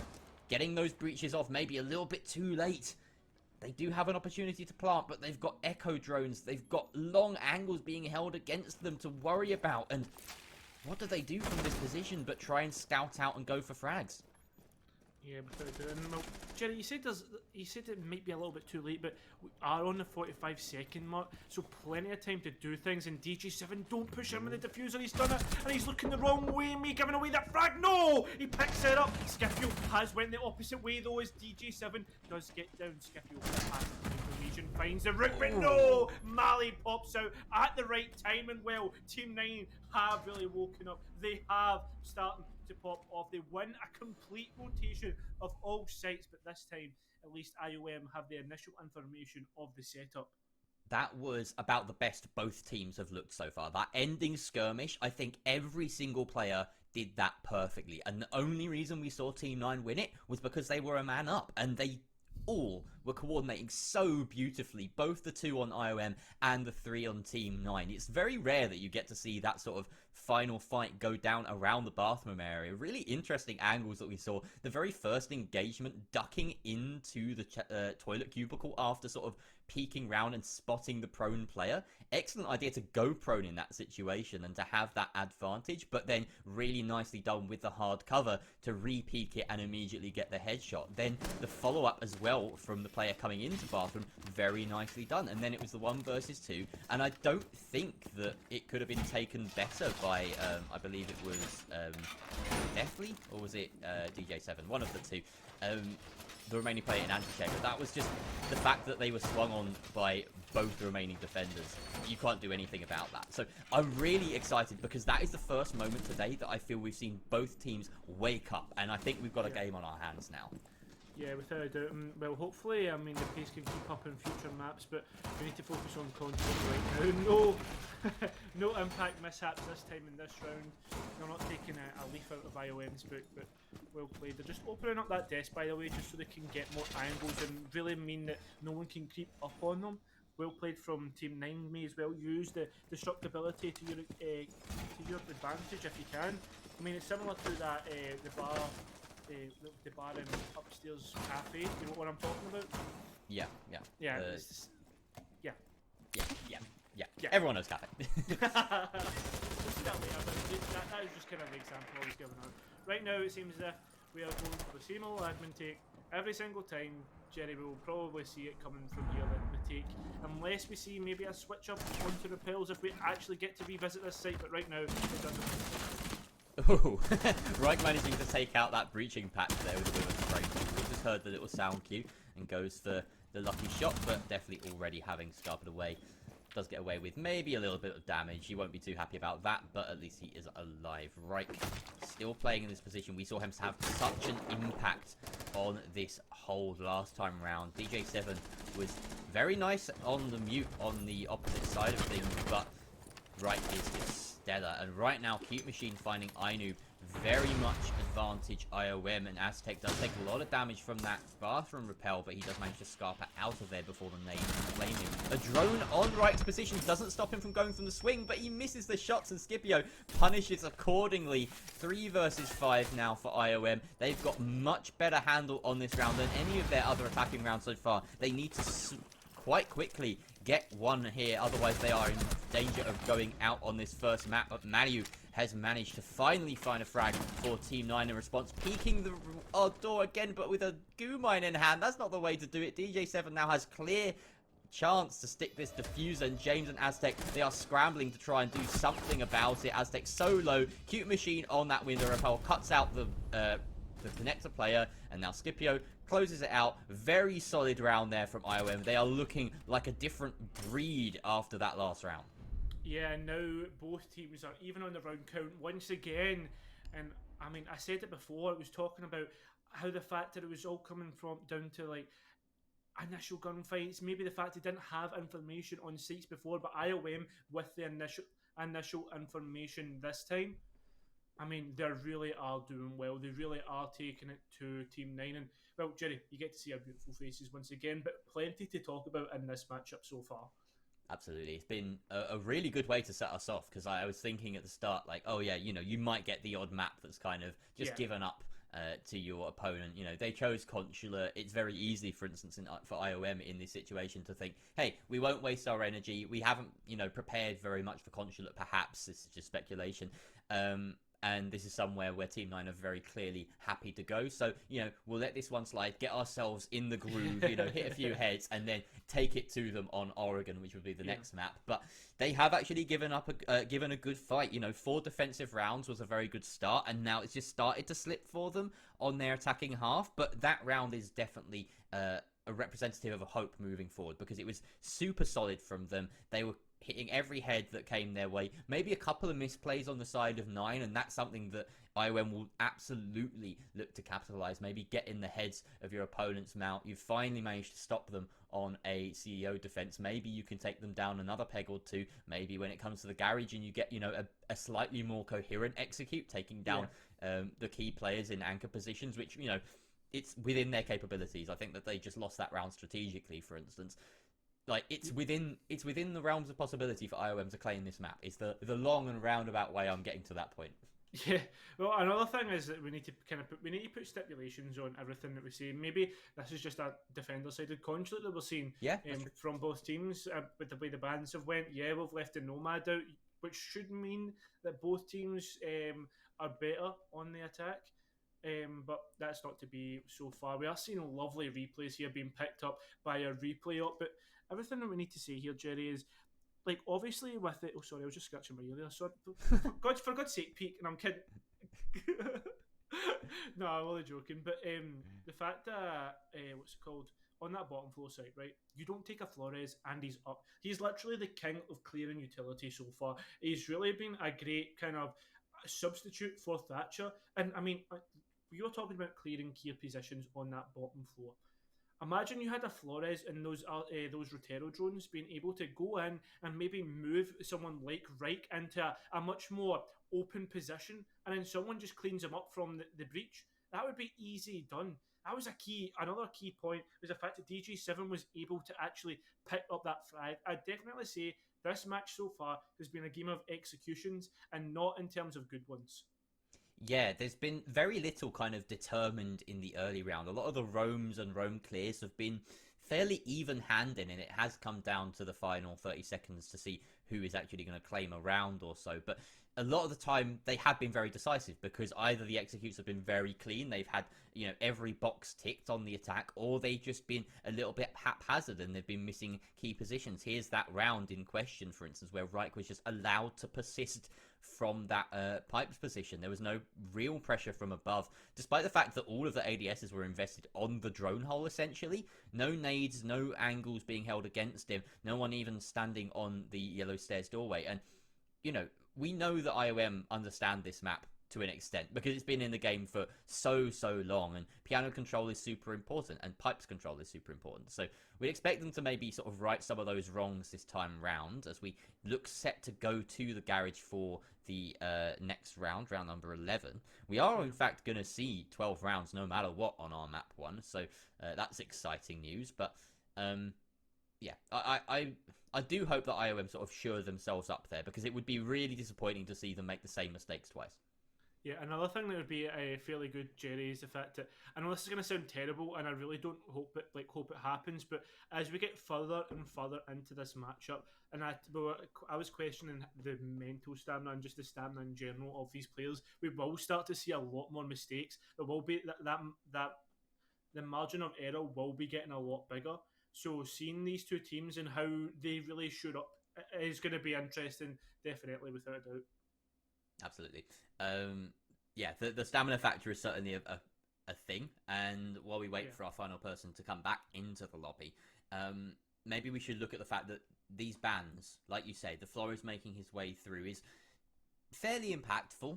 getting those breaches off maybe a little bit too late. They do have an opportunity to plant, but they've got echo drones. They've got long angles being held against them to worry about. And what do they do from this position but try and scout out and go for frags? Yeah, without doing. Well, Jerry, you said it might be a little bit too late, but we are on the 45-second mark, so plenty of time to do things. And DJ7, don't push him in the diffuser. He's done it, and he's looking the wrong way. Me giving away that frag. No, he picks it up. Skiffio has went the opposite way though, as DJ7 does get down. Skiffio has the region, finds the route, but no, Mali pops out at the right time, and well, Team 9 have really woken up. They have started to pop off. They win a complete rotation of all sites, but this time at least IOM have the initial information of the setup. That was about the best both teams have looked so far. That ending skirmish, I think every single player did that perfectly, and the only reason we saw Team 9 win it was because they were a man up, and they all were coordinating so beautifully, both the 2 on IOM and the 3 on Team 9. It's very rare that you get to see that sort of final fight go down around the bathroom area. Really interesting angles that we saw. The very first engagement, ducking into the toilet cubicle after sort of peeking round and spotting the prone player. Excellent idea to go prone in that situation and to have that advantage, but then really nicely done with the hard cover to re-peek it and immediately get the headshot. Then the follow-up as well from the player coming into bathroom, very nicely done. And then it was the 1 versus 2, and I don't think that it could have been taken better by, I believe it was Deathly, or was it DJ7? One of the 2. The remaining player in Antichamber. That was just the fact that they were swung on by both the remaining defenders. You can't do anything about that. So I'm really excited because that is the first moment today that I feel we've seen both teams wake up, and I think we've got a game on our hands now. Yeah, without a doubt. Well, hopefully, I mean, the pace can keep up in future maps, but we need to focus on content right now. No impact mishaps this time in this round. They're not taking a leaf out of IOM's book, but well played. They're just opening up that desk, by the way, just so they can get more angles and really mean that no one can creep up on them. Well played from Team 9. May as well use the destructibility to your advantage if you can. I mean, it's similar to that the bar in upstairs cafe. You know what I'm talking about? Yeah. Everyone knows cafe. We'll see that later, but that is just kind of the example I was giving on. Right now, it seems as if we are going for the same old admin take every single time. Jerry will probably see it coming from here, the take, unless we see maybe a switch up onto repels if we actually get to revisit this site, but right now, it doesn't. Oh, Reich managing to take out that breaching patch there with a bit of a spray. We just heard the little sound cue and goes for the lucky shot, but definitely already having scarpered away. Does get away with maybe a little bit of damage. He won't be too happy about that, but at least he is alive. Reich still playing in this position. We saw him have such an impact on this hold last time round. DJ7 was very nice on the mute on the opposite side of things, but Reich is just stellar. And right now, Cute Machine finding Ainu very much advantage IOM, and Aztec does take a lot of damage from that bathroom repel, but he does manage to scarp it out of there before the nade can flame him. A drone on Reich's position doesn't stop him from going from the swing, but he misses the shots, and Scipio punishes accordingly. 3 versus 5 now for IOM. They've got much better handle on this round than any of their other attacking rounds so far. They need to quite quickly get one here, otherwise they are in danger of going out on this first map. But Maliu has managed to finally find a frag for Team 9 in response, peeking the door again, but with a goo mine in hand. That's not the way to do it. DJ7 now has clear chance to stick this diffuser, and James and Aztec, they are scrambling to try and do something about it. Aztec so low. Cute Machine on that window repel cuts out the connector player, and now Scipio closes it out. Very solid round there from IOM. They are looking like a different breed after that last round. Yeah, now both teams are even on the round count once again. And I mean, I said it before, I was talking about how the fact that it was all coming from down to like initial gunfights, maybe the fact they didn't have information on sites before, but IOM with the initial initial information this time, I mean, they really are doing well. They really are taking it to Team 9. And, well, Jerry, you get to see our beautiful faces once again, but plenty to talk about in this matchup so far. Absolutely. It's been a really good way to set us off, because I was thinking at the start, like, oh yeah, you know, you might get the odd map that's kind of just given up to your opponent. You know, they chose Consular. It's very easy, for instance, for IOM in this situation to think, hey, we won't waste our energy. We haven't, you know, prepared very much for Consular, perhaps. This is just speculation. And this is somewhere where Team 9 are very clearly happy to go. So, you know, we'll let this one slide, get ourselves in the groove, you know, hit a few heads, and then take it to them on Oregon, which would be the next map. But they have actually given a good fight. You know, 4 defensive rounds was a very good start, and now it's just started to slip for them on their attacking half. But that round is definitely a representative of a hope moving forward, because it was super solid from them. They were hitting every head that came their way. Maybe a couple of misplays on the side of 9, and that's something that IOM will absolutely look to capitalize. Maybe get in the heads of your opponent's mount. You've finally managed to stop them on a CEO defense. Maybe you can take them down another peg or two. Maybe when it comes to the garage and you get, you know, a slightly more coherent execute, taking down the key players in anchor positions, which, you know, it's within their capabilities. I think that they just lost that round strategically, for instance. Like, it's within the realms of possibility for IOM to claim this map. It's the long and roundabout way I'm getting to that point. Yeah, well, another thing is that we need to put stipulations on everything that we see. Maybe this is just a defender-sided conflict that we're seeing from both teams with the way the bans have went. Yeah, we've left the Nomad out, which should mean that both teams are better on the attack. But that's not to be so far. We are seeing lovely replays here being picked up by a replay up, but everything that we need to say here, Jerry, is, like, obviously with it. Oh, sorry, I was just scratching my ear there. Sorry, for God's sake, Peak, and I'm kidding. No, I'm only joking. But the fact that what's it called, on that bottom floor site, right? You don't take a Flores and he's up. He's literally the king of clearing utility so far. He's really been a great kind of substitute for Thatcher. And I mean, you were talking about clearing key positions on that bottom floor. Imagine you had a Flores and those Rotero drones being able to go in and maybe move someone like Reich into a much more open position, and then someone just cleans him up from the breach. That would be easy done. That was another key point, was the fact that DJ7 was able to actually pick up that frag. I'd definitely say this match so far has been a game of executions and not in terms of good ones. Yeah, there's been very little kind of determined in the early round. A lot of the roams and roam clears have been fairly even-handed, and it has come down to the final 30 seconds to see who is actually going to claim a round or so. But a lot of the time, they have been very decisive, because either the executes have been very clean, they've had, you know, every box ticked on the attack, or they've just been a little bit haphazard and they've been missing key positions. Here's that round in question, for instance, where Reich was just allowed to persist from that pipes position. There was no real pressure from above, despite the fact that all of the ADSs were invested on the drone hole, essentially. No nades, no angles being held against him, no one even standing on the yellow stairs doorway. And, you know, we know that IOM understand this map to an extent, because it's been in the game for so long, and piano control is super important, and pipes control is super important. So we'd expect them to maybe sort of right some of those wrongs this time round, as we look set to go to the garage for the next round number 11. We are in fact going to see 12 rounds no matter what on our map 1, so that's exciting news. But yeah, I do hope that IOM sort of shore themselves up there, because it would be really disappointing to see them make the same mistakes twice. Yeah, another thing that would be fairly good, Jerry, is the fact that, I know this is going to sound terrible, and I really don't hope it happens, but as we get further and further into this matchup, and I was questioning the mental stamina and just the stamina in general of these players, we will start to see a lot more mistakes. There will be that the margin of error will be getting a lot bigger. So seeing these two teams and how they really shoot up is going to be interesting, definitely, without a doubt. Absolutely. Yeah, the stamina factor is certainly a thing, and while we wait for our final person to come back into the lobby, maybe we should look at the fact that these bans, like you say, the Flores making his way through is fairly impactful,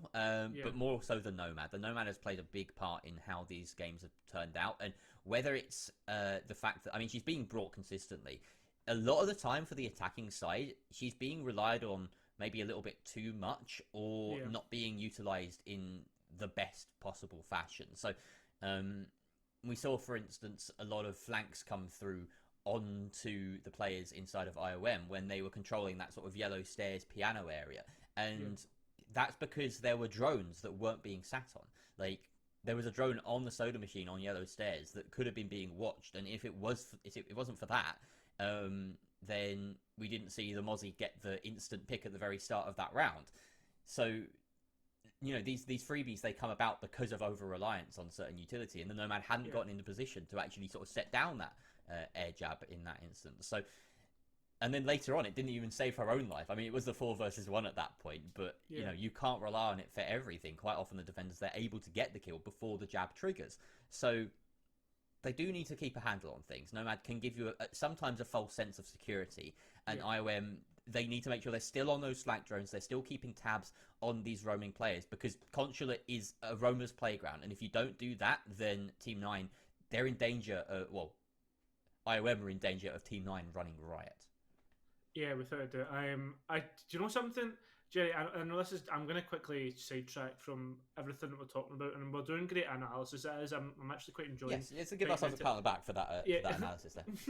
but more so the Nomad. The Nomad has played a big part in how these games have turned out, and whether it's the fact that, I mean, she's being brought consistently. A lot of the time for the attacking side, she's being relied on maybe a little bit too much or Yeah. not being utilized in the best possible fashion. So we saw, for instance, a lot of flanks come through onto the players inside of IOM when they were controlling that sort of yellow stairs piano area, and that's because there were drones that weren't being sat on. Like, there was a drone on the soda machine on yellow stairs that could have been being watched, and if it wasn't for that, then we didn't see the Mozzie get the instant pick at the very start of that round. So, you know, these freebies, they come about because of over-reliance on certain utility, and the Nomad hadn't gotten into position to actually sort of set down that air jab in that instance. So, and then later on, it didn't even save her own life. I mean, it was the 4 versus 1 at that point, but you know, you can't rely on it for everything. Quite often, the defenders, they're able to get the kill before the jab triggers. So they do need to keep a handle on things. Nomad can give you sometimes a false sense of security, and IOM, they need to make sure they're still on those flank drones. They're still keeping tabs on these roaming players, because Consulate is a roamer's playground, and if you don't do that, then Team 9, they're in danger. Well, IOM are in danger of Team 9 running riot. Yeah, without a doubt. Do you know something, Jerry? I know this is. I'm going to quickly sidetrack from everything that we're talking about, and we're doing great analysis. It is. I'm actually quite enjoying. Yes, it's to give ourselves a pat on the back for that analysis there. It's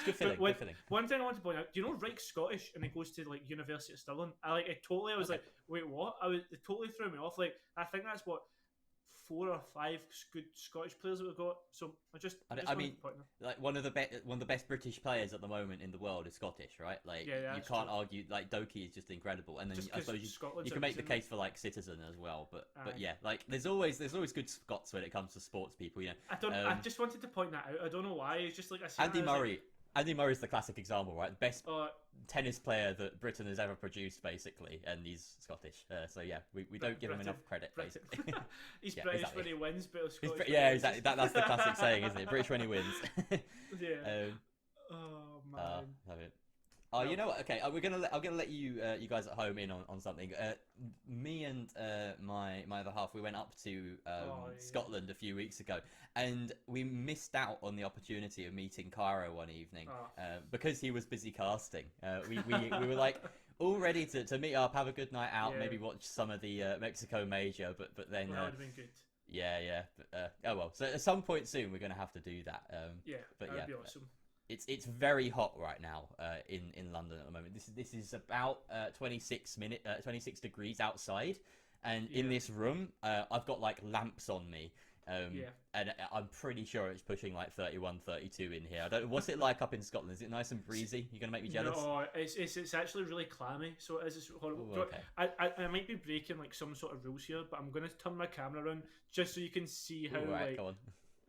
good feeling. Good feeling. One thing I want to point out: do you know Reich's Scottish, and he goes to like University of Stirling? I was like, wait, what? It totally threw me off. Like, I think that's what 4 or 5 good Scottish players that we've got. So I mean, like one of the best British players at the moment in the world is Scottish, right? Like, you can't argue. Like, Doki is just incredible, and then I suppose you can make the case for like Citizen as well. But yeah, like there's always good Scots when it comes to sports people. You know, I just wanted to point that out. I don't know why. It's just like Andy Murray. Andy Murray's the classic example, right? The best tennis player that Britain has ever produced, basically, and he's Scottish. So yeah, we don't give him enough credit, basically. He's British when he wins, but Scottish. Yeah, exactly. That's the classic saying, isn't it? British when he wins. Yeah. Oh man. Love it. Oh, you know what? Okay, I'm gonna let you you guys at home in on something. Me and my other half, we went up to Scotland a few weeks ago, and we missed out on the opportunity of meeting Cairo one evening because he was busy casting. We were like all ready to meet up, have a good night out, maybe watch some of the Mexico Major, but then that would have been good. Yeah. Oh well. So at some point soon, we're gonna have to do that. But that'd be awesome. It's very hot right now in London at the moment. This is about 26 degrees outside, and in this room I've got like lamps on me, and I'm pretty sure it's pushing like 31, 32 in here. I don't know, what's it like up in Scotland? Is it nice and breezy? You're gonna make me jealous? No, it's actually really clammy, so it's horrible. Ooh, okay. I might be breaking like some sort of rules here, but I'm gonna turn my camera around just so you can see how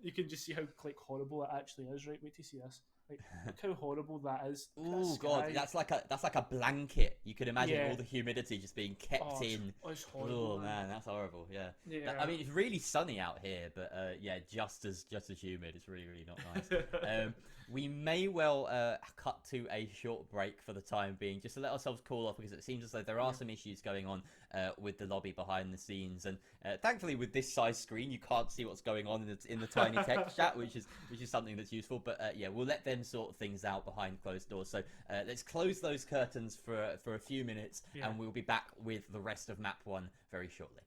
you can just see how like horrible it actually is. Right, wait to see this. Like, look how horrible that is. Oh god, that's like a blanket. You could imagine all the humidity just being kept in. It's horrible. Oh man, that's horrible. Yeah. I mean, it's really sunny out here, but just as humid. It's really not nice. We may well cut to a short break for the time being, just to let ourselves cool off, because it seems as though there are some issues going on with the lobby behind the scenes, and thankfully with this size screen you can't see what's going on in the tiny text chat, which is something that's useful. But yeah, we'll let them sort things out behind closed doors. So let's close those curtains for a few minutes, and we'll be back with the rest of map 1 very shortly.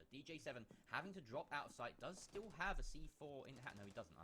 DJ7 having to drop out of sight, does still have a C4 in hand. No, he doesn't.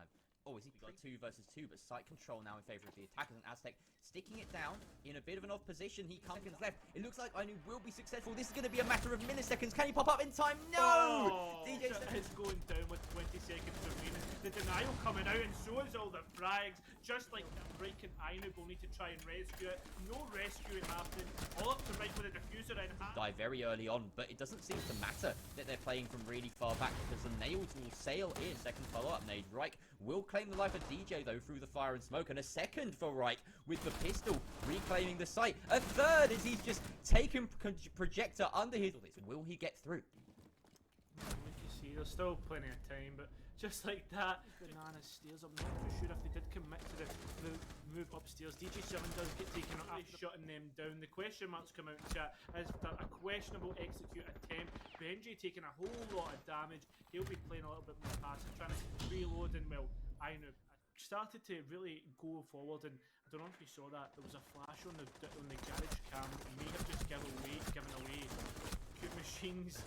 Oh, is he got 2 versus 2, but site control now in favor of the attackers, and Aztec sticking it down in a bit of an off position. He comes left. It looks like Ainu will be successful. This is going to be a matter of milliseconds. Can he pop up in time? No! DJ7 is going down with 20 seconds remaining. The denial coming out, and so is all the frags. Just like breaking Ainu will need to try and rescue it. No rescuing happening. All up to right with a diffuser in hand. Die very early on, but it doesn't seem to matter that they're playing from really far back, because the nails will sail in. Second follow-up nade. Reich will claim the life of DJ though through the fire and smoke, and a second for Reich with the pistol reclaiming the site. A third as he's just taken projector under his. Will he get through? We can see there's still plenty of time, but just like that, Banana stairs. I'm not too sure if they did commit to the move upstairs. DJ7 does get taken out after shutting them down. The question marks come out in chat as a questionable execute attempt. Benji taking a whole lot of damage. He'll be playing a little bit more passive, trying to reload, and well, Ainu started to really go forward, and I don't know if you saw that. There was a flash on the garage cam. He may have just given away Cute Machine's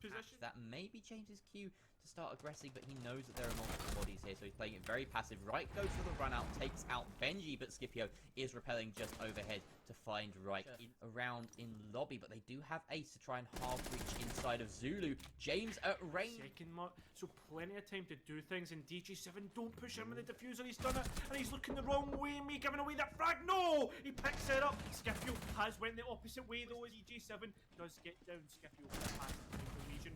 position. That may be James's cue to start aggressing, but he knows that there are multiple bodies here, so he's playing it very passive. Right goes for the run out, takes out Benji, but Scipio is repelling just overhead to find Reich around in lobby, but they do have Ace to try and half reach inside of Zulu. James at range. Second mark, so plenty of time to do things, and DJ7 don't push him with the diffuser. He's done it, and he's looking the wrong way. Me giving away that frag. No, he picks it up. Scipio has went the opposite way though. As DJ7 does get down, Scipio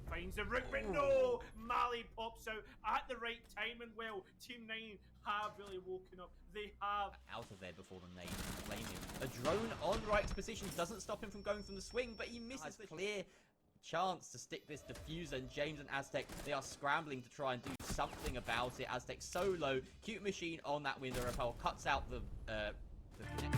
finds the route, but no! Mali pops out at the right time, and well, Team 9 have really woken up. They have out of there before the nade flame him. A drone on Reich's position doesn't stop him from going from the swing, but he misses the clear chance to stick this diffuser, and James and Aztec, they are scrambling to try and do something about it. Aztec so low, Cute Machine on that window repel, cuts out the connection.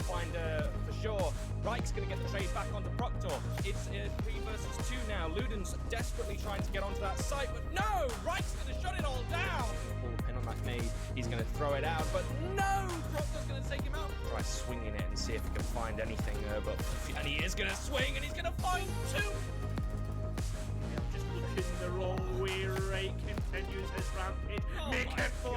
to find for sure. Reich's going to get the trade back onto Proctor. It's 3 versus 2 now. Luden's desperately trying to get onto that site, but no! Reich's going to shut it all down. Pull the pin on that nade. He's going to throw it out, but no! Proctor's going to take him out. Try swinging it and see if he can find anything, and he is going to swing, and he's going to find 2. Just looking the wrong way, right? Continues his rampage. Make it 4.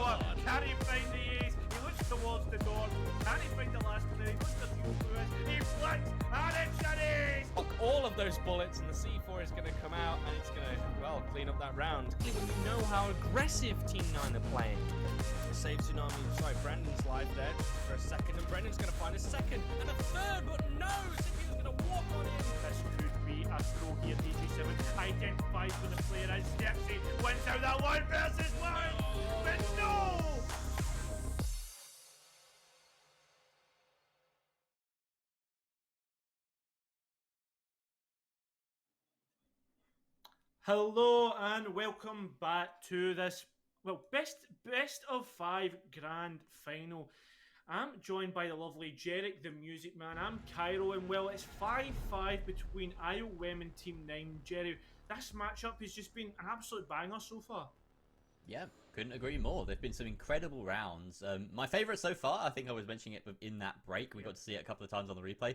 Can he find the ace? He looks towards the door. Can he find the last 2? He puts the fuel through it. He flicks, and it's an ace! Block all of those bullets, and the C4 is going to come out, and it's going to, well, clean up that round. When you know how aggressive Team 9 are playing. Save Tsunami, sorry, Brendan's live there for a second, and Brendan's going to find a second and a third, but no! Scipio's going to walk on in. This could be a throw here. DJ7 identifies with the player as Dempsey. Wins out that 1 versus 1! But no! Hello and welcome back to this, well, best of 5 grand final. I'm joined by the lovely Jerick, the music man. I'm Cairo, and well, it's 5-5 between IOM and Team 9. Jerry, this matchup has just been an absolute banger so far. Yeah, couldn't agree more. There've been some incredible rounds. My favourite so far, I think I was mentioning it in that break. We got to see it a couple of times on the replay.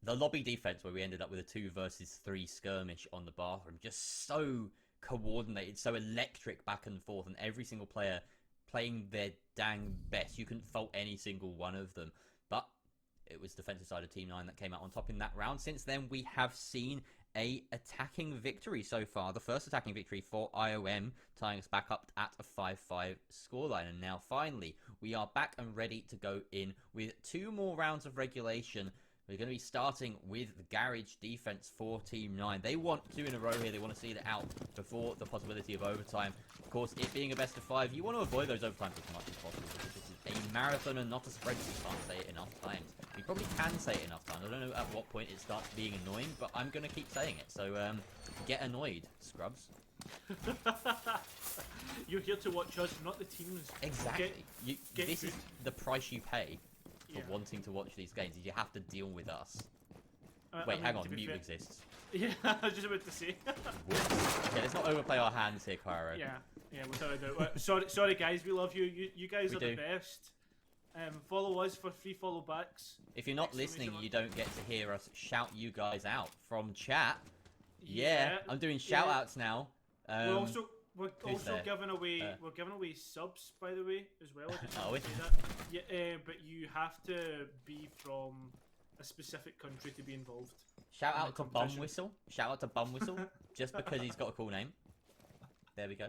The lobby defense, where we ended up with a 2 versus 3 skirmish on the bathroom, just so coordinated, so electric back and forth, and every single player playing their dang best. You couldn't fault any single one of them. But it was defensive side of Team 9 that came out on top in that round. Since then, we have seen a attacking victory so far. The first attacking victory for IOM, tying us back up at a 5-5 scoreline. And now, finally, we are back and ready to go in with 2 more rounds of regulation. We're going to be starting with the garage defense for Team 9. They want 2 in a row here. They want to see it out before the possibility of overtime. Of course, it being a best of 5, you want to avoid those overtimes as much as possible, because this is a marathon and not a sprint. You can't say it enough times. We probably can say it enough times. I don't know at what point it starts being annoying, but I'm going to keep saying it. So, get annoyed, scrubs. You're here to watch us, not the teams. Exactly. This is the price you pay for wanting to watch these games. Is you have to deal with us. Wait, hang on. Mute exists. Yeah, I was just about to say. Okay, let's not overplay our hands here, Cairo. Yeah, without a doubt. Sorry, guys. We love you. You guys are the best. Follow us for free follow backs. If you're not listening, you don't get to hear us shout you guys out from chat. Yeah, I'm doing shout outs now. We're also giving away subs, by the way, as well. Are we? Yeah, but you have to be from a specific country to be involved. Shout out to Bum Whistle. Shout out to Bum Whistle, just because he's got a cool name. There we go.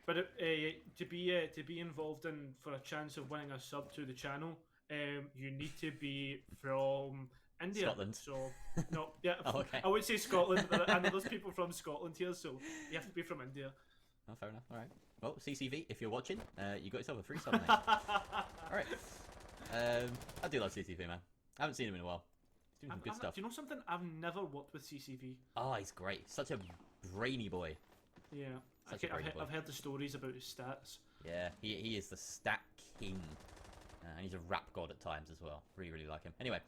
But to be involved in for a chance of winning a sub to the channel, you need to be from India. Scotland. So no, yeah. Oh, okay. I would say Scotland, but I know there's people from Scotland here, so you have to be from India. Oh, fair enough. All right. Well, CCV, if you're watching, you got yourself a free sub. All right. I do love CCV, man. I haven't seen him in a while. He's doing some good stuff. Do you know something? I've never worked with CCV. Oh, he's great. Such a brainy boy. Yeah. I've heard the stories about his stats. Yeah, he is the stat king. And he's a rap god at times as well. Really, really like him. Anyway,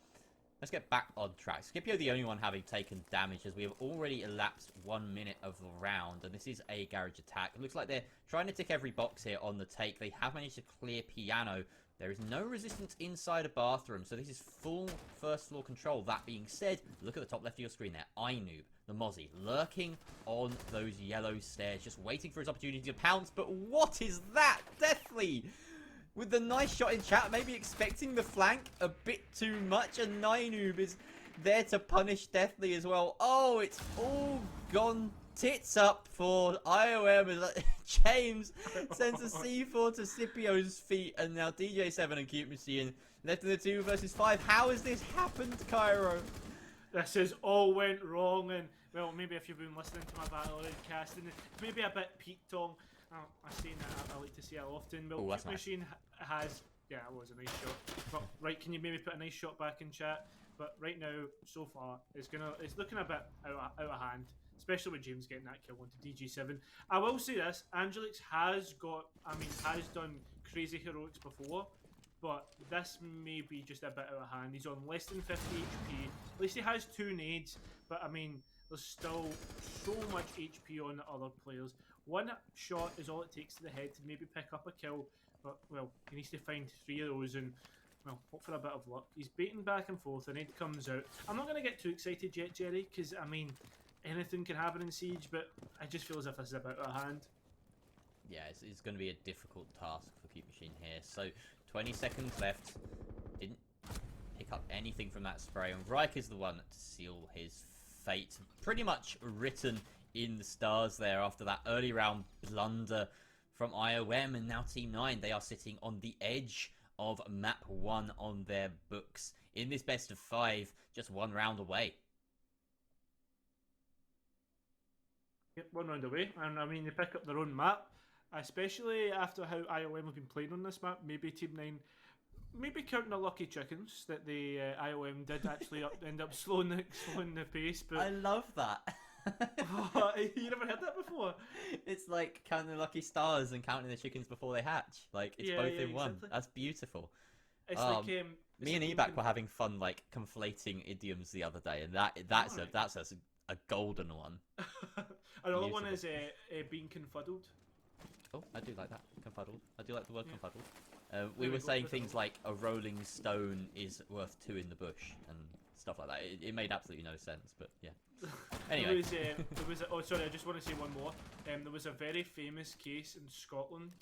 let's get back on track. Scipio the only one having taken damage, as we have already elapsed 1 minute of the round. And this is a garage attack. It looks like they're trying to tick every box here on the take. They have managed to clear piano. There is no resistance inside a bathroom, so this is full first floor control. That being said, look at the top left of your screen there. iNoob, the Mozzie, lurking on those yellow stairs, just waiting for his opportunity to pounce. But what is that? Deathly! With the nice shot in chat, maybe expecting the flank a bit too much, and iNoob is there to punish Deathly as well. Oh, it's all gone tits up for IOM. James sends a C4 to Scipio's feet, and now DJ7 and Cute Machine left in the 2 versus 5. How has this happened, Cairo? This has all went wrong, and well, maybe if you've been listening to my Valorant casting, it's maybe a bit peaked on. I've seen that. I like to see it often. Well, Cute Machine has, yeah, it was a nice shot. But right, can you maybe put a nice shot back in chat? But right now, so far, it's looking a bit out of hand. Especially with James getting that kill onto DG7. I will say this, Angelix has done crazy heroics before, but this may be just a bit out of hand. He's on less than 50 HP. At least he has 2 nades, but I mean, there's still so much HP on the other players. One shot is all it takes to the head to maybe pick up a kill, but well, he needs to find 3 of those and well, hope for a bit of luck. He's baiting back and forth, and Ed comes out. I'm not going to get too excited yet, Jerry, because I mean, anything can happen in Siege, but I just feel as if this is a bit out of hand. Yeah, it's going to be a difficult task for Cute Machine here. So, 20 seconds left. Didn't pick up anything from that spray, and Reich is the one to seal his fate. Pretty much written in the stars there after that early round blunder from IOM, and now Team 9, they are sitting on the edge of map 1 on their books. In this best of 5, just 1 round away. Yep, 1 round away, and I mean, they pick up their own map, especially after how IOM have been playing on this map. Maybe Team 9, maybe counting the lucky chickens that the IOM did actually end up slowing the pace. But I love that. Oh, you never heard that before? It's like counting the lucky stars and counting the chickens before they hatch. Like, it's both in one. Exactly. That's beautiful. It's like me and like Ebac were having fun, like, conflating idioms the other day, and that's a golden one. Another one is being confuddled. Oh, I do like that. Confuddled. I do like the word confuddled. We were saying things like a rolling stone is worth 2 in the bush and stuff like that. It made absolutely no sense, but yeah. Anyway. There was oh, sorry, I just want to say one more. There was a very famous case in Scotland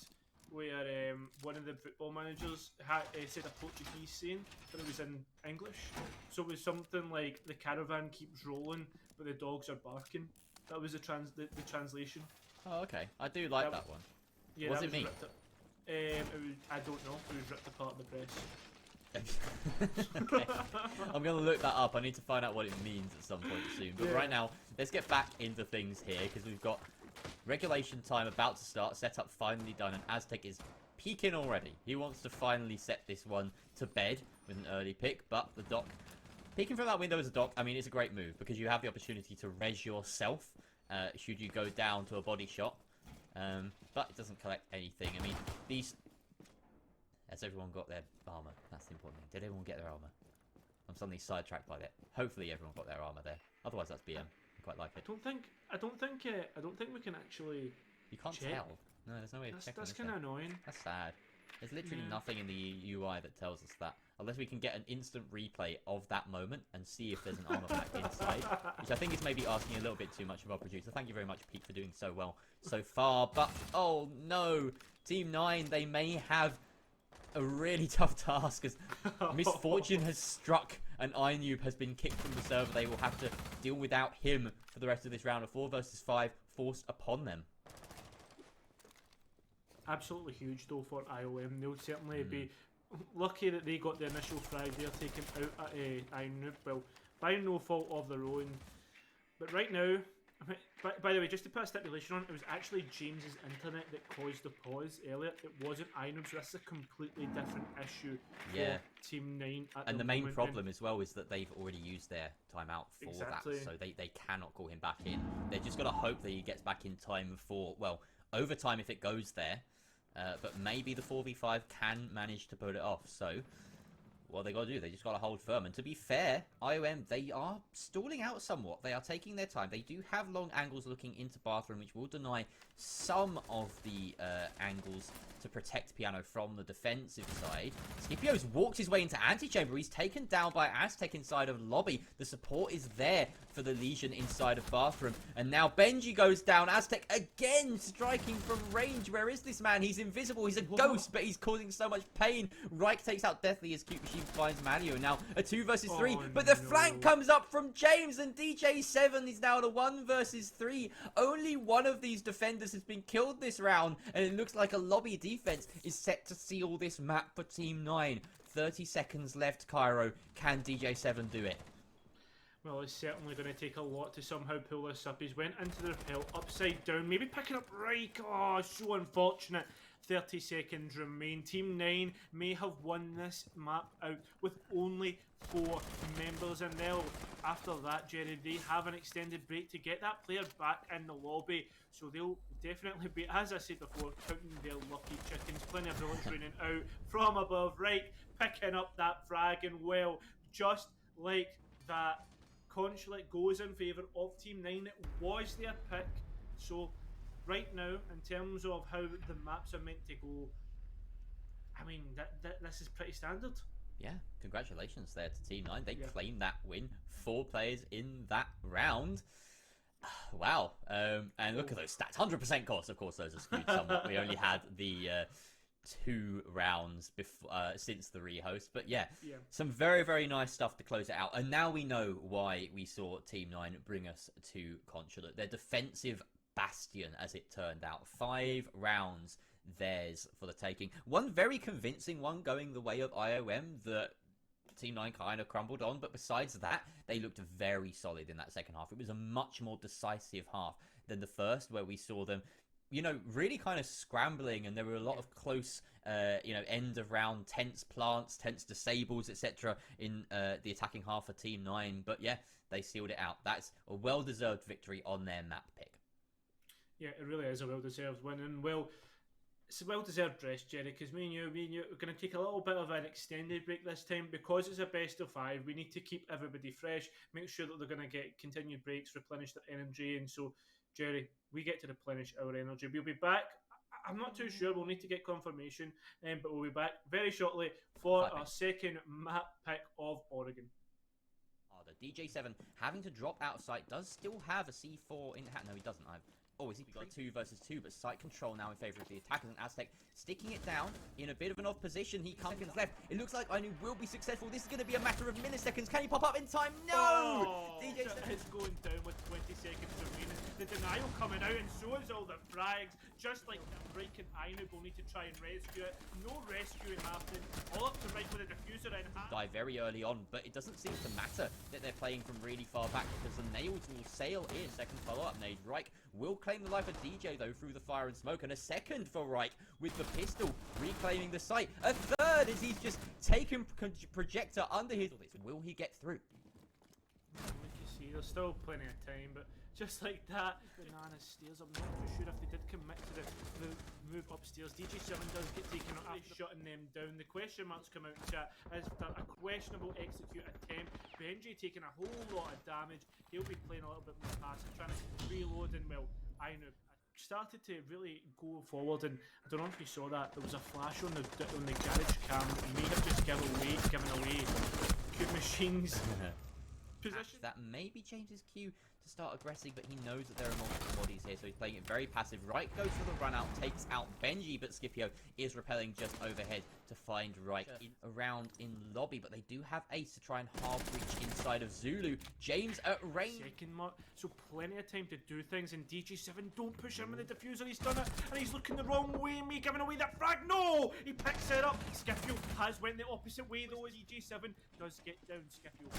where one of the football managers said a Portuguese saying, but it was in English. So it was something like, the caravan keeps rolling, but the dogs are barking. That was the translation. Oh, okay. I do like that one. Yeah, what does does it mean? I don't know. It was ripped apart in the press. Okay. I'm going to look that up. I need to find out what it means at some point soon. But right now, let's get back into things here, because we've got regulation time about to start. Setup finally done, and Aztec is peeking already. He wants to finally set this one to bed with an early pick, but the Doc, peeking from that window as a Doc, I mean, it's a great move, because you have the opportunity to res yourself should you go down to a body shot. But it doesn't collect anything. I mean, these... Has everyone got their armor? That's the important thing. Did everyone get their armor? I'm suddenly sidetracked by that. Hopefully everyone got their armor there. Otherwise that's BM. I quite like it. I don't think we can actually. You can't check. tell. No, there's no way of checking. That's kind of annoying. That's sad. There's literally nothing in the UI that tells us that. Unless we can get an instant replay of that moment and see if there's an armor pack inside. Which I think is maybe asking a little bit too much of our producer. Thank you very much, Pete, for doing so well so far. But, oh no! Team 9, they may have a really tough task as misfortune has struck and iNoob has been kicked from the server. They will have to deal without him for the rest of this round. A 4 versus 5 forced upon them. Absolutely huge though for IOM. They'll certainly be lucky that they got the initial frag there taken out at iNoob. Well, by no fault of their own. But right now, by the way, just to put a stipulation on, it was actually James's internet that caused the pause earlier. It wasn't iNoob, so that's a completely different issue for Team 9 at and the moment. main problem as well is that they've already used their timeout for that, so they cannot call him back in. They're just got to hope that he gets back in time for, well, overtime if it goes there. But maybe the 4v5 can manage to put it off, so what they got to do, they just got to hold firm. And to be fair, IOM, they are stalling out somewhat. They are taking their time. They do have long angles looking into bathroom, which will deny some of the angles to protect Piano from the defensive side. Scipio's walked his way into Antechamber. He's taken down by Aztec inside of lobby. The support is there for the Legion inside of bathroom. And now Benji goes down. Aztec again striking from range. Where is this man? He's invisible. He's a ghost, but he's causing so much pain. Reich takes out Deathly as Cute Machine finds Manio. Now a 2 versus 3, but the flank comes up from James, and DJ7 is now at a 1 versus 3. Only one of these defenders has been killed this round, and it looks like a lobby defense is set to seal this map for Team 9. 30 seconds left, Cairo. Can DJ7 do it? Well, it's certainly going to take a lot to somehow pull this up. He's went into the rappel upside down, maybe picking up Reich. Oh, so unfortunate. 30 seconds remain. Team 9 may have won this map out with only 4 members, and they'll, after that, Jerry, they have an extended break to get that player back in the lobby. So they'll definitely be, as I said before, counting their lucky chickens. Plenty of bullets raining out from above. Right, picking up that frag, and well, just like that, Consulate goes in favour of Team 9. It was their pick. So right now, in terms of how the maps are meant to go, I mean, this is pretty standard. Yeah, congratulations there to Team 9. They claimed that win. 4 players in that round. Wow. And look at those stats. 100% course. Of course, those are skewed somewhat. We only had the 2 rounds before since the rehost. But yeah, some very, very nice stuff to close it out. And now we know why we saw Team 9 bring us to Consulate. Their defensive bastion, as it turned out. 5 rounds theirs for the taking. One very convincing one going the way of IOM that Team 9 kind of crumbled on, but besides that, they looked very solid in that second half. It was a much more decisive half than the first, where we saw them, you know, really kind of scrambling, and there were a lot of close, you know, end of round tense plants, tense disables, etc. in the attacking half of Team 9. But yeah, they sealed it out. That's a well-deserved victory on their map pick. Yeah, it really is a well-deserved win, and well, it's a well-deserved rest, Jerry, because me and you are going to take a little bit of an extended break this time. Because it's a best of 5, we need to keep everybody fresh, make sure that they're going to get continued breaks, replenish their energy, and so, Jerry, we get to replenish our energy. We'll be back. I'm not too sure, we'll need to get confirmation, but we'll be back very shortly for our second map pick of Oregon. The DJ7 having to drop out of sight, does still have a C4 in hand. No, he doesn't. Oh, is he got 2 versus 2, but site control now in favour of the attackers, and Aztec sticking it down in a bit of an off position. He comes left. It looks like Ainu will be successful. This is going to be a matter of milliseconds. Can he pop up in time? No! Oh, DJ7 is going down with 20 seconds remaining. The denial coming out, and so is all the frags. Just like breaking Ainu will need to try and rescue it. No rescuing happening. All up to right with a diffuser in hand. Die very early on, but it doesn't seem to matter that they're playing from really far back, because the Nails will sail in. Second follow-up nade. Reich will claim the life of DJ, though, through the fire and smoke, and a second for Reich with the pistol, reclaiming the site. A third as he's just taken projector under his... Will he get through? Like you see, there's still plenty of time, but just like that, Banana stairs. I'm not too sure if they did commit to the move upstairs. DJ7 does get taken out after shutting them down. The question marks come out in chat as a questionable execute attempt. Benji taking a whole lot of damage. He'll be playing a little bit more passive, trying to reload, and well, Ainu started to really go forward, and I don't know if you saw that, there was a flash on the garage cam. He may have just given away Cube Machine's position. That may be James's cue to start aggressing, but he knows that there are multiple bodies here, so he's playing it very passive. Right goes for the run out, takes out Benji, but Scipio is repelling just overhead to find Reich around in lobby, but they do have Ace to try and hard breach inside of Zulu. James at range. Second mark, so plenty of time to do things, and DJ7, don't push him with the diffuser, he's done it, and he's looking the wrong way, me giving away that frag, no! He picks it up, Scipio has went the opposite way though, as DJ7 does get down. Scipio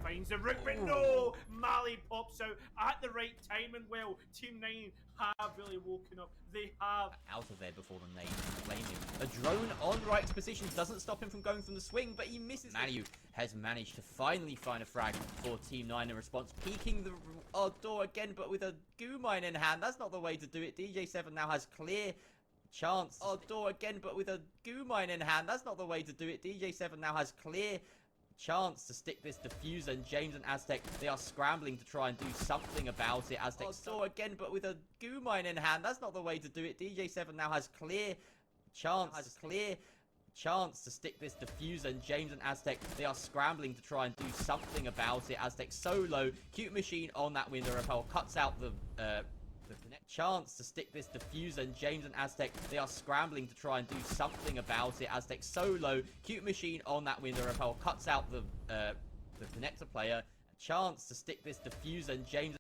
finds the route, but no! Mali pops out at the right time, and well, Team 9 have really woken up. They have out of there before the nade claiming. A drone on Reich's position doesn't stop him from going from the swing, but he misses. Manu has managed to finally find a frag for Team 9 in response, peeking the door again, but with a goo mine in hand. That's not the way to do it. DJ7 now has clear chance. Door again, but with a goo mine in hand. That's not the way to do it. DJ7 now has clear chance to stick this diffuser, and James and Aztec, they are scrambling to try and do something about it. Aztec saw again, but with a goo mine in hand. That's not the way to do it. DJ7 now has clear chance to stick this diffuser, and James and Aztec, they are scrambling to try and do something about it. Aztec solo, Cute Machine on that window repel, cuts out the chance to stick this diffuser, and James and Aztec, they are scrambling to try and do something about it. Aztec solo, Cute Machine on that window repel, cuts out the connector player, chance to stick this diffuser, and James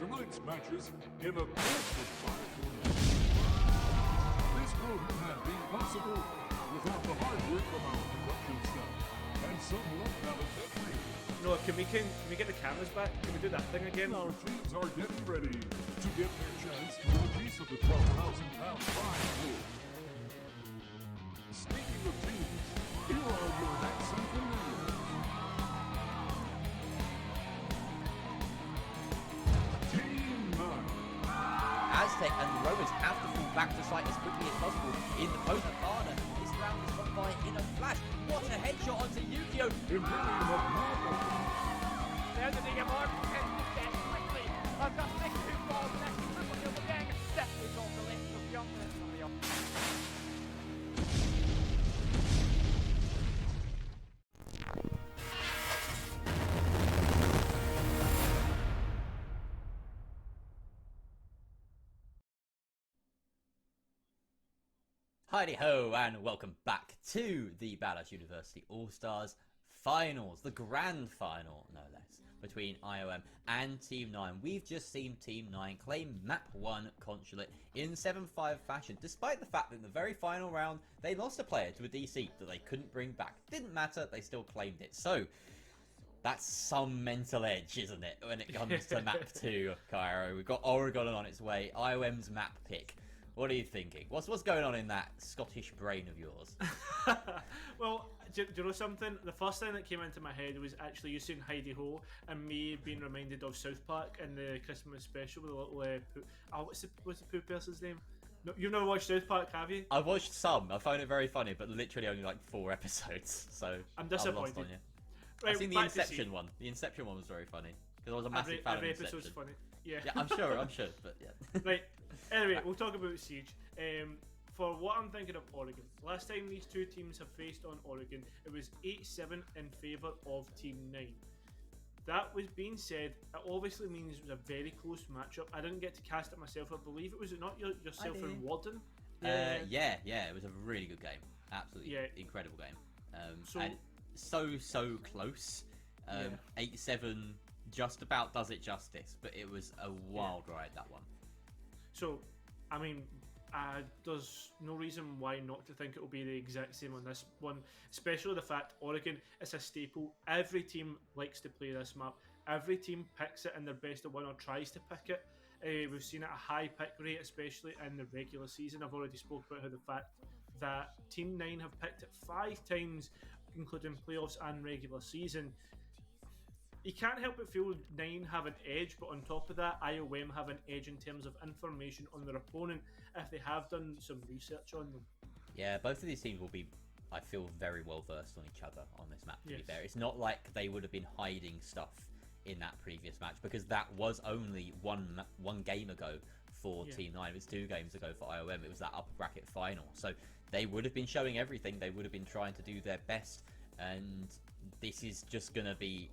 tonight's matches in a best of 5 tournament. This couldn't have been possible without the hard work from our production staff and some luck talent that we. No, can we get the cameras back? Can we do that thing again? Our teams are getting ready to get their chance to a piece of the £12,000 prize pool. Speaking of teams, here are your next central leaders. Team 9. Aztec and the Rovers have to fall back to sight as quickly as possible in the post. Arcana. This round has gone by in a flash. What a headshot onto Yukio. Imperium of Marble. There's a Diga Mark, and that's quickly. I've got 62 balls next to triple kill again. Definitely got the left of the Heidi ho, and welcome back to the Badass University All-Stars Finals, the grand final, no less, between IOM and Team 9. We've just seen Team 9 claim Map 1 Consulate in 7-5 fashion, despite the fact that in the very final round, they lost a player to a DC that they couldn't bring back. Didn't matter, they still claimed it. So, that's some mental edge, isn't it, when it comes to Map 2, Cairo. We've got Oregon on its way, IOM's map pick. What are you thinking? What's going on in that Scottish brain of yours? Well, do you know something? The first thing that came into my head was actually you saying Heidi Ho and me being reminded of South Park and the Christmas special with a little what's the poo person's name? No, you've never watched South Park, have you? I've watched some. I find it very funny, but literally only like 4 episodes. So I'm disappointed. lost on you. Right, I've seen the back to Inception Siege. one. The Inception one was very funny because I was a massive fan of Every Inception. episode's funny. Yeah. Yeah, I'm sure, but yeah. Right. Anyway, we'll talk about Siege. For what I'm thinking of Oregon, last time these two teams have faced on Oregon, it was 8-7 in favour of Team 9. That was being said, it obviously means it was a very close matchup. I didn't get to cast it myself. I believe it was not yourself and Warden. Yeah, it was a really good game. Absolutely incredible game. And so close. 8-7 just about does it justice, but it was a wild ride, that one. So, I mean, there's no reason why not to think it will be the exact same on this one, especially the fact Oregon is a staple. Every team likes to play this map. Every team picks it in their best of 1 or tries to pick it. We've seen it a high pick rate, especially in the regular season. I've already spoke about how the fact that Team 9 have picked it 5 times, including playoffs and regular season. You can't help but feel 9 have an edge, but on top of that, IOM have an edge in terms of information on their opponent if they have done some research on them. Yeah, both of these teams will be, I feel, very well versed on each other on this map, to be fair. It's not like they would have been hiding stuff in that previous match, because that was only one game ago for Team 9. It was 2 games ago for IOM. It was that upper bracket final. So they would have been showing everything. They would have been trying to do their best, and this is just going to be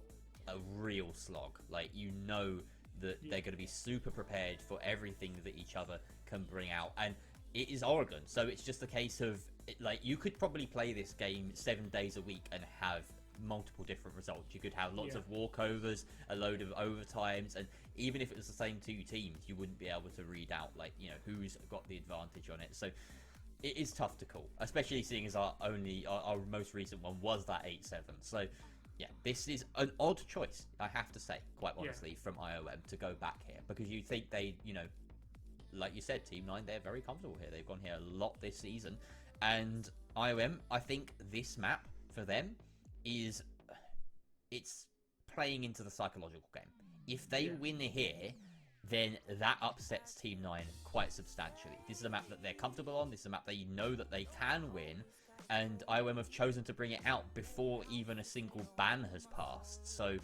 a real slog. Like, you know that they're going to be super prepared for everything that each other can bring out, and it is Oregon, so it's just a case of like, you could probably play this game 7 days a week and have multiple different results. You could have lots of walkovers, a load of overtimes, and even if it was the same 2 teams, you wouldn't be able to read out, like, you know, who's got the advantage on it. So it is tough to call, especially seeing as our most recent one was that 8-7. So yeah, this is an odd choice, I have to say, quite honestly, from IOM to go back here, because you think they, you know, like you said, Team 9, they're very comfortable here. They've gone here a lot this season, and IOM, I think this map for them is, it's playing into the psychological game. If they win here, then that upsets Team 9 quite substantially. This is a map that they're comfortable on. This is a map they know that they can win, and IOM have chosen to bring it out before even a single ban has passed. So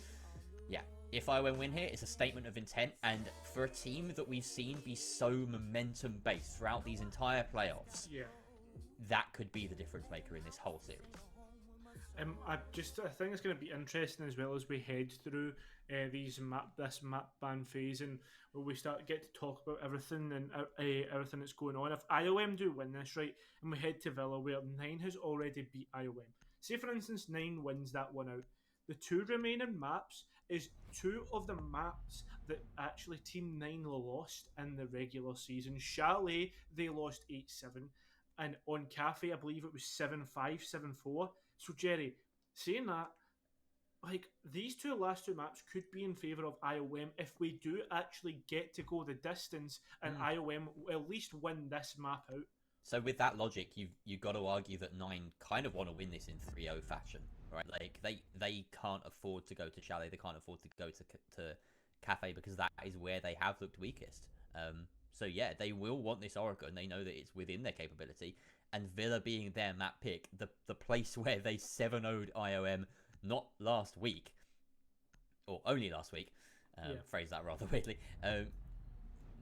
yeah, if IOM win here, it's a statement of intent, and for a team that we've seen be so momentum based throughout these entire playoffs, that could be the difference maker in this whole series. I think it's going to be interesting as well as we head through this map ban phase, and we get to talk about everything and everything that's going on. If IOM do win this, right, and we head to Villa, where 9 has already beat IOM. Say for instance 9 wins that one out, the 2 remaining maps, is 2 of the maps that actually Team 9 lost in the regular season. Chalet, they lost 8-7. And on Cafe, I believe it was 7-5, 7-4. So, Jerry, saying that, like, these last two maps could be in favour of IOM if we do actually get to go the distance and IOM will at least win this map out. So with that logic, you've got to argue that 9 kind of want to win this in 3-0 fashion, right? Like, they can't afford to go to Chalet, they can't afford to go to Cafe, because that is where they have looked weakest. So yeah, they will want this Oregon. They know that it's within their capability, and Villa being their map pick, the place where they 7-0'd IOM not last week, or only last week, phrase that rather weirdly.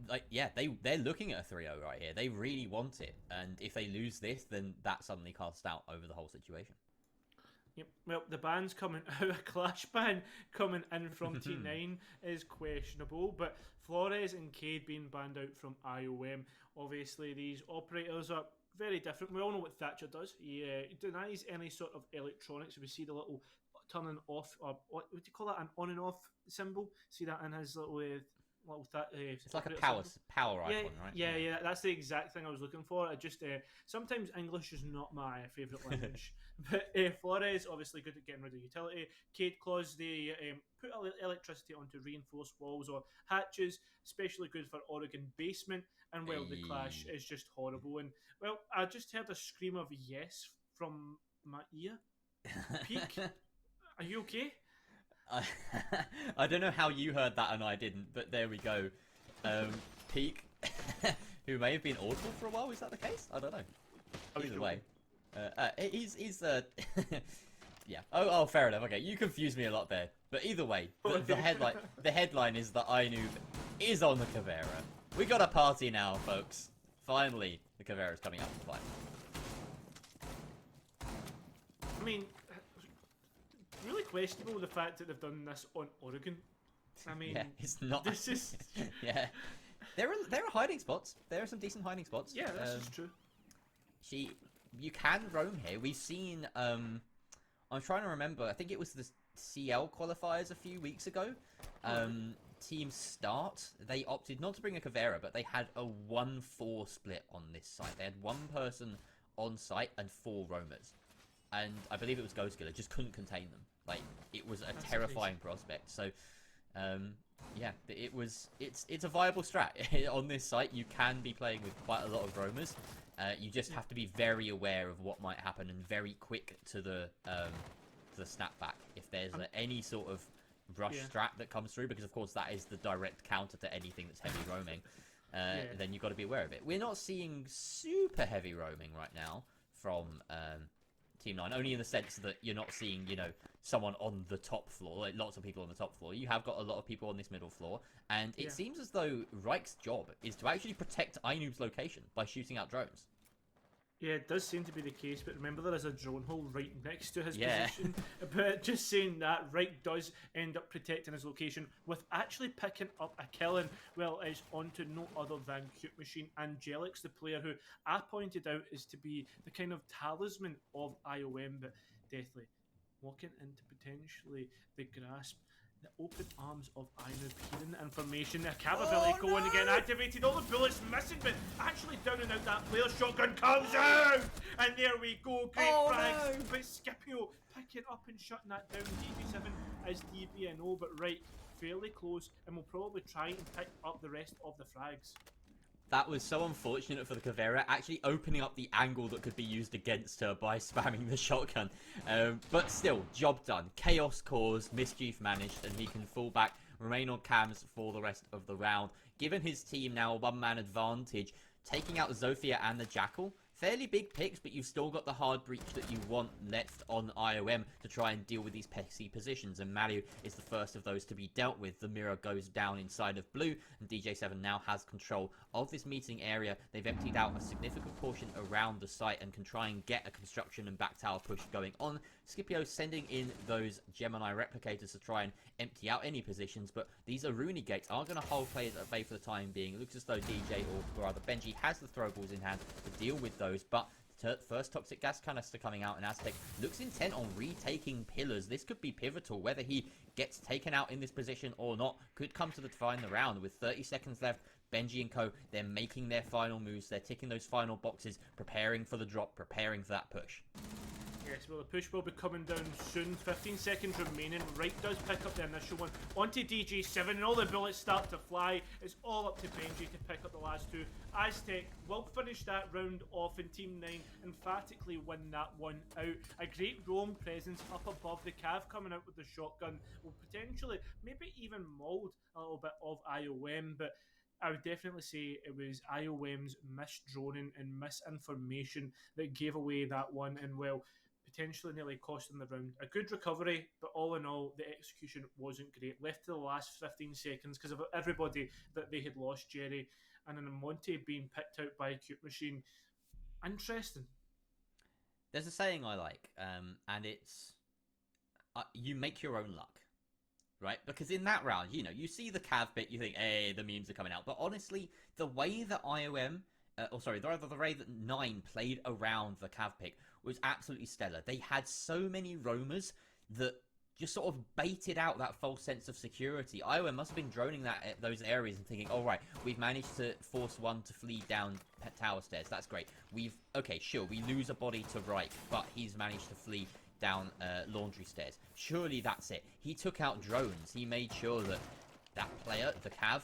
Like, yeah, they're looking at a 3-0 right here. They really want it, and if they lose this, then that suddenly casts out over the whole situation. Yep. Well, the ban's coming out. A Clash ban coming in from T9 is questionable, but Flores and Cade being banned out from IOM. Obviously, these operators are very different. We all know what Thatcher does. He denies any sort of electronics. We see the little turning off, or what do you call that? An on and off symbol. See that in his little it's like a power icon, right? Yeah, that's the exact thing I was looking for. I just sometimes English is not my favourite language. But Flores obviously good at getting rid of utility. Cade Claus, they put electricity onto reinforced walls or hatches, especially good for Oregon basement. And well, the Clash is just horrible. And well, I just heard a scream of yes from my ear. Peak, are you okay? I don't know how you heard that and I didn't, but there we go. Peak, who may have been audible for a while, is that the case? I don't know. Either way, he's yeah. Oh, fair enough. Okay, you confused me a lot there. But either way, the headline is that Ainoob is on the Caveira. We got a party now, folks. Finally, the Caveira's coming up to fight. I mean, really questionable the fact that they've done this on Oregon. I mean, yeah, it's not. This is yeah. There are hiding spots. There are some decent hiding spots. Yeah, this is true. You can roam here. We've seen. I'm trying to remember. I think it was the CL qualifiers a few weeks ago. Team Start, they opted not to bring a Caveira, but they had a 1-4 split on this site. They had 1 person on site and 4 roamers. And I believe it was Ghostkiller, just couldn't contain them. Like, it was a terrifying prospect. So, yeah, it's a viable strat. On this site, you can be playing with quite a lot of roamers. You just have to be very aware of what might happen and very quick to the snapback if there's any sort of rush strat that comes through, because of course that is the direct counter to anything that's heavy roaming. Then you've got to be aware of it. We're not seeing super heavy roaming right now from Team 9, only in the sense that you're not seeing, someone on the top floor, like lots of people on the top floor. You have got a lot of people on this middle floor, and it seems as though Reich's job is to actually protect Ainoob's location by shooting out drones. Yeah, it does seem to be the case, but remember there is a drone hole right next to his position. But just saying that, Reich does end up protecting his location with actually picking up a kill, and well, it's onto no other than Cute Machine Angelix, the player who I pointed out is to be the kind of talisman of IOM, but Deathly walking into potentially the grasp. The open arms of Ainoob, hearing the information, the capability going to get activated, all the bullets missing, but actually down and out that player. Shotgun comes out, and there we go, great frags, but Scipio picking up and shutting that down. DB7 is DBNO, but right, fairly close, and will probably try and pick up the rest of the frags. That was so unfortunate for the Caveira, actually opening up the angle that could be used against her by spamming the shotgun. But still, job done. Chaos caused, mischief managed, and he can fall back, remain on cams for the rest of the round. Given his team now a 1-man advantage, taking out Zofia and the Jackal. Fairly big picks, but you've still got the hard breach that you want left on IOM to try and deal with these pesky positions, and Mario is the first of those to be dealt with. The mirror goes down inside of blue, and DJ7 now has control of this meeting area. They've emptied out a significant portion around the site and can try and get a construction and back tower push going on. Scipio sending in those Gemini replicators to try and empty out any positions, but these Aruni gates are going to hold players at bay for the time being. It looks as though DJ, or rather Benji, has the throwables in hand to deal with those, but First toxic gas canister coming out, and Aztec looks intent on retaking pillars. This could be pivotal. Whether he gets taken out in this position or not could come to define the round. With 30 seconds left, Benji and co, they're making their final moves. They're ticking those final boxes, preparing for the drop, preparing for that push. Yes, well, the push will be coming down soon. 15 seconds remaining. Right does pick up the initial one onto DJ7, and all the bullets start to fly. It's all up to Benji to pick up the last two. Aztec will finish that round off, and Team 9 emphatically win that one out. A great roam presence up above. The Cav coming out with the shotgun will potentially, maybe even mould a little bit of IOM, but I would definitely say it was IOM's misdroning and misinformation that gave away that one, and well, potentially nearly costing the round. A good recovery, but all in all, the execution wasn't great. Left to the last 15 seconds because of everybody that they had lost, Jerry, and then Monte being picked out by a Cute Machine. Interesting. There's a saying I like, and it's you make your own luck, right? Because in that round, you know, you see the Cav bit, you think, hey, the memes are coming out. But honestly, the way that IOM, the way that 9 played around the Cav pick was absolutely stellar. They had so many roamers that just sort of baited out that false sense of security. IOM must have been droning those areas and thinking, all right, we've managed to force one to flee down tower stairs. That's great. Okay, sure, we lose a body to Reich, but he's managed to flee down laundry stairs. Surely that's it. He took out drones. He made sure that that player, the Cav,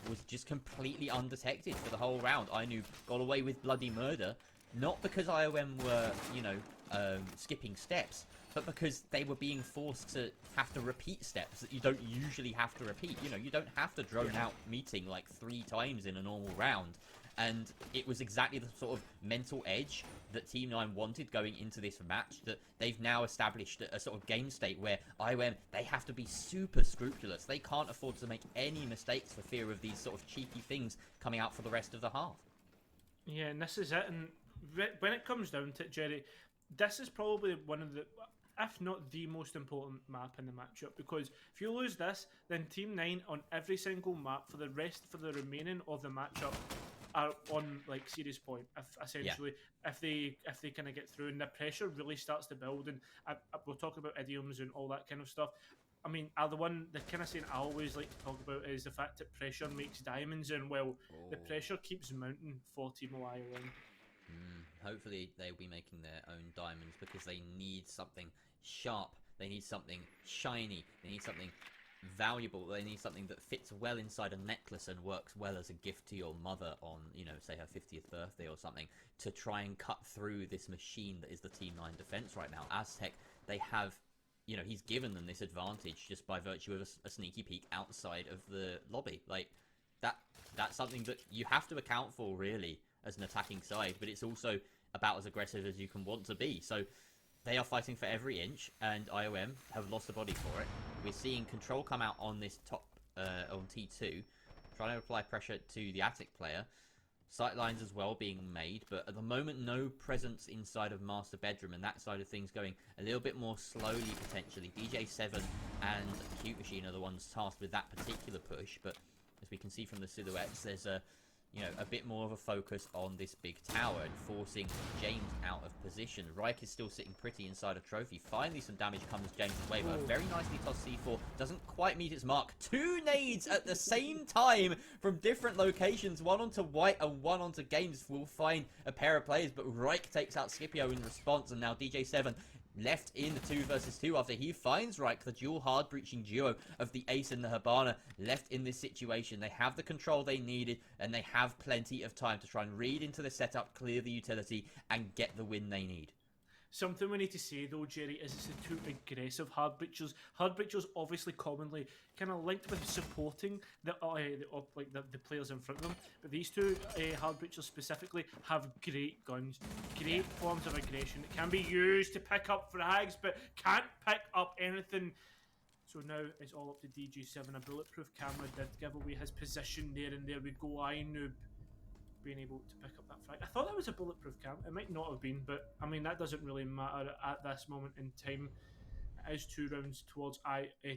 was just completely undetected for the whole round. INnoob got away with bloody murder, not because IOM were, you know, skipping steps, but because they were being forced to have to repeat steps that you don't usually have to repeat. You know, you don't have to drone out meeting like 3 times in a normal round. And it was exactly the sort of mental edge that Team 9 wanted going into this match, that they've now established a sort of game state where IOM, they have to be super scrupulous. They can't afford to make any mistakes for fear of these sort of cheeky things coming out for the rest of the half. Yeah, and this is it. And when it comes down to it, Jerry, this is probably one of the, if not the most important map in the matchup, because if you lose this, then Team 9 on every single map for the remaining of the matchup are on like serious point. If they kind of get through, and the pressure really starts to build, and we'll talk about idioms and all that kind of stuff. I mean, the kind of saying I always like to talk about is the fact that pressure makes diamonds, and well, the pressure keeps mounting for Team IOM. Hopefully they'll be making their own diamonds, because they need something sharp, they need something shiny, they need something valuable, they need something that fits well inside a necklace and works well as a gift to your mother on, you know, say her 50th birthday or something, to try and cut through this machine that is the Team 9 defense right now. Aztec, they have, you know, he's given them this advantage just by virtue of a sneaky peek outside of the lobby. Like, that's something that you have to account for, really, as an attacking side, but it's also about as aggressive as you can want to be. So they are fighting for every inch, and IOM have lost a body for it. We're seeing Control come out on this top, on T2, trying to apply pressure to the Attic player. Sightlines as well being made, but at the moment no presence inside of Master Bedroom, and that side of things going a little bit more slowly potentially. DJ7 and Cute Machine are the ones tasked with that particular push, but as we can see from the silhouettes, there's a bit more of a focus on this big tower and forcing James out of position. Reich is still sitting pretty inside a trophy. Finally, some damage comes James' way, but a very nicely tossed C4 doesn't quite meet its mark. 2 nades at the same time from different locations, one onto White and one onto Games. Will find a pair of players, but Reich takes out Scipio in response, and now DJ7 left in the 2 versus 2 after he finds Reich, the dual hard breaching duo of the Ace and the Hibana, left in this situation. They have the control they needed, and they have plenty of time to try and read into the setup, clear the utility, and get the win they need. Something we need to say though, Jerry, is it's the 2 aggressive hard breachers. Hard breachers obviously commonly kind of linked with supporting the players in front of them, but these 2 hard breachers specifically have great guns, great forms of aggression that can be used to pick up frags, but can't pick up anything. So now it's all up to DJ7. A bulletproof camera did give away his position there, and there we go. INnoob being able to pick up that frag. I thought that was a bulletproof cam. It might not have been, but I mean, that doesn't really matter at this moment in time. It is 2 rounds towards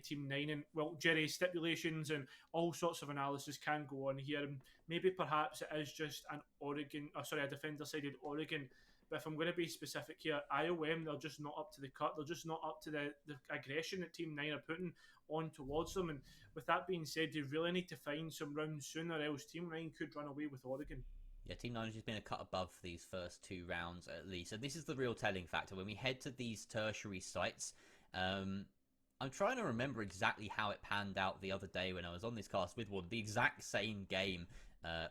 Team 9, and well, Jerry, stipulations and all sorts of analysis can go on here, and maybe perhaps it is just a defender-sided Oregon, But if I'm going to be specific here, IOM, they're just not up to the cut. They're just not up to the aggression that Team 9 are putting on towards them. And with that being said, they really need to find some rounds soon, or else Team 9 could run away with Oregon. Yeah, Team 9 has just been a cut above for these first 2 rounds at least. And this is the real telling factor. When we head to these tertiary sites, I'm trying to remember exactly how it panned out the other day when I was on this cast with Ward. The exact same game,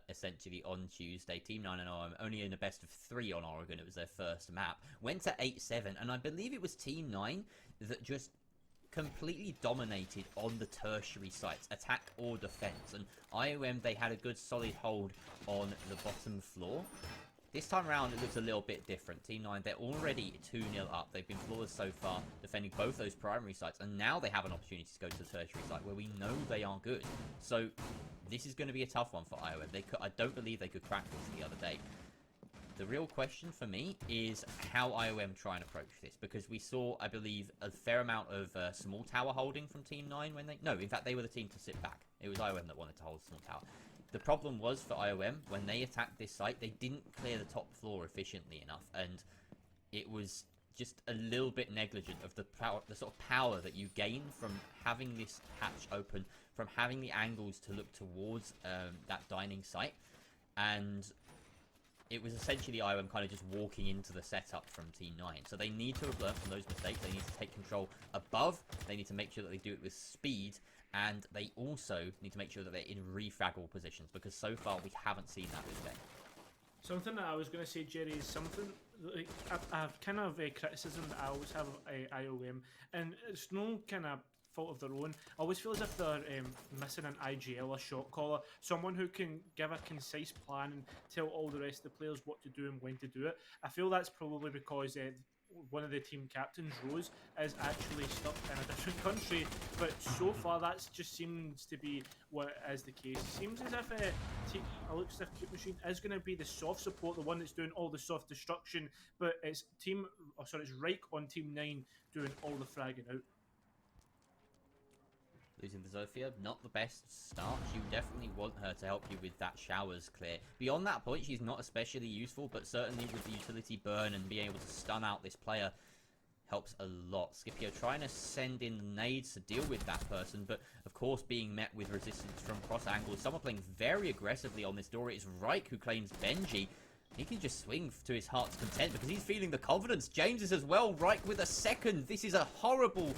essentially, on Tuesday. Team 9 and OM only in a best of 3 on Oregon. It was their first map. Went to 8-7, and I believe it was Team 9 that just completely dominated on the tertiary sites, attack or defense. And IOM, they had a good solid hold on the bottom floor. This time around, it looks a little bit different. Team 9, they're already 2-0 up. They've been flawless so far, defending both those primary sites. And now they have an opportunity to go to the tertiary site, where we know they are good. So, this is going to be a tough one for IOM. I don't believe they could crack this the other day. The real question for me is how IOM try and approach this. Because we saw, I believe, a fair amount of small tower holding from Team 9 when they... No, in fact, they were the team to sit back. It was IOM that wanted to hold small tower. The problem was for IOM, when they attacked this site, they didn't clear the top floor efficiently enough, and it was just a little bit negligent of the power, the sort of power that you gain from having this hatch open, from having the angles to look towards that dining site, and it was essentially IOM kind of just walking into the setup from Team 9. So they need to have learned from those mistakes. They need to take control above. They need to make sure that they do it with speed. And they also need to make sure that they're in refraggle positions, because so far we haven't seen that this game. Something that I was going to say, Jerry, is something like I have kind of a criticism that I always have of IOM, and it's no kind of fault of their own. I always feel as if they're missing an IGL, a shot caller, someone who can give a concise plan and tell all the rest of the players what to do and when to do it. I feel that's probably because one of the team captains, Rose, is actually stuck in a different country, but so far that just seems to be what is the case. It seems as if it looks as if Cute Machine is going to be the soft support, the one that's doing all the soft destruction, but it's Reich on Team 9 doing all the fragging out. Losing the Zofia, not the best start. You definitely want her to help you with that showers clear. Beyond that point, she's not especially useful, but certainly with the utility burn and being able to stun out this player helps a lot. Scipio trying to send in nades to deal with that person, but of course being met with resistance from cross angles. Someone playing very aggressively on this door. It's Reich who claims Benji. He can just swing to his heart's content because he's feeling the confidence. James is as well, Reich with a second. This is a horrible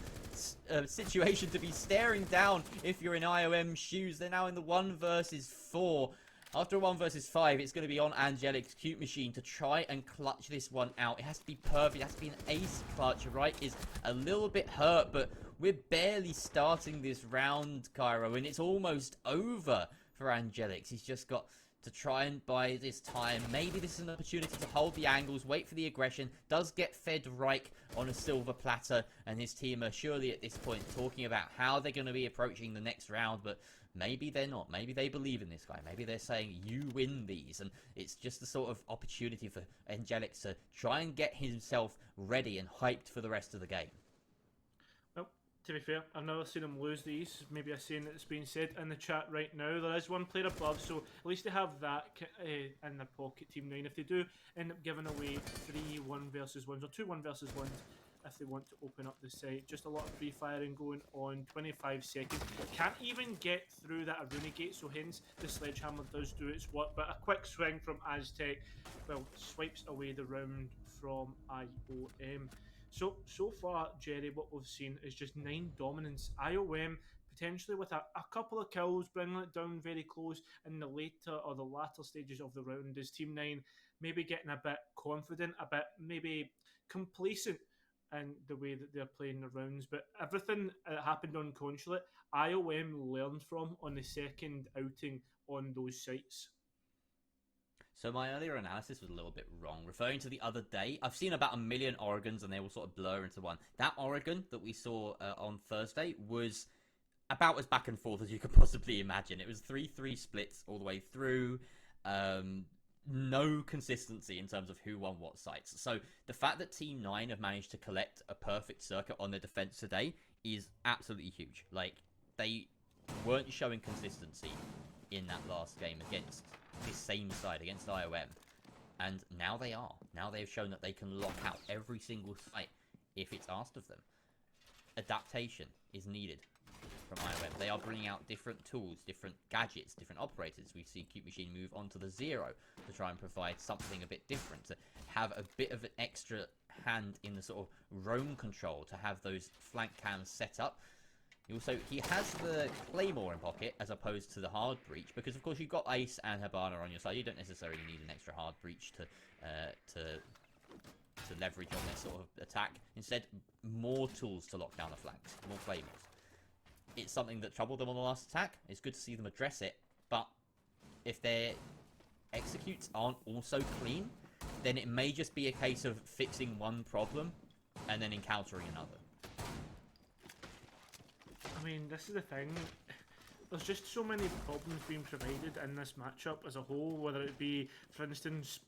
situation to be staring down if you're in IOM shoes. They're now in the 1 versus 4. After a 1 versus 5, it's going to be on Angelic's Cute Machine to try and clutch this one out. It has to be perfect. It has to be an ace clutch. Reich is a little bit hurt, but we're barely starting this round, Cairo, and it's almost over for Angelix. He's just got to try and buy this time. Maybe this is an opportunity to hold the angles, wait for the aggression. Does get fed Reich on a silver platter, and his team are surely at this point talking about how they're going to be approaching the next round, but maybe they're not. Maybe they believe in this guy. Maybe they're saying, you win these, and it's just the sort of opportunity for Angelix to try and get himself ready and hyped for the rest of the game. To be fair, I've never seen them lose these. Maybe a saying that's being said in the chat right now. There is one player above, so at least they have that in their pocket, Team 9. If they do end up giving away 3 1 versus 1s or 2 1 versus 1s, if they want to open up the site. Just a lot of free firing going on, 25 seconds. Can't even get through that Aruna gate, so hence the sledgehammer does do its work. But a quick swing from Aztec, well, swipes away the round from IOM. So far, Jerry, what we've seen is just 9 dominance. IOM potentially with a couple of kills, bringing it down very close in the latter stages of the round. Is Team 9 maybe getting a bit confident, a bit maybe complacent in the way that they're playing the rounds? But everything that happened on Consulate, IOM learned from on the second outing on those sites. So my earlier analysis was a little bit wrong. Referring to the other day, I've seen about 1 million Oregons and they all sort of blur into one. That Oregon that we saw on Thursday was about as back and forth as you could possibly imagine. It was 3-3 splits all the way through. No consistency in terms of who won what sites. So the fact that Team 9 have managed to collect a perfect circuit on their defense today is absolutely huge. Like, they weren't showing consistency in that last game against this same side, against IOM. And now they are. Now they've shown that they can lock out every single site if it's asked of them. Adaptation is needed from IOM. They are bringing out different tools, different gadgets, different operators. We see Cute Machine move onto the Zero to try and provide something a bit different, to have a bit of an extra hand in the sort of roam control, to have those flank cams set up. He has the Claymore in pocket as opposed to the hard breach, because of course you've got Ace and Hibana on your side. You don't necessarily need an extra hard breach to leverage on this sort of attack. Instead, more tools to lock down the flanks, more Claymores. It's something that troubled them on the last attack. It's good to see them address it, but if their executes aren't also clean, then it may just be a case of fixing one problem and then encountering another. I mean, this is the thing. There's just so many problems being provided in this matchup as a whole, whether it be, for instance,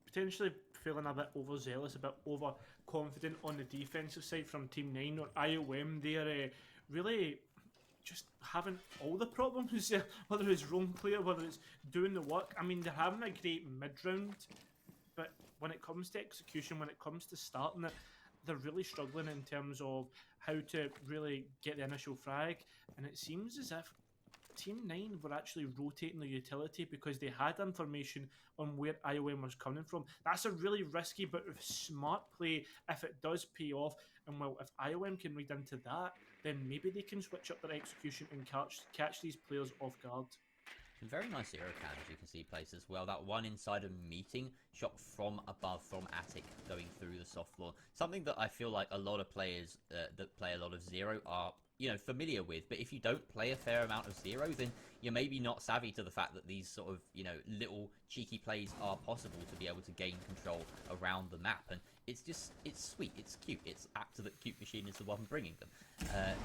potentially feeling a bit overzealous, a bit overconfident on the defensive side from Team 9 or IOM. They're really just having all the problems, whether it's roam clear, whether it's doing the work. I mean, they're having a great mid-round, but when it comes to execution, when it comes to starting it, they're really struggling in terms of how to really get the initial frag, and it seems as if Team 9 were actually rotating the utility because they had information on where IOM was coming from. That's a really risky but smart play if it does pay off, and well, if IOM can read into that, then maybe they can switch up their execution and catch these players off guard. Very nice Zero Can, as you can see, placed as well. That one inside a meeting shot from above, from attic, going through the soft floor. Something that I feel like a lot of players that play a lot of Zero are, familiar with. But if you don't play a fair amount of Zero, then you're maybe not savvy to the fact that these sort of, little cheeky plays are possible to be able to gain control around the map. And it's sweet, it's cute. It's after that Cute Machine is the one bringing them.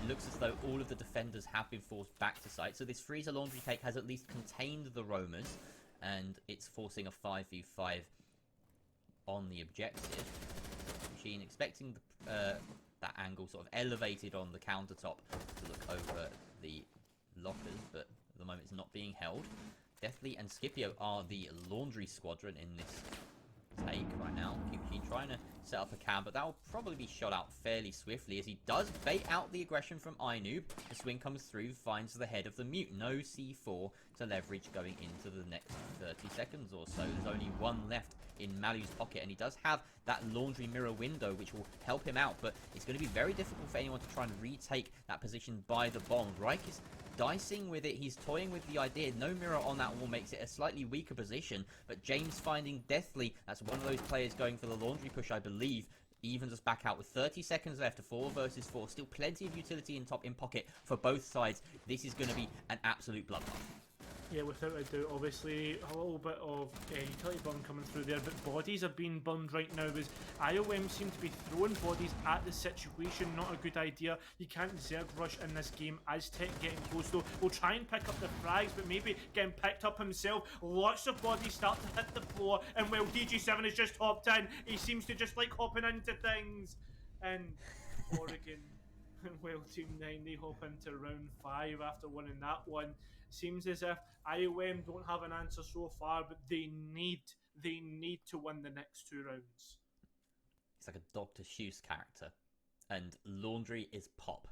Looks as though all of the defenders have been forced back to site. So this Freezer Laundry take has at least contained the roamers, and it's forcing a 5v5 on the objective. Machine expecting that angle sort of elevated on the countertop to look over the lockers, but at the moment it's not being held. Deathly and Scipio are the laundry squadron in this take right now. Cute Machine trying to set up a cam, but that will probably be shot out fairly swiftly as he does bait out the aggression from iNoob. The swing comes through, finds the head of the mute. No C4 to leverage going into the next 30 seconds or so. There's only one left in Malu's pocket, and he does have that laundry mirror window, which will help him out, but it's going to be very difficult for anyone to try and retake that position by the bomb. Reich is dicing with it. He's toying with the idea. No mirror on that wall makes it a slightly weaker position, but James finding Deathly. That's one of those players going for the laundry push, I believe. Evens us back out with 30 seconds left, 4 versus 4. Still plenty of utility in pocket for both sides. This is going to be an absolute bloodbath. Yeah, without a doubt. Obviously, a little bit of utility burn coming through there, but bodies are being burned right now as IOM seem to be throwing bodies at the situation. Not a good idea. You can't Zerg rush in this game. Aztec getting close though. Will try and pick up the frags, but maybe getting picked up himself. Lots of bodies start to hit the floor, and while DG7 is just hopped in, he seems to just like hopping into things. And Oregon, well, Team 9, they hop into round 5 after winning that one. Seems as if IOM don't have an answer so far, but they need to win the next 2 rounds. It's like a Dr. Seuss character, and laundry is pop.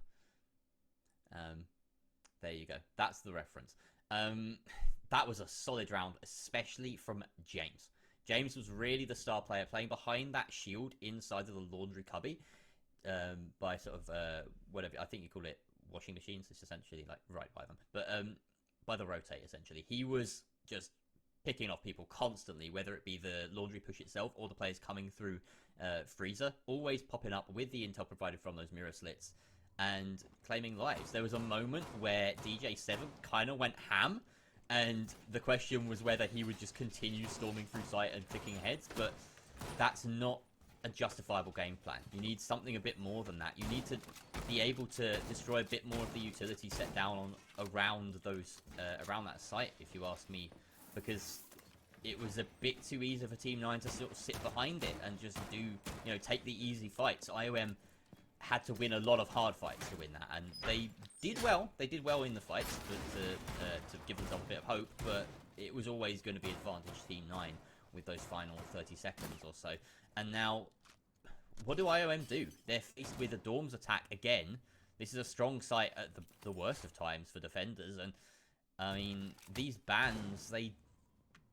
There you go. That's the reference. That was a solid round, especially from James. James was really the star player, playing behind that shield inside of the laundry cubby, by sort of whatever I think you call it, washing machines. It's essentially like right by them, but by the rotate, essentially. He was just picking off people constantly, whether it be the laundry push itself or the players coming through Freezer, always popping up with the intel provided from those mirror slits and claiming lives. There was a moment where DJ7 kind of went ham, and the question was whether he would just continue storming through site and picking heads, but that's not a justifiable game plan. You need something a bit more than that. You need to be able to destroy a bit more of the utility set down on around that site, if you ask me, because it was a bit too easy for Team 9 to sort of sit behind it and just do, take the easy fights. IOM had to win a lot of hard fights to win that, and they did well. They did well in the fights to give themselves a bit of hope, but it was always going to be advantage Team 9 with those final 30 seconds or so. And now, what do IOM do? They're faced with a Dorms attack again. This is a strong site at the worst of times for defenders, and I mean, these bans, they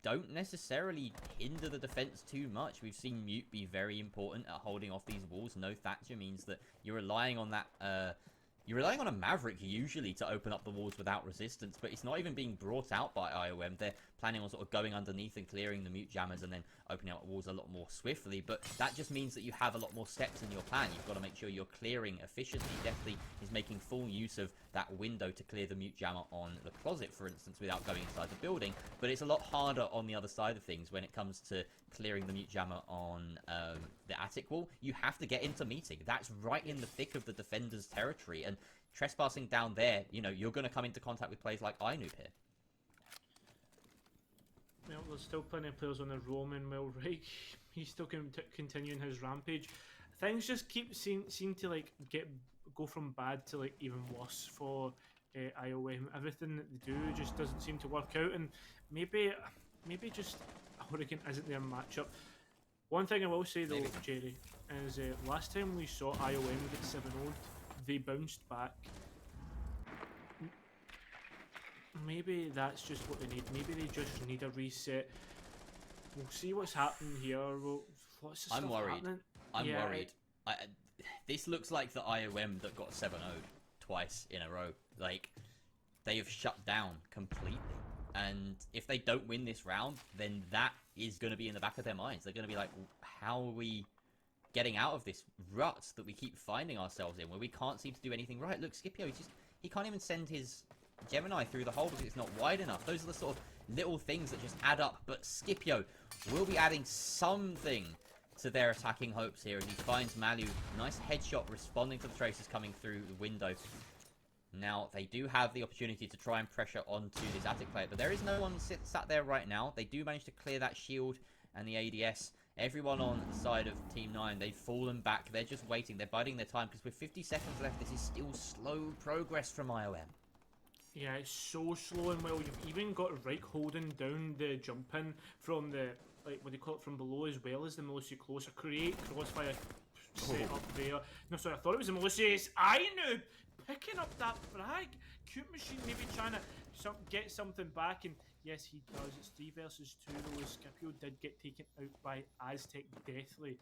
don't necessarily hinder the defense too much. We've seen Mute be very important at holding off these walls. No Thatcher means that you're relying on that, you're relying on a Maverick usually to open up the walls without resistance, but it's not even being brought out by IOM. They're planning on sort of going underneath and clearing the Mute Jammers and then opening up walls a lot more swiftly, but that just means that you have a lot more steps in your plan. You've got to make sure you're clearing efficiently. Definitely is making full use of that window to clear the Mute Jammer on the closet, for instance, without going inside the building, but it's a lot harder on the other side of things when it comes to clearing the Mute Jammer on the attic wall. You have to get into meeting. That's right in the thick of the defender's territory, and trespassing down there, you know, you're going to come into contact with players like iNoob here. Well, there's still plenty of players on the Roman. Well, Reich, he's still continuing his rampage. Things just seem to like go from bad to like even worse for IOM. Everything that they do just doesn't seem to work out, and maybe just Oregon isn't their matchup. One thing I will say though, Jerry, is last time we saw IOM get 7-0'd, they bounced back. Maybe that's just what they need. Maybe they just need a reset. We'll see what's happening here. What's the stuff happening? I'm worried. This looks like the IOM that got 7-0'd twice in a row. Like, they have shut down completely. And if they don't win this round, then that is going to be in the back of their minds. They're going to be like, how are we getting out of this rut that we keep finding ourselves in, where we can't seem to do anything right? Look, Scipio, he can't even send his Gemini through the hole because it's not wide enough. Those are the sort of little things that just add up. But Scipio will be adding something to their attacking hopes here, and he finds Malu. Nice headshot responding to the traces coming through the window. Now, they do have the opportunity to try and pressure onto this attic player, but there is no one sat there right now. They do manage to clear that shield and the ADS. Everyone on the side of Team 9, they've fallen back. They're just waiting. They're biding their time, because with 50 seconds left, this is still slow progress from IOM. Yeah, it's so slow, and well, you've even got Reich holding down the jump in from the, like, what do you call it, from below, as well as the Militia closer. Create crossfire set up there. No, sorry, I thought it was a Militia. It's iNoob picking up that frag. Cute Machine maybe trying to get something back, and yes, he does. It's 3 versus 2 though. Scipio did get taken out by Aztec deathly.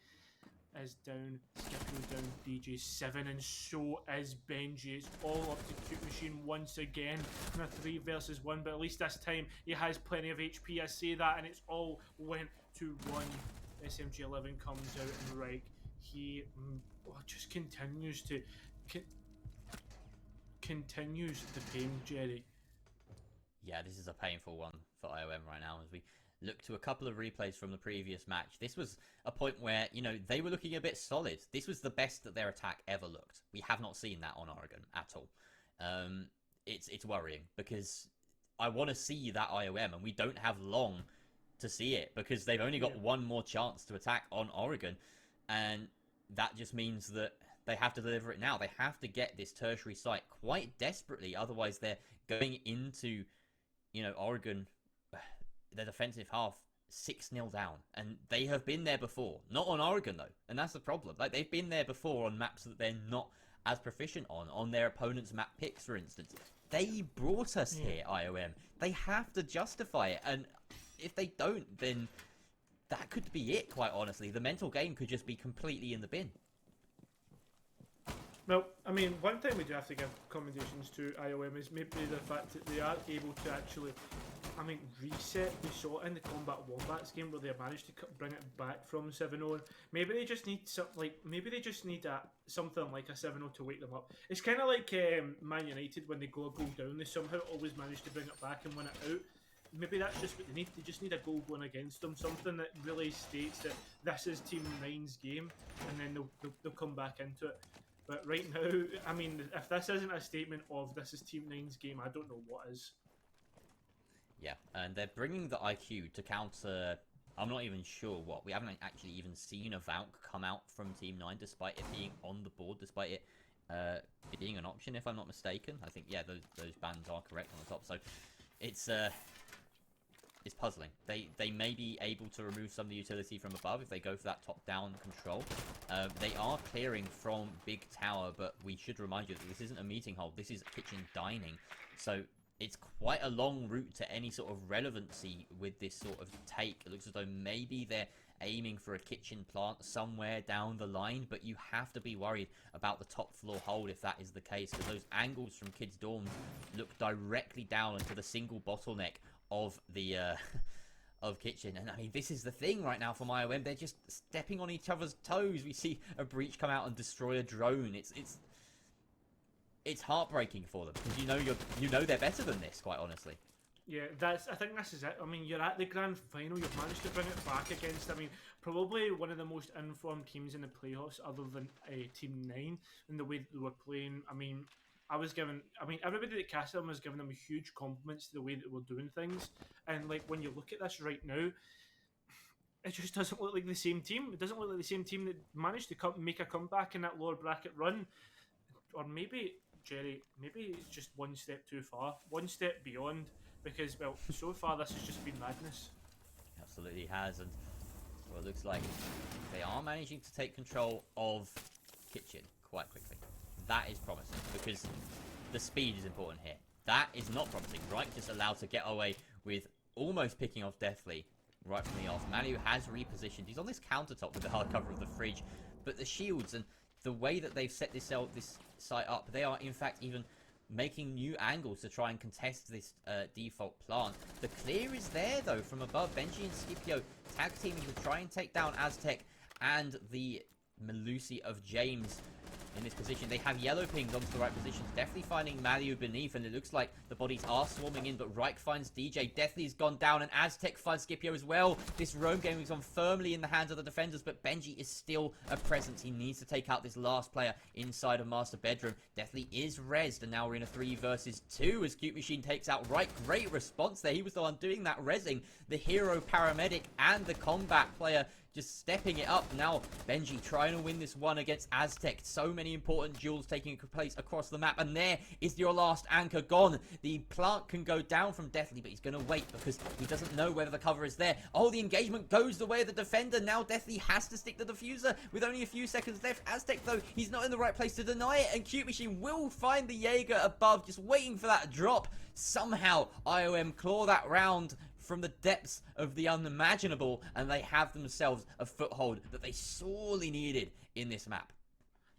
Is down, Scipio down DJ7, and so is Benji. It's all up to Cute Machine once again in a 3 versus 1, but at least this time he has plenty of HP. I say that, and it's all went to 1. SMG11 comes out, and Reich, he just continues to continues the pain, Jerry. Yeah, this is a painful one for IOM right now as we look to a couple of replays from the previous match. This was a point where, you know, they were looking a bit solid. This was the best that their attack ever looked. We have not seen that on Oregon at all. It's worrying, because I want to see that IOM, and we don't have long to see it, because they've only got one more chance to attack on Oregon, and that just means that they have to deliver it now. They have to get this tertiary site quite desperately, otherwise they're going into, you know, Oregon, their defensive half, 6-0 down. And they have been there before. Not on Oregon, though. And that's the problem. Like, they've been there before on maps that they're not as proficient on their opponent's map picks, for instance. They brought us here, IOM. They have to justify it. And if they don't, then that could be it, quite honestly. The mental game could just be completely in the bin. Well, I mean, one thing we do have to give commendations to IOM is maybe the fact that they are able to actually, I mean, reset. We saw it in the Combat Wombats game where they managed to bring it back from 7-0. Maybe they just need something like a 7-0 to wake them up. It's kind of like Man United, when they go a goal down, they somehow always manage to bring it back and win it out. Maybe that's just what they need. They just need a goal going against them, something that really states that this is Team 9's game, and then they'll come back into it. But right now, I mean, if this isn't a statement of this is Team 9's game, I don't know what is. Yeah, and they're bringing the IQ to counter, I'm not even sure what. We haven't actually even seen a Valk come out from Team 9, despite it being on the board, despite it being an option, if I'm not mistaken. I think, yeah, those bans are correct on the top. So it's is puzzling. They may be able to remove some of the utility from above if they go for that top-down control. They are clearing from Big Tower, but we should remind you that this isn't a meeting hall. This is kitchen dining. So it's quite a long route to any sort of relevancy with this sort of take. It looks as though maybe they're aiming for a kitchen plant somewhere down the line, but you have to be worried about the top floor hold if that is the case, because those angles from Kids Dorms look directly down into the single bottleneck of the of kitchen. And I mean, this is the thing right now from IOM. They're just stepping on each other's toes. We see a breach come out and destroy a drone. It's heartbreaking for them, because you know they're better than this, quite honestly. Yeah, I think this is it. I mean, you're at the grand final. You've managed to bring it back against, I mean, probably one of the most informed teams in the playoffs, other than Team 9, in the way that they were playing. I mean, everybody that casted them was giving them huge compliments to the way that they were doing things. And like when you look at this right now, it just doesn't look like the same team. It doesn't look like the same team that managed to make a comeback in that lower bracket run. Or maybe, Jerry, maybe it's just one step too far, one step beyond. Because, well, so far this has just been madness. Absolutely has, and well, it looks like they are managing to take control of kitchen quite quickly. That is promising, because the speed is important here. That is not promising. Reich just allowed to get away with almost picking off Deathly right from the off. Manu has repositioned. He's on this countertop with the hard cover of the fridge, but the shields and the way that they've set this site up, they are in fact even making new angles to try and contest this default plant. The clear is there, though, from above. Benji and Scipio tag teaming to try and take down Aztec and the Melusi of James in this position. They have yellow pings onto the right positions, definitely finding Malu beneath, and it looks like the bodies are swarming in, but Reich finds DJ. Deathly's gone down, and Aztec finds Scipio as well. This roam game is on firmly in the hands of the defenders, but Benji is still a presence. He needs to take out this last player inside of Master Bedroom. Deathly is rezzed, and now we're in a 3 versus 2 as Cute Machine takes out Reich. Great response there. He was the one doing that rezzing. The hero paramedic and the combat player just stepping it up. Now Benji trying to win this one against Aztec. So many important duels taking place across the map, and there is your last anchor gone. The plant can go down from Deathly, but he's going to wait because he doesn't know whether the cover is there. Oh, the engagement goes the way of the defender. Now Deathly has to stick the diffuser with only a few seconds left. Aztec, though, he's not in the right place to deny it, and Cute Machine will find the Jaeger above, just waiting for that drop. Somehow IOM claw that round from the depths of the unimaginable, and they have themselves a foothold that they sorely needed in this map.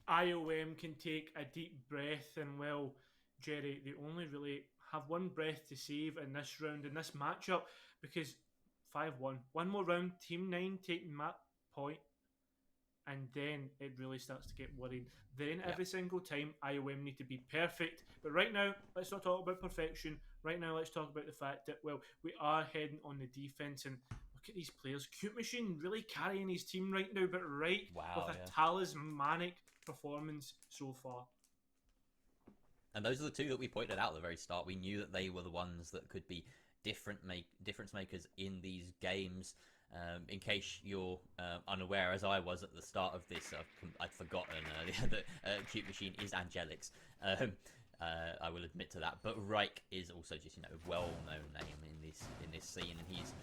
IOM can take a deep breath, and well, Jerry, they only really have one breath to save in this round, in this matchup, because 5-1. One more round, Team 9 taking map point, and then it really starts to get worrying. Then every single time, IOM need to be perfect. But right now, let's not talk about perfection. Right now, let's talk about the fact that, well, we are heading on the defense, and look at these players. Cute Machine really carrying his team right now, but right with a talismanic performance so far. And those are the two that we pointed out at the very start. We knew that they were the ones that could be difference makers in these games. In case you're unaware, as I was at the start of this, I'd forgotten that Cute Machine is Angelix. I will admit to that, but Reich is also just a well-known name in this scene, and he's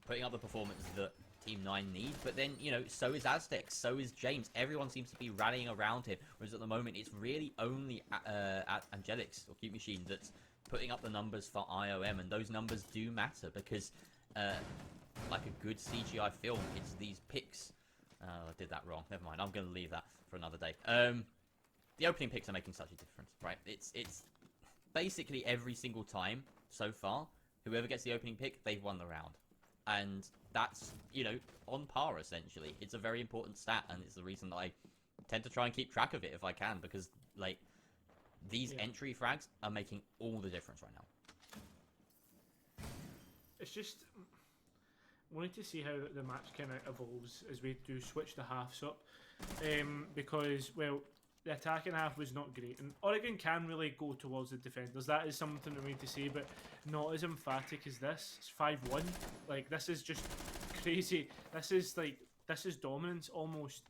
putting up the performance that Team 9 need. But then so is Aztec, so is James. Everyone seems to be rallying around him, whereas at the moment it's really only Angelix or Cute Machine that's putting up the numbers for IOM, and those numbers do matter because like a good CGI film, it's these picks. I did that wrong. Never mind. I'm going to leave that for another day. The opening picks are making such a difference, right? It's basically every single time so far, whoever gets the opening pick, they've won the round. And that's, on par, essentially. It's a very important stat, and it's the reason that I tend to try and keep track of it if I can, because, these entry frags are making all the difference right now. It's just wanting to see how the match kind of evolves as we do switch the halves up, because, well, the attacking half was not great, and Oregon can really go towards the defenders. That is something we need to say, but not as emphatic as this. It's 5-1. This is just crazy. This is dominance almost.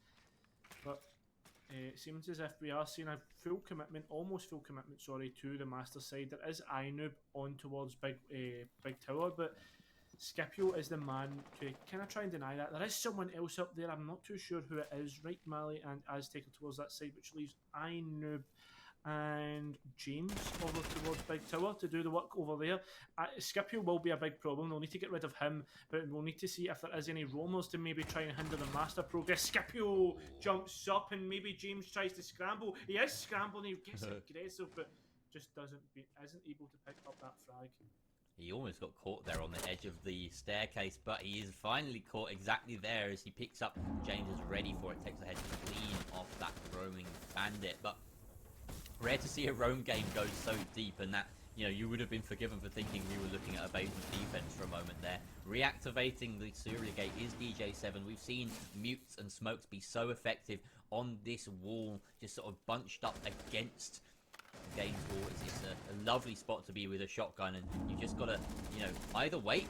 But it seems as if we are seeing a almost full commitment, to the master side. There is Inub on towards Big Tower, but Scipio is the man to kind of try and deny that. There is someone else up there. I'm not too sure who it is. Right, Mali and Aztec are towards that side, which leaves Inoob and James over towards Big Tower to do the work over there. Scipio will be a big problem. They'll need to get rid of him, but we'll need to see if there is any roamers to maybe try and hinder the master progress. Scipio jumps up and maybe James tries to scramble. He is scrambling, he gets aggressive, but just isn't able to pick up that frag. He almost got caught there on the edge of the staircase, but he is finally caught exactly there as he picks up. James is ready for it, takes the head clean off that roaming bandit. But rare to see a roam game go so deep, and that, you know, you would have been forgiven for thinking we were looking at a base defense for a moment there. Reactivating the Surya Gate is DJ7. We've seen mutes and smokes be so effective on this wall, just sort of bunched up against Games wall. It's a lovely spot to be with a shotgun, and you just gotta, you know, either wait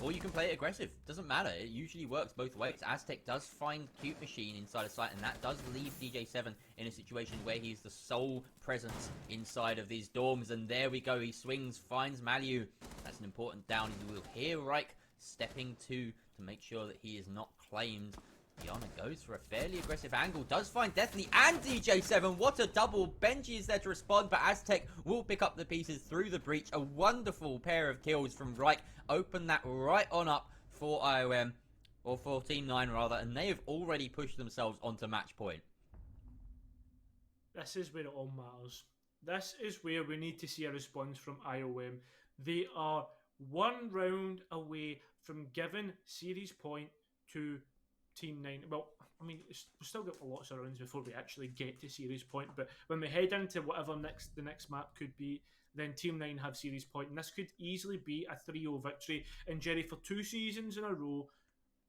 or you can play it aggressive. Doesn't matter. It usually works both ways. Aztec does find Cute Machine inside of sight, and that does leave DJ7 in a situation where he's the sole presence inside of these dorms. And there we go. He swings, finds Malu. That's an important down. You will hear Reich stepping to make sure that he is not claimed. Diana goes for a fairly aggressive angle, does find Deathly and DJ7. What a double. Benji is there to respond, but Aztec will pick up the pieces through the breach. A wonderful pair of kills from Reich. Open that right on up for IOM, or for Team 9 rather, and they have already pushed themselves onto match point. This is where it all matters. This is where we need to see a response from IOM. They are one round away from giving series point to Team 9. Well, I mean, we've still got lots of rounds before we actually get to series point, but when we head into whatever the next map could be, then Team 9 have series point, and this could easily be a 3-0 victory. And Jerry, for 2 seasons in a row,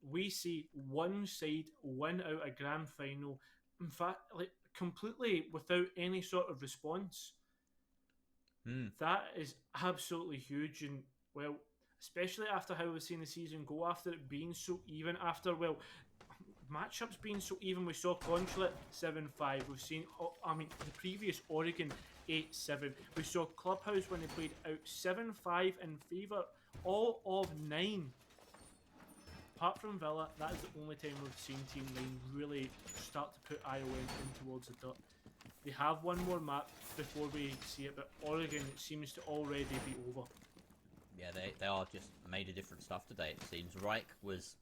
we see one side win out a grand final, in fact, like completely without any sort of response. That is absolutely huge, and well, especially after how we've seen the season go, after it being so even, after, well, matchups being so even. We saw Consulate 7-5. We've seen, I mean, the previous Oregon 8-7. We saw Clubhouse when they played out 7-5 in favour all of 9. Apart from Villa, that is the only time we've seen Team 9 really start to put IOM in towards the dirt. They have one more map before we see it, but Oregon seems to already be over. Yeah, they are just made of different stuff today, it seems. Reich was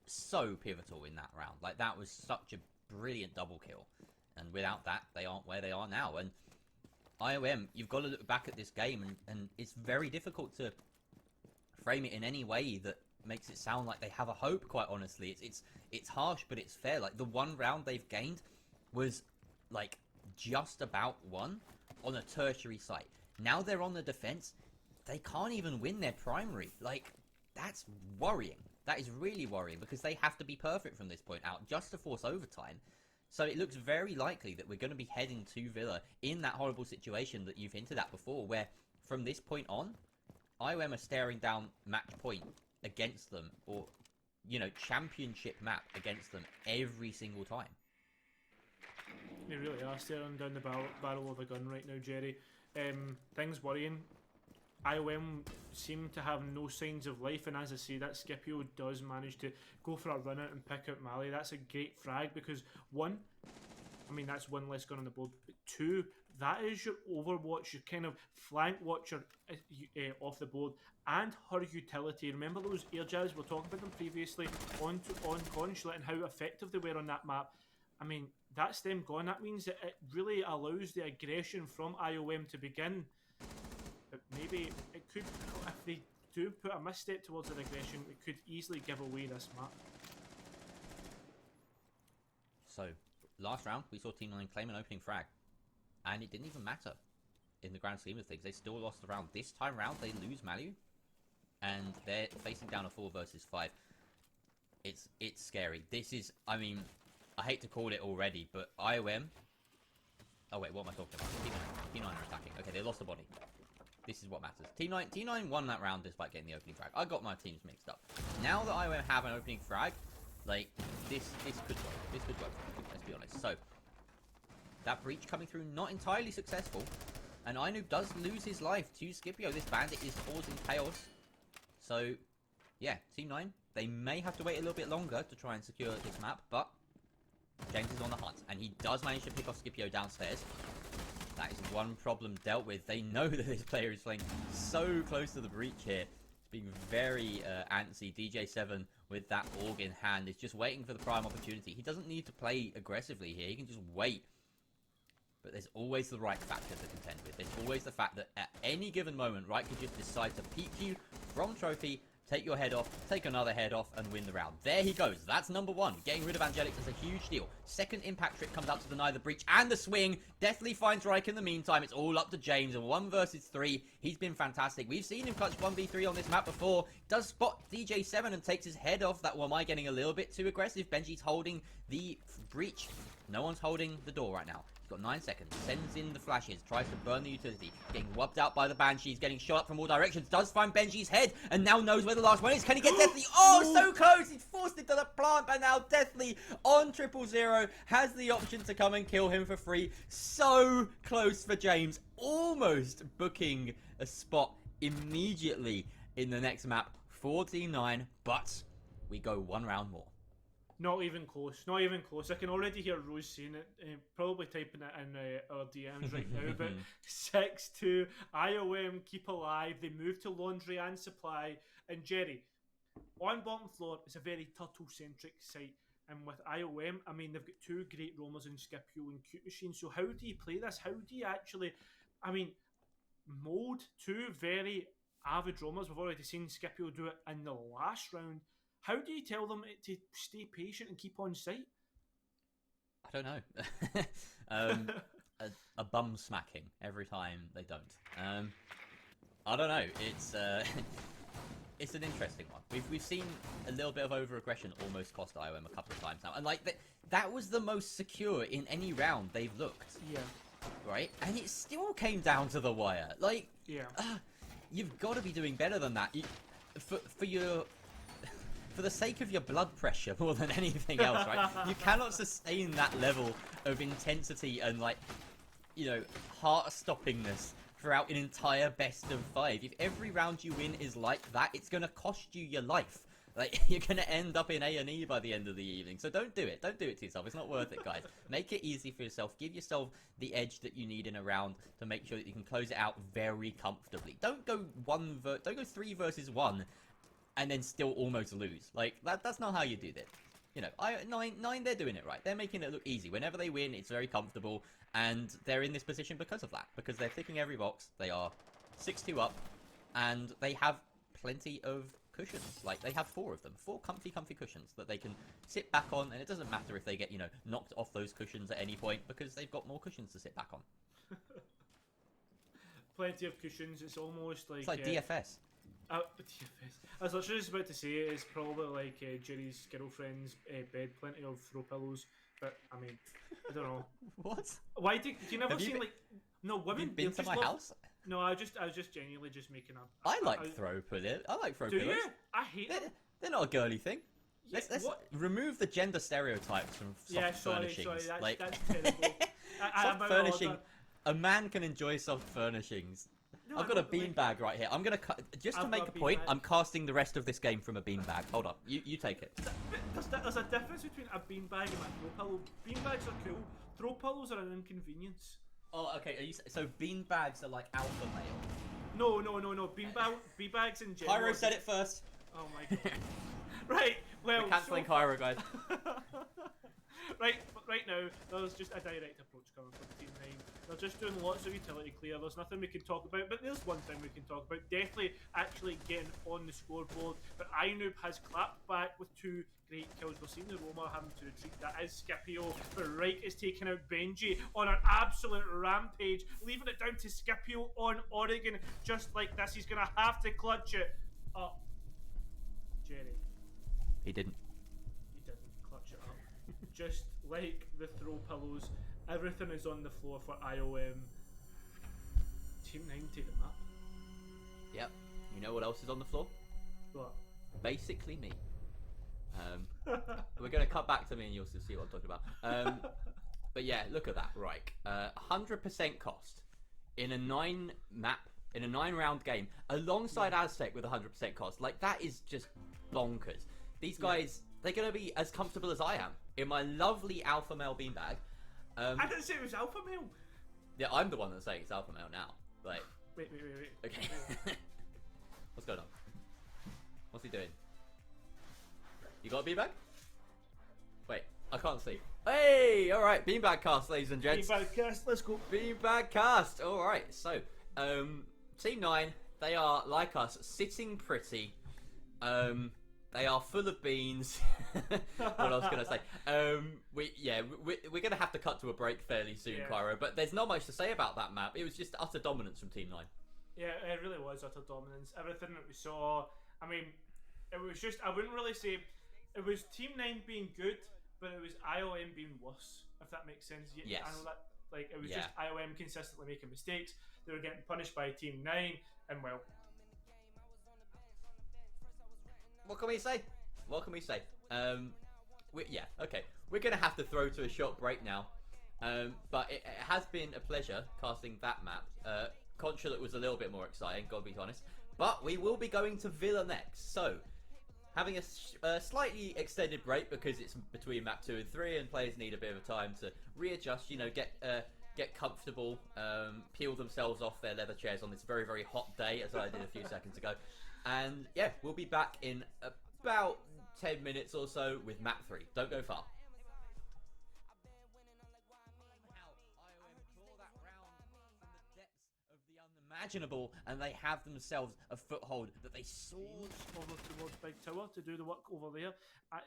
so pivotal in that round. Like, that was such a brilliant double kill. And without that, they aren't where they are now. And IOM, you've got to look back at this game, and it's very difficult to frame it in any way that makes it sound like they have a hope, quite honestly. It's harsh, but it's fair. Like, the one round they've gained was, like, just about won on a tertiary site. Now they're on the defense. They can't even win their primary. Like, that's worrying. That is really worrying, because they have to be perfect from this point out just to force overtime. So it looks very likely that we're going to be heading to Villa in that horrible situation that you've hinted at before, where from this point on, IOM are staring down match point against them, or, you know, championship map against them every single time. They really are staring down the barrel of a gun right now, Jerry. Things worrying. IOM seem to have no signs of life, and as I say, that Scipio does manage to go for a run out and pick out Mali. That's a great frag, because 1, I mean, that's 1 less gun on the board, but 2, that is your overwatch, your kind of flank watcher off the board, and her utility. Remember those air jabs, we were talking about them previously on Consulate and how effective they were on that map. I mean, that's them gone. That means that it really allows the aggression from IOM to begin. But maybe it could, if they do put a misstep towards their aggression, it could easily give away this map. So, last round, we saw Team 9 claim an opening frag. And it didn't even matter in the grand scheme of things. They still lost the round. This time round, they lose Malu. And they're facing down a 4 versus 5. It's scary. This is, I mean, I hate to call it already, but IOM... Oh wait, what am I talking about? Team 9 are attacking. Okay, they lost a body. This is what matters. Team 9 won that round despite getting the opening frag. I got my teams mixed up. Now that IOM have an opening frag, like, this could work. This could work, let's be honest. So, that breach coming through, not entirely successful. And Inoob does lose his life to Scipio. This bandit is causing chaos. So, yeah, Team 9, they may have to wait a little bit longer to try and secure this map, but James is on the hunt, and he does manage to pick off Scipio downstairs. That is one problem dealt with. They know that this player is playing so close to the breach here. It's being very antsy. DJ7 with that org in hand is just waiting for the prime opportunity. He doesn't need to play aggressively here. He can just wait. But there's always the right factor to contend with. There's always the fact that at any given moment, right could just decide to peek you from trophy, take your head off, take another head off, and win the round. There he goes. That's number one. Getting rid of Angelics is a huge deal. Second impact trick comes out to deny the breach and the swing. Definitely finds Reich in the meantime. It's all up to James. And 1 versus 3. He's been fantastic. We've seen him clutch 1v3 on this map before. Does spot DJ7 and takes his head off. That one, am I getting a little bit too aggressive? Benji's holding the breach. No one's holding the door right now. He's got 9 seconds. Sends in the flashes. Tries to burn the utility. Getting wubbed out by the Banshees. Getting shot up from all directions. Does find Benji's head. And now knows where the last one is. Can he get Deathly? Oh, so close. He's forced into the plant. But now Deathly on 000 has the option to come and kill him for free. So close for James. Almost booking a spot immediately in the next map for Team 9. But we go 1 round more. Not even close. Not even close. I can already hear Rose saying it, probably typing it in our DMs right now. But 6-2, IOM keep alive. They move to laundry and supply. And Jerry, on bottom floor, it's a very turtle-centric site. And with IOM, I mean, they've got 2 great roamers in Scipio and Cute Machine. So how do you play this? How do you actually, I mean, mold 2 very avid roamers? We've already seen Scipio do it in the last round. How do you tell them to stay patient and keep on site? I don't know. A bum smacking every time they don't. I don't know. It's it's an interesting one. We've seen a little bit of over-aggression almost cost IOM a couple of times now, and like that was the most secure in any round they've looked. Yeah. Right, and it still came down to the wire. Like, yeah, you've got to be doing better than that. For the sake of your blood pressure more than anything else, right? You cannot sustain that level of intensity and, like, you know, heart-stoppingness throughout an entire best of 5. If every round you win is like that, it's going to cost you your life. Like, you're going to end up in A&E by the end of the evening. So don't do it. Don't do it to yourself. It's not worth it, guys. Make it easy for yourself. Give yourself the edge that you need in a round to make sure that you can close it out very comfortably. Don't go 3 versus 1 and then still almost lose. Like, that's not how you do this. You know, nine, they're doing it right. They're making it look easy. Whenever they win, it's very comfortable, and they're in this position because of that. Because they're ticking every box. They are 6-2 up, and they have plenty of cushions. Like, they have 4 of them. 4 comfy cushions that they can sit back on, and it doesn't matter if they get, you know, knocked off those cushions at any point, because they've got more cushions to sit back on. Plenty of cushions. It's almost like... It's like DFS. DFS. I was literally just about to say it's probably like Jerry's girlfriend's bed, plenty of throw pillows. But I mean, I don't know. What? Why do you never see like no women? Have you been to my house? No, I was just genuinely just making up. I like throw pillows. I like throw pillows. Do you? I hate them. They're not a girly thing. Yeah, let's remove the gender stereotypes from soft furnishings. Sorry, that's terrible. Soft furnishing. A man can enjoy soft furnishings. No, I've got a beanbag right here. I'm gonna just to make a point. I'm casting the rest of this game from a beanbag. Hold up, you take it. There's a difference between a beanbag and a throw pillow. Beanbags are cool. Throw pillows are an inconvenience. Oh, okay. So beanbags are like alpha male? No. Beanbags in general. Cairo said it first. Oh my god. Right. Well, we're cancelling Cairo, guys. Right now, there's just a direct approach coming from Team 9. They're just doing lots of utility clear. There's nothing we can talk about, but there's one thing we can talk about. Definitely actually getting on the scoreboard. But iNoob has clapped back with 2 great kills. We're seeing the Roma having to retreat. That is Scipio. But Reich is taking out Benji on an absolute rampage, leaving it down to Scipio on Oregon. Just like this, he's going to have to clutch it up. Jerry. He didn't clutch it up. Just like the throw pillows, everything is on the floor for IOM. Team 9 take the map. Yep. You know what else is on the floor? What? Basically me. We're going to cut back to me and you'll see what I'm talking about. But yeah, look at that, right. 100% cost in a 9 round game alongside Aztec with 100% cost. Like, that is just bonkers. These guys, they're going to be as comfortable as I am in my lovely alpha male beanbag. I didn't say it was alpha male. Yeah, I'm the one that's saying it's alpha male now. Like, Wait. okay. What's going on? What's he doing? You got a beanbag? Wait, I can't see. Hey, all right, beanbag cast, ladies and gents. Beanbag cast, let's go. Beanbag cast. All right. So, Team 9, they are like us, sitting pretty. They are full of beans. What I was gonna say. We're gonna have to cut to a break fairly soon, Cairo. But there's not much to say about that map. It was just utter dominance from Team 9. Yeah, it really was utter dominance. Everything that we saw. I mean, it was just. I wouldn't really say it was Team 9 being good, but it was IOM being worse. If that makes sense. Yes. I know that. Like it was just IOM consistently making mistakes. They were getting punished by Team 9, and well. What can we say? Okay. We're going to have to throw to a short break now. But it has been a pleasure casting that map. Consulate was a little bit more exciting, gotta be honest. But we will be going to Villa next. So, having a slightly extended break because it's between map 2 and 3 and players need a bit of time to readjust, get comfortable, peel themselves off their leather chairs on this very, very hot day, as I did a few seconds ago. And yeah, we'll be back in about 10 minutes or so with map 3. Don't go far. Imaginable, and they have themselves a foothold that they soared over towards Big Tower to do the work over there.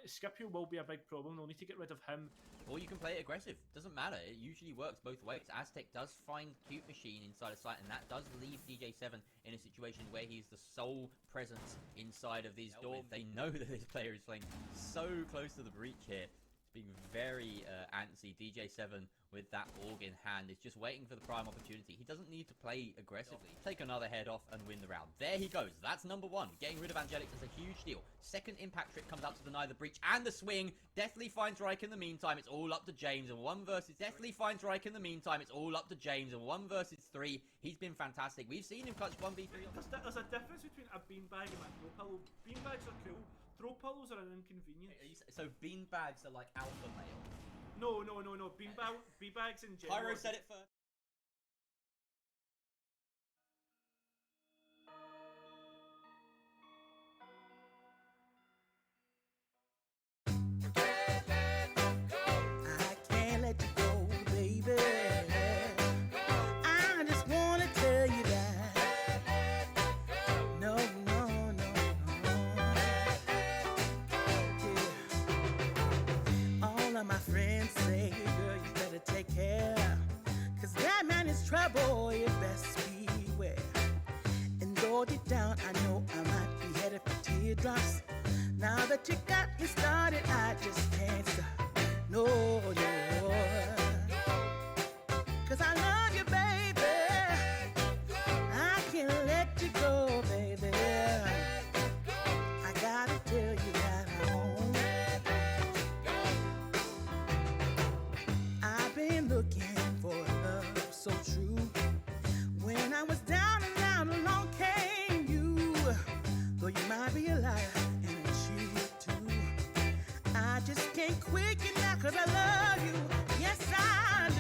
Scipio will be a big problem. They'll need to get rid of him. Or you can play it aggressive. Doesn't matter. It usually works both ways. Aztec does find Cute Machine inside a site, and that does leave DJ7 in a situation where he's the sole presence inside of these doors. They know that this player is playing so close to the breach here. It's being very antsy. DJ7 with that org in hand is just waiting for the prime opportunity. He doesn't need to play aggressively. Take another head off and win the round. There he goes. That's number 1. Getting rid of Angelics is a huge deal. Second impact trick comes out to deny the breach and the swing. Definitely finds Reich in the meantime. It's all up to James, and 1 versus... Definitely finds Reich in the meantime. It's all up to James, and 1 versus 3. He's been fantastic. We've seen him clutch 1v3. There's a difference between a beanbag and a throw pillow. Beanbags are cool. Throw pillows are an inconvenience. So beanbags are like alpha male? No. Beanbags in general. Pyro said it first. I can't let you go, baby. I just wanna tell you that. No. Yeah. All of my friends say, girl, you better take care. 'Cause that man is trouble, you best beware. And though deep down, I know I might be headed for teardrops. Now that you got me started, I just can't stop. No. 'Cause I love you, baby. I can't let you go, baby. I gotta tell you that I won't. I've been looking for love so true. When I was down and out, along came you. Though you might be a liar and a cheat too, I just can't quit you now 'cause I love you. Yes, I do.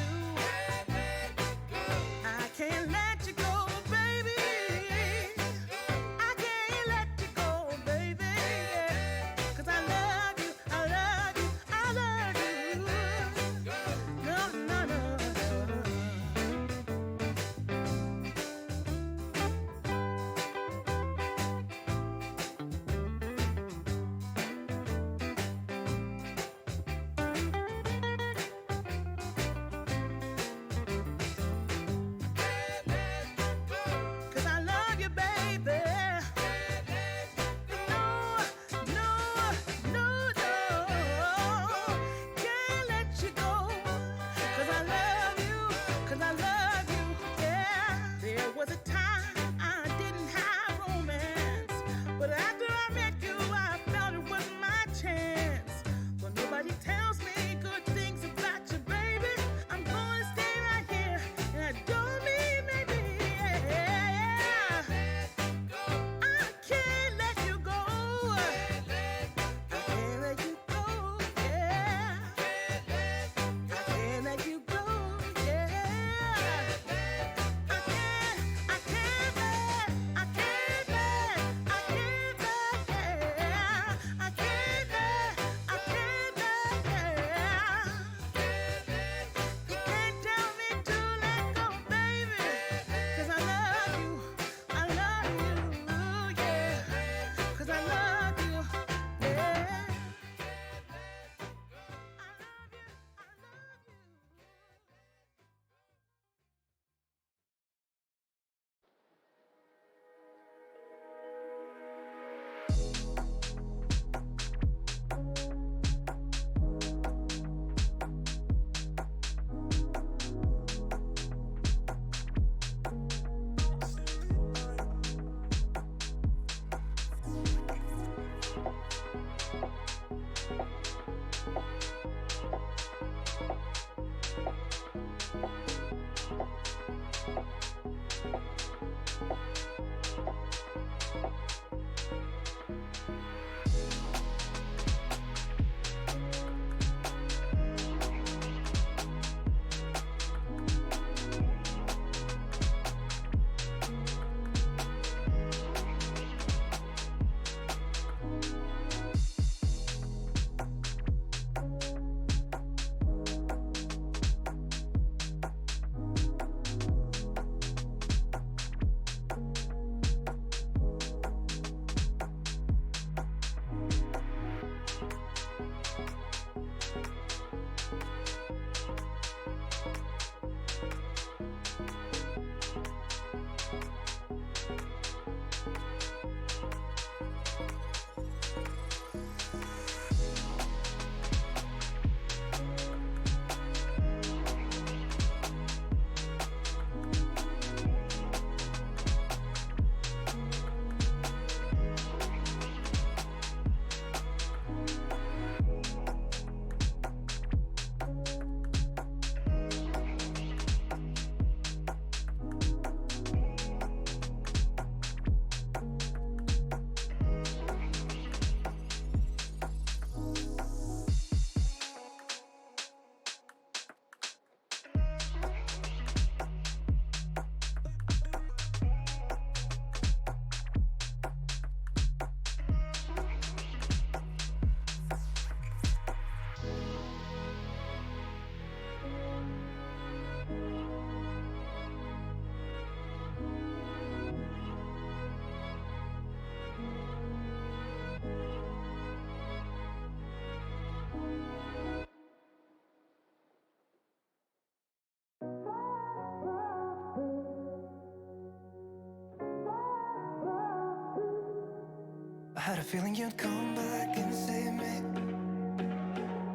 I had a feeling you'd come back and save me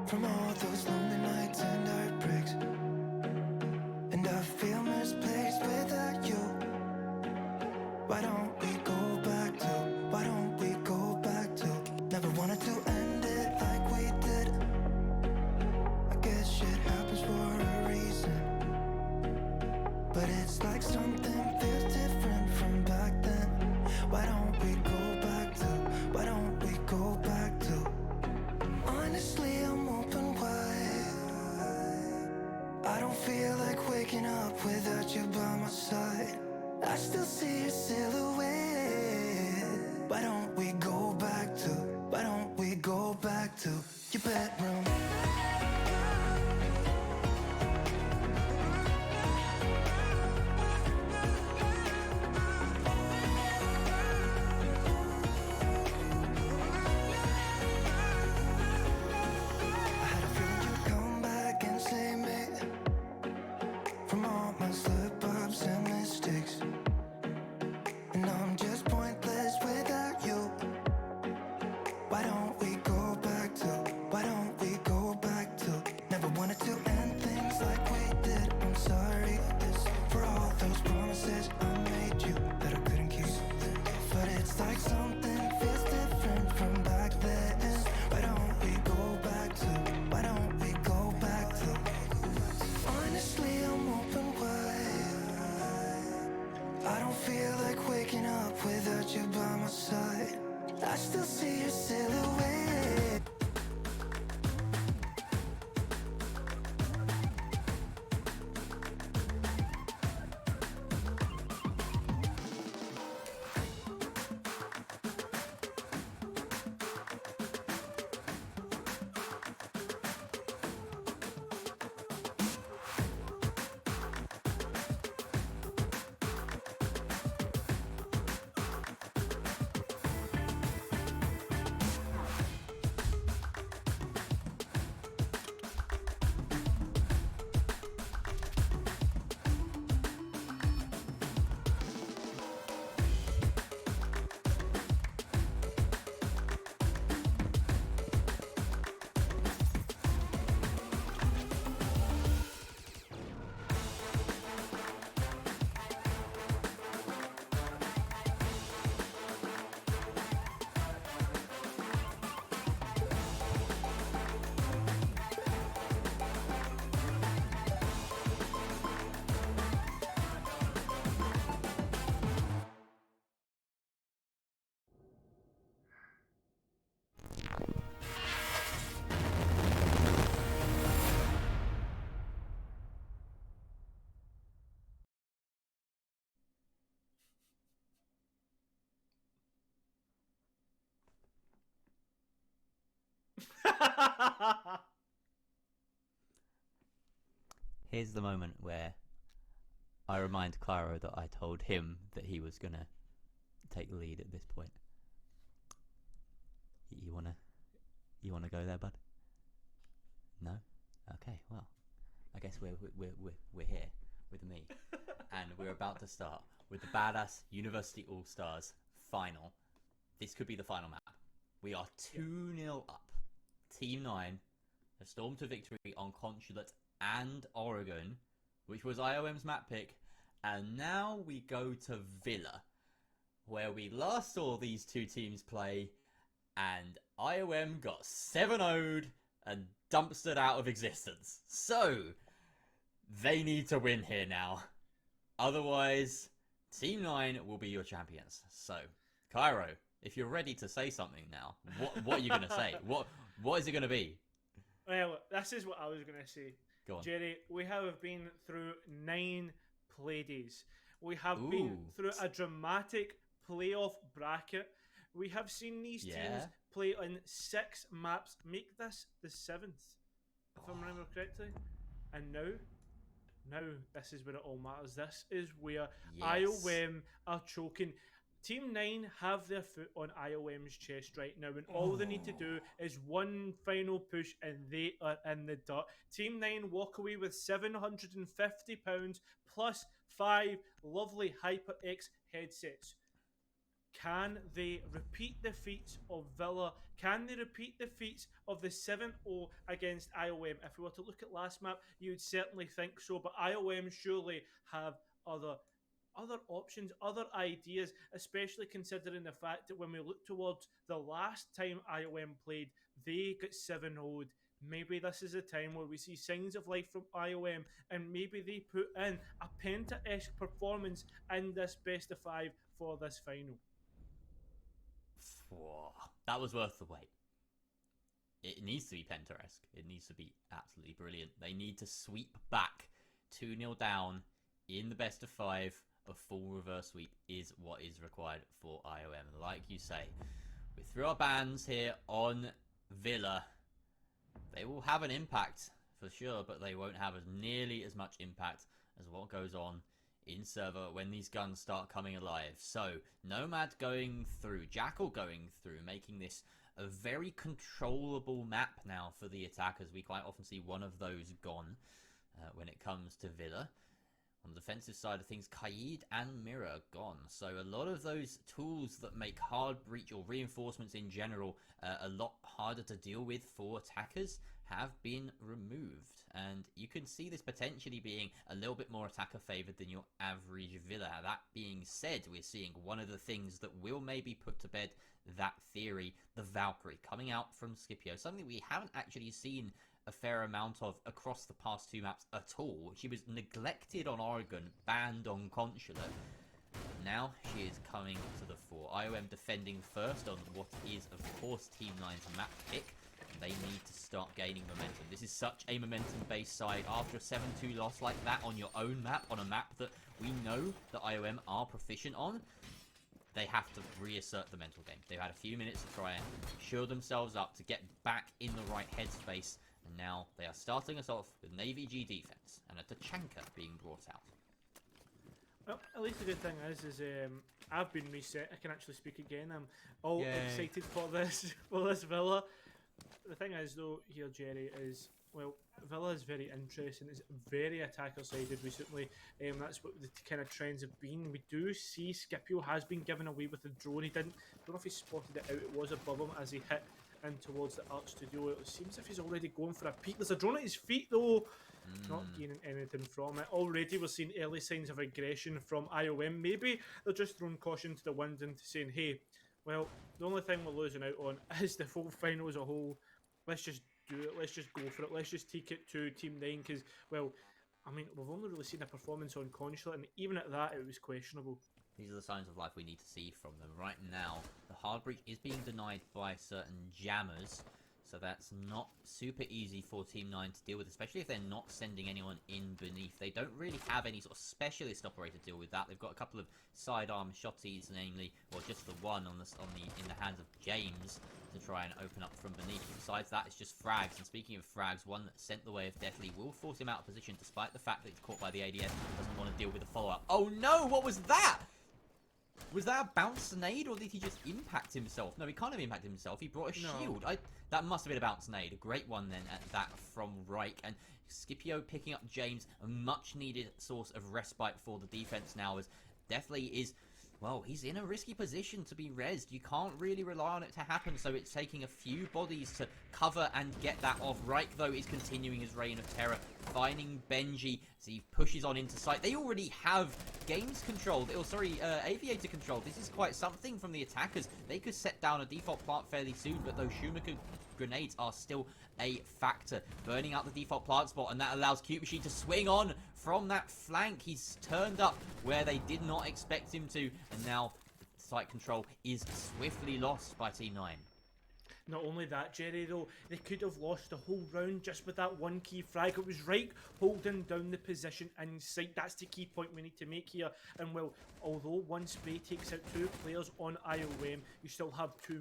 from all those lonely nights and heartbreaks. And I feel misplaced without you. Why don't we go back to, why don't we go back to? Never wanted to end it like we did. I guess shit happens for a reason. But it's like something feels different from back then. Why don't we go back to, why don't we go back to? Honestly, I'm open wide. I don't feel like waking up without you by my side. I still see your silhouette. Why don't we go back to, why don't we go back to your bedroom? From all my slip-ups and mistakes, and I'm just pointless without you. Why don't we go back to, why don't we go back to? Never wanted to end things like we did. I'm sorry for all those promises I made you that I couldn't keep. But it's like something feels different from back then. Why don't we go back to, why don't we go back to? Honestly, I'm open wide. I don't feel like waking up without you by my side. I still see your silhouette. Here's the moment where I remind Cairo that I told him that he was gonna take the lead at this point. You wanna go there, bud? No? Okay, well, I guess we're here with me, and we're about to start with the Badass University All Stars final. This could be the final map. We are 2-0 up. Team 9 have stormed to victory on Consulate and Oregon, which was IOM's map pick, and now we go to Villa, where we last saw these two teams play, and IOM got 7-0'd and dumpstered out of existence. So, they need to win here now. Otherwise, Team 9 will be your champions. So, Cairo, if you're ready to say something now, what are you going to say? What is it going to be? Well, this is what I was going to say. Go on. Jerry, we have been through 9 play days. We have been through a dramatic playoff bracket. We have seen these teams play on 6 maps. Make this the 7th, if I remember correctly. And now this is where it all matters. This is where IOM are choking. Team 9 have their foot on IOM's chest right now, and all they need to do is one final push, and they are in the dirt. Team 9 walk away with £750 plus 5 lovely HyperX headsets. Can they repeat the feats of Villa? Can they repeat the feats of the 7-0 against IOM? If we were to look at last map, you would certainly think so, but IOM surely have other options, other ideas, especially considering the fact that when we look towards the last time IOM played, they got 7-0'd. Maybe this is a time where we see signs of life from IOM, and maybe they put in a Penta-esque performance in this best of 5 for this final. That was worth the wait. It needs to be Penta-esque. It needs to be absolutely brilliant. They need to sweep back 2-0 down in the best of 5. A full reverse sweep is what is required for IOM. Like you say, we threw our bans here on Villa. They will have an impact for sure, but they won't have nearly as much impact as what goes on in server when these guns start coming alive. So, Nomad going through, Jackal going through, making this a very controllable map now for the attackers. We quite often see one of those gone when it comes to Villa. On the defensive side of things, Kaid and Mirror gone. So a lot of those tools that make hard breach or reinforcements in general a lot harder to deal with for attackers have been removed. And you can see this potentially being a little bit more attacker favored than your average Villa. That being said, we're seeing one of the things that will maybe put to bed that theory, the Valkyrie coming out from Scipio. Something we haven't actually seen a fair amount of across the past 2 maps at all. She was neglected on Oregon, banned on Consulate. Now she is coming to the fore. IOM defending first on what is, of course, Team 9's map pick. And they need to start gaining momentum. This is such a momentum-based side. After a 7-2 loss like that on your own map, on a map that we know that IOM are proficient on, they have to reassert the mental game. They've had a few minutes to try and shore themselves up to get back in the right headspace. And now they are starting us off with Navy G defense and a Tachanka being brought out. Well, at least the good thing is I've been reset. I can actually speak again. I'm all excited for this Villa. The thing is, though, here, Jerry, is, well, Villa is very interesting. It's very attacker-sided recently. That's what the kind of trends have been. We do see Scipio has been given away with the drone. I don't know if he spotted it out. It was above him as he hit in towards the Art Studio. It seems as if he's already going for a peek. There's a drone at his feet, though. Not gaining anything from it. Already we're seeing early signs of aggression from IOM. Maybe they're just throwing caution to the wind and saying, hey, well, the only thing we're losing out on is the full final as a whole. Let's just do it. Let's just go for it. Let's just take it to Team 9 because, well, I mean, we've only really seen a performance on Consulate, and even at that, it was questionable. These are the signs of life we need to see from them. Right now, the hard breach is being denied by certain jammers. So that's not super easy for Team 9 to deal with, especially if they're not sending anyone in beneath. They don't really have any sort of specialist operator to deal with that. They've got a couple of sidearm shotties, namely, or just the one in the hands of James to try and open up from beneath. Besides that, it's just frags. And speaking of frags, one that sent the way of Deathly will force him out of position, despite the fact that he's caught by the ADS. Doesn't want to deal with the follow-up. Oh no! What was that? Was that a bounce nade, or did he just impact himself? No, he can't have impacted himself. He brought a shield. That must have been a bounce nade. A great one then at that from Reich. And Scipio picking up James, a much needed source of respite for the defense now, as Deathly is, well, he's in a risky position to be rezzed. You can't really rely on it to happen, so it's taking a few bodies to cover and get that off. Reich, though, is continuing his reign of terror, finding Benji as he pushes on into sight. They already have games control, aviator control. This is quite something from the attackers. They could set down a default plant fairly soon, but those Schumacher grenades are still a factor, burning out the default plant spot, and that allows Cute Machine to swing on from that flank. He's turned up where they did not expect him to, and now site control is swiftly lost by Team 9. Not only that, Jerry, though, they could have lost the whole round just with that one key frag. It was Reich holding down the position in sight. That's the key point we need to make here. And, well, although one spray takes out 2 players on IOM, you still have 2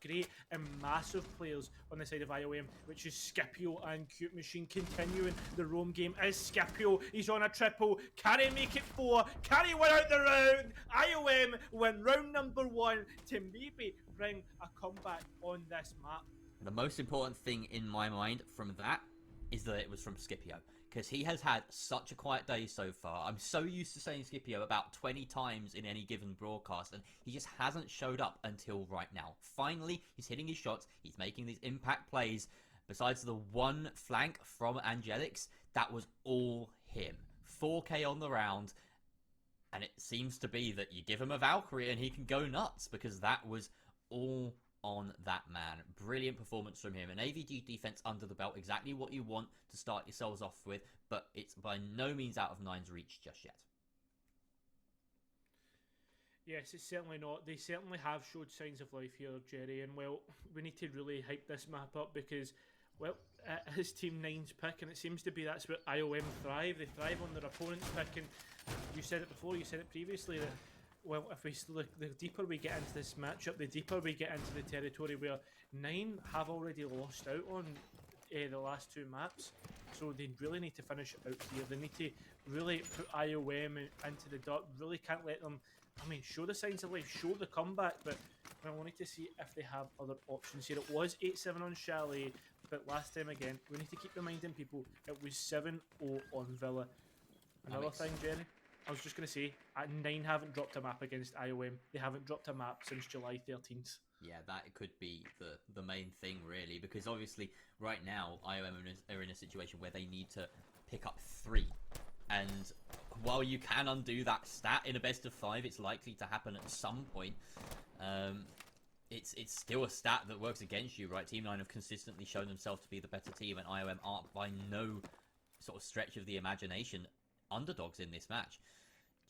great and massive players on the side of IOM, which is Scipio and Cute Machine continuing the roam game. As Scipio, he's on a triple. Can he make it 4? Can he win out the round? IOM win round number 1 to maybe bring a comeback on this map. The most important thing in my mind from that is that it was from Scipio, because he has had such a quiet day so far. I'm so used to saying Scipio about 20 times in any given broadcast, and he just hasn't showed up until right now. Finally, he's hitting his shots, he's making these impact plays. Besides the one flank from Angelix, that was all him. 4K on the round, and it seems to be that you give him a Valkyrie and he can go nuts, because that was all on that man. Brilliant performance from him. An AVG defense under the belt, exactly what you want to start yourselves off with, but it's by no means out of Nine's reach just yet. Yes, it's certainly not. They certainly have showed signs of life here, Jerry, and, well, we need to really hype this map up because, well, it is Team 9's pick, and it seems to be that's where IOM thrive. They thrive on their opponent's pick, and you said it before, you said it previously, that, well, if we look, the deeper we get into this matchup, the deeper we get into the territory where 9 have already lost out on the last 2 maps. So they really need to finish it out here. They need to really put IOM into the dirt. Really can't let them, show the signs of life, show the comeback, but I wanted to see if they have other options here. It was 8-7 on Chalet, but last time again, we need to keep reminding people it was 7-0 on Villa. Another thing, Jenny, I was just going to say, 9 haven't dropped a map against IOM. They haven't dropped a map since July 13th. Yeah, that could be the main thing, really, because obviously right now IOM are in a situation where they need to pick up 3. And while you can undo that stat in a best of 5, it's likely to happen at some point. It's still a stat that works against you, right? Team 9 have consistently shown themselves to be the better team, and IOM are by no sort of stretch of the imagination underdogs in this match.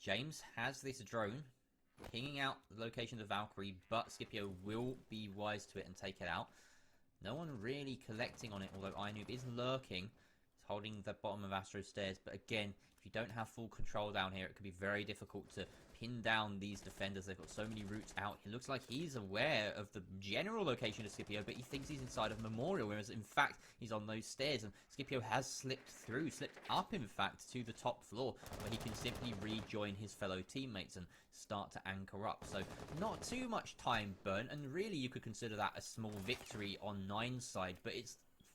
James has this drone pinging out the location of Valkyrie, but Scipio will be wise to it and take it out. No one really collecting on it, although Inoob is lurking. He's holding the bottom of Astro's stairs, but again, if you don't have full control down here, it could be very difficult to pin down these defenders. They've got so many routes out. It looks like he's aware of the general location of Scipio, but he thinks he's inside of Memorial, whereas in fact he's on those stairs, and Scipio has slipped up in fact to the top floor, where he can simply rejoin his fellow teammates and start to anchor up. So not too much time burnt, and really you could consider that a small victory on 9's side, but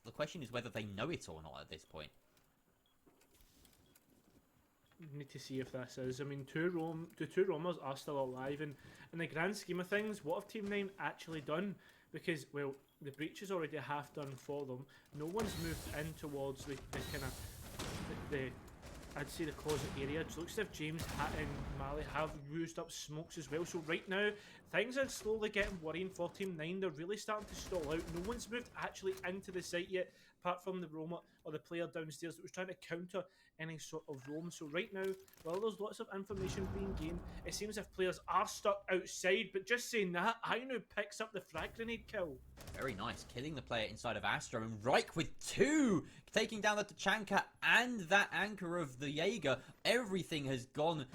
the question is whether they know it or not at this point. Need to see if this is. The 2 Roamers are still alive, and in the grand scheme of things, what have Team 9 actually done? Because, well, the breach is already half done for them. No one's moved in towards the kind of I'd say the closet area. It looks as if James and Mali have used up smokes as well. So right now, things are slowly getting worrying for Team 9. They're really starting to stall out. No one's moved actually into the site yet, apart from the roamer or the player downstairs that was trying to counter any sort of roam. So right now, while there's lots of information being gained, it seems as if players are stuck outside. But just saying that, Ainu picks up the frag grenade kill. Very nice, killing the player inside of Astro, and Reich with 2, taking down the Tachanka and that anchor of the Jaeger. Everything has gone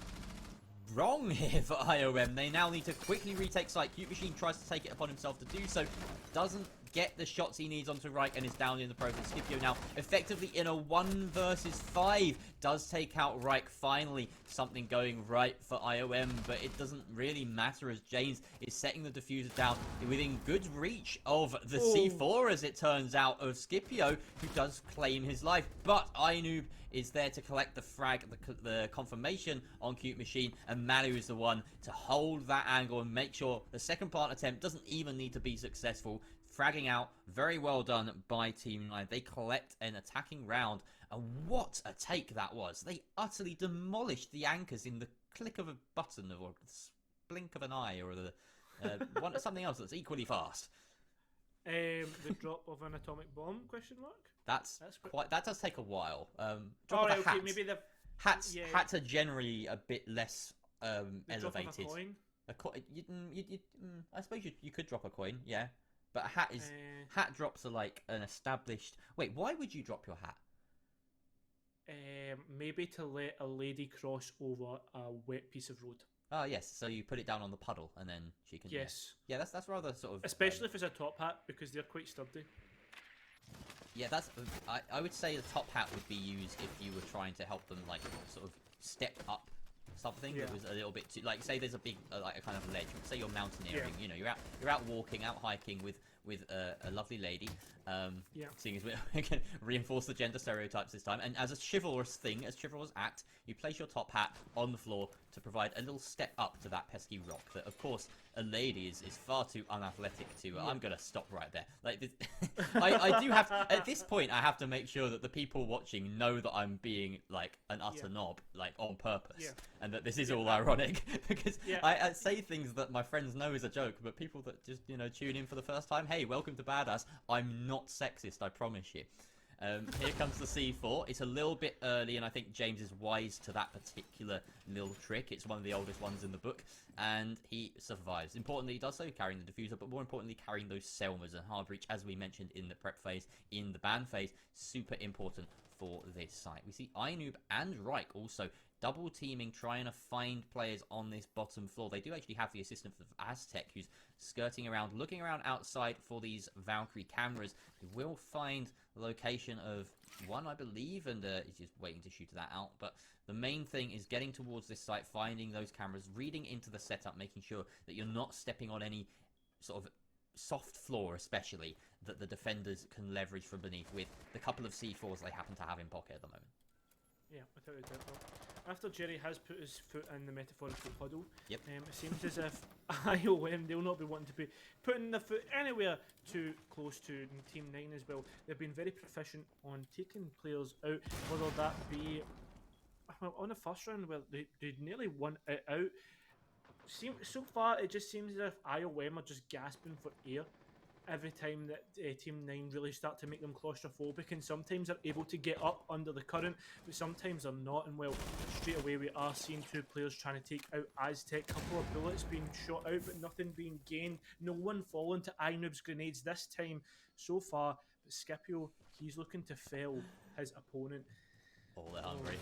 wrong here for IOM. They now need to quickly retake site. Cute Machine tries to take it upon himself to do so, doesn't get the shots he needs onto Reich and is down in the process. Scipio now effectively in a 1 versus 5 does take out Reich. Finally, something going right for IOM, but it doesn't really matter as James is setting the diffuser down within good reach of the C4, as it turns out, of Scipio, who does claim his life. But Ainoob is there to collect the frag, the confirmation on Cute Machine, and Manu is the one to hold that angle and make sure the second plant attempt doesn't even need to be successful. Fragging out, very well done by Team 9. They collect an attacking round, and what a take that was. They utterly demolished the anchors in the click of a button or the blink of an eye, or the something else that's equally fast. The drop of an atomic bomb? Question mark. That's quite. That does take a while. Drop of a hat. Maybe the hats are generally a bit less elevated. Drop of a coin. I suppose you could drop a coin, yeah. But a hat is hat drops are like an established. Wait, why would you drop your hat? Maybe to let a lady cross over a wet piece of road. Oh yes, so you put it down on the puddle and then she can. Yes. Yeah, that's rather sort of. Especially if it's a top hat, because they're quite sturdy. Yeah, that's. I would say the top hat would be used if you were trying to help them like sort of step up something that was a little bit too, like, say there's a big like a kind of ledge, say you're mountaineering, you know, you're out walking, out hiking with a lovely lady, seeing as we can reinforce the gender stereotypes this time, and as a chivalrous act, you place your top hat on the floor to provide a little step up to that pesky rock that, of course, a lady is far too unathletic to. I'm gonna stop right there. Like this, I do have at this point I have to make sure that the people watching know that I'm being like an utter knob, like on purpose, and that this is all ironic because I say things that my friends know is a joke, but people that just tune in for the first time, hey, welcome to Badass. I'm not sexist, I promise you. Here comes the C4. It's a little bit early, and I think James is wise to that particular little trick. It's one of the oldest ones in the book, and he survives. Importantly, he does so carrying the diffuser, but more importantly, carrying those Selmas and hard breach, as we mentioned in the prep phase, in the ban phase. Super important for this site. We see Ainoob and Reich also double teaming, trying to find players on this bottom floor. They do actually have the assistance of Aztec, who's skirting around, looking around outside for these Valkyrie cameras. He will find the location of one, I believe, and he's just waiting to shoot that out. But the main thing is getting towards this site, finding those cameras, reading into the setup, making sure that you're not stepping on any sort of soft floor, especially, that the defenders can leverage from beneath with the couple of C4s they happen to have in pocket at the moment. Yeah, without a doubt. After Jerry has put his foot in the metaphorical puddle, it seems as if IOM, they'll not be wanting to be putting their foot anywhere too close to Team 9 as well. They've been very proficient on taking players out, whether that be on the first round where they nearly won it out. So far, it just seems as if IOM are just gasping for air every time that Team 9 really start to make them claustrophobic, and sometimes they're able to get up under the current, but sometimes they're not. And well, straight away we are seeing two players trying to take out Aztec, couple of bullets being shot out but nothing being gained, no one falling to Ainoob's grenades this time so far. But Scipio, he's looking to fell his opponent. Oh, they're hungry.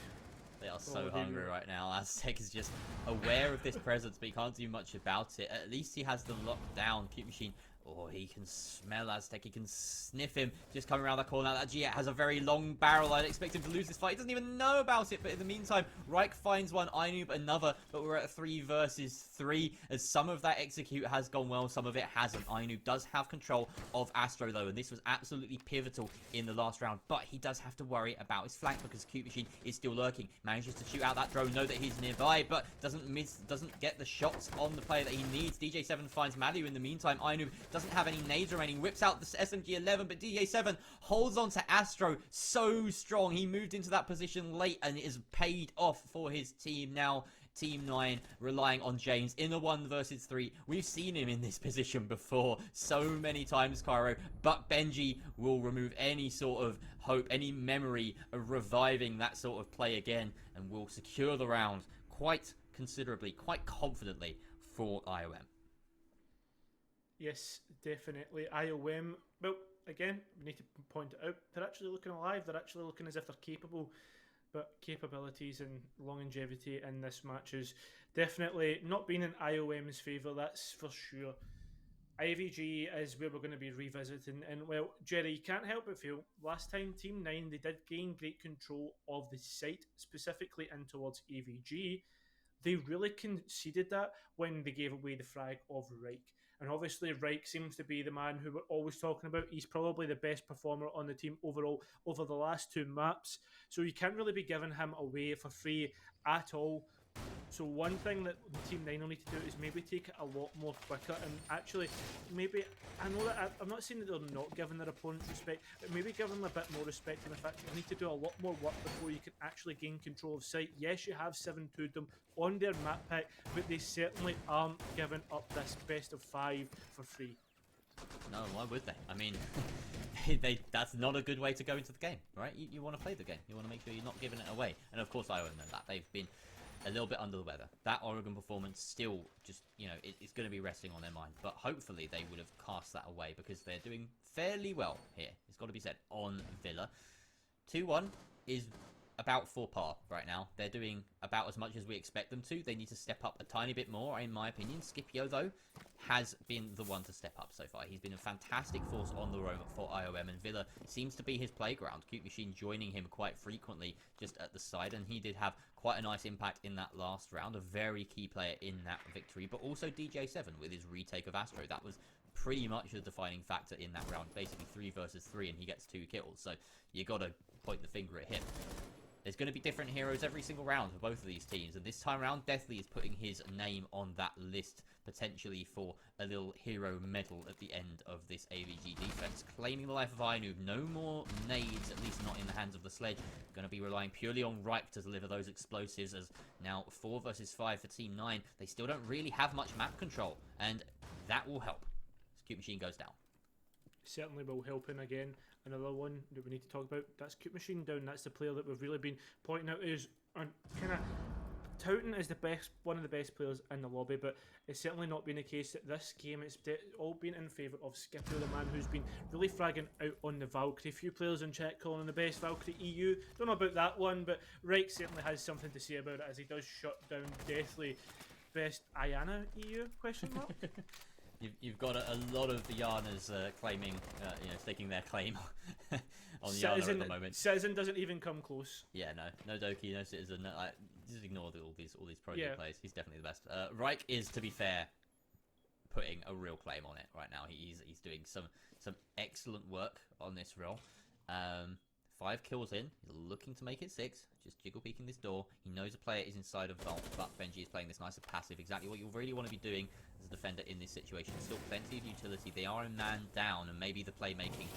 They are so hungry right now. Aztec is just aware of this presence, but he can't do much about it. At least he has the lockdown. Cute Machine, oh, he can smell Aztec, he can sniff him. Just coming around that corner. That G8 has a very long barrel. I'd expect him to lose this fight. He doesn't even know about it, but in the meantime, Reich finds one, Ainoob another, but we're at 3 versus 3, as some of that execute has gone well, some of it hasn't. Ainoob does have control of Astro, though, and this was absolutely pivotal in the last round, but he does have to worry about his flank because Cute Machine is still lurking. Manages to shoot out that drone, know that he's nearby, but doesn't get the shots on the player that he needs. DJ7 finds Madu in the meantime. Ainoob doesn't have any nades remaining, whips out the SMG-11, but DJ7 holds on to Astro so strong. He moved into that position late, and it is paid off for his team. Now Team 9 relying on James in the 1 versus 3. We've seen him in this position before so many times, Cairo, but Benji will remove any sort of hope, any memory of reviving that sort of play again, and will secure the round quite considerably, quite confidently for IOM. Yes, definitely. IOM, well, again, we need to point it out. They're actually looking alive. They're actually looking as if they're capable. But capabilities and longevity in this match is definitely not been in IOM's favour, that's for sure. IVG is where we're going to be revisiting. And, well, Jerry, you can't help but feel last time Team 9, they did gain great control of the site, specifically in towards AVG. They really conceded that when they gave away the frag of Reich. And obviously Reich seems to be the man who we're always talking about. He's probably the best performer on the team overall over the last 2 maps. So you can't really be giving him away for free at all. So one thing that Team 9 will need to do is maybe take it a lot more quicker, and actually maybe, I know that I'm not saying that they're not giving their opponents respect, but maybe give them a bit more respect in the fact that you need to do a lot more work before you can actually gain control of site. Yes, you have 7-2'd them on their map pick, but they certainly aren't giving up this best of 5 for free. No, why would they? I mean, that's not a good way to go into the game, right? You want to play the game. You want to make sure you're not giving it away. And of course, I own them that. They've been a little bit under the weather. That Oregon performance still just, it's going to be resting on their mind. But hopefully they would have cast that away because they're doing fairly well here. It's got to be said, on Villa. 2-1 is about 4 par right now. They're doing about as much as we expect them to. They need to step up a tiny bit more, in my opinion. Scipio, though, has been the one to step up so far. He's been a fantastic force on the roam for IOM, and Villa seems to be his playground. Cute Machine joining him quite frequently just at the side, and he did have quite a nice impact in that last round. A very key player in that victory, but also DJ7 with his retake of Astro. That was pretty much the defining factor in that round. Basically 3 versus 3, and he gets 2 kills. So you got to point the finger at him. There's going to be different heroes every single round for both of these teams, and this time around, Deathly is putting his name on that list, potentially for a little hero medal at the end of this AVG defense. Claiming the life of Inu, no more nades, at least not in the hands of the Sledge. Going to be relying purely on Ripe to deliver those explosives, as now 4 versus 5 for Team 9. They still don't really have much map control, and that will help. Cute Machine goes down. Certainly will help in again. Another one that we need to talk about, that's Cute Machine down. That's the player that we've really been pointing out is kind of touting as the best, one of the best players in the lobby, but it's certainly not been the case that this game. It's all been in favour of Scipio, the man who's been really fragging out on the Valkyrie. Few players in chat calling the best Valkyrie EU. Don't know about that one, but Reich certainly has something to say about it as he does shut down Deathly. Best Ayana EU? Question mark. You've got a lot of the Yanas claiming, staking their claim on Yana at the moment. Citizen doesn't even come close. Yeah, no Doki, no Citizen. No, just ignore all these pro players. He's definitely the best. Reich is, to be fair, putting a real claim on it right now. He's doing some excellent work on this role. 5 kills in. He's looking to make it 6. Just jiggle peeking this door. He knows a player is inside of Vault, but Benji is playing this nice passive. Exactly what you really want to be doing as a defender in this situation. Still plenty of utility. They are a man down, and maybe the playmaking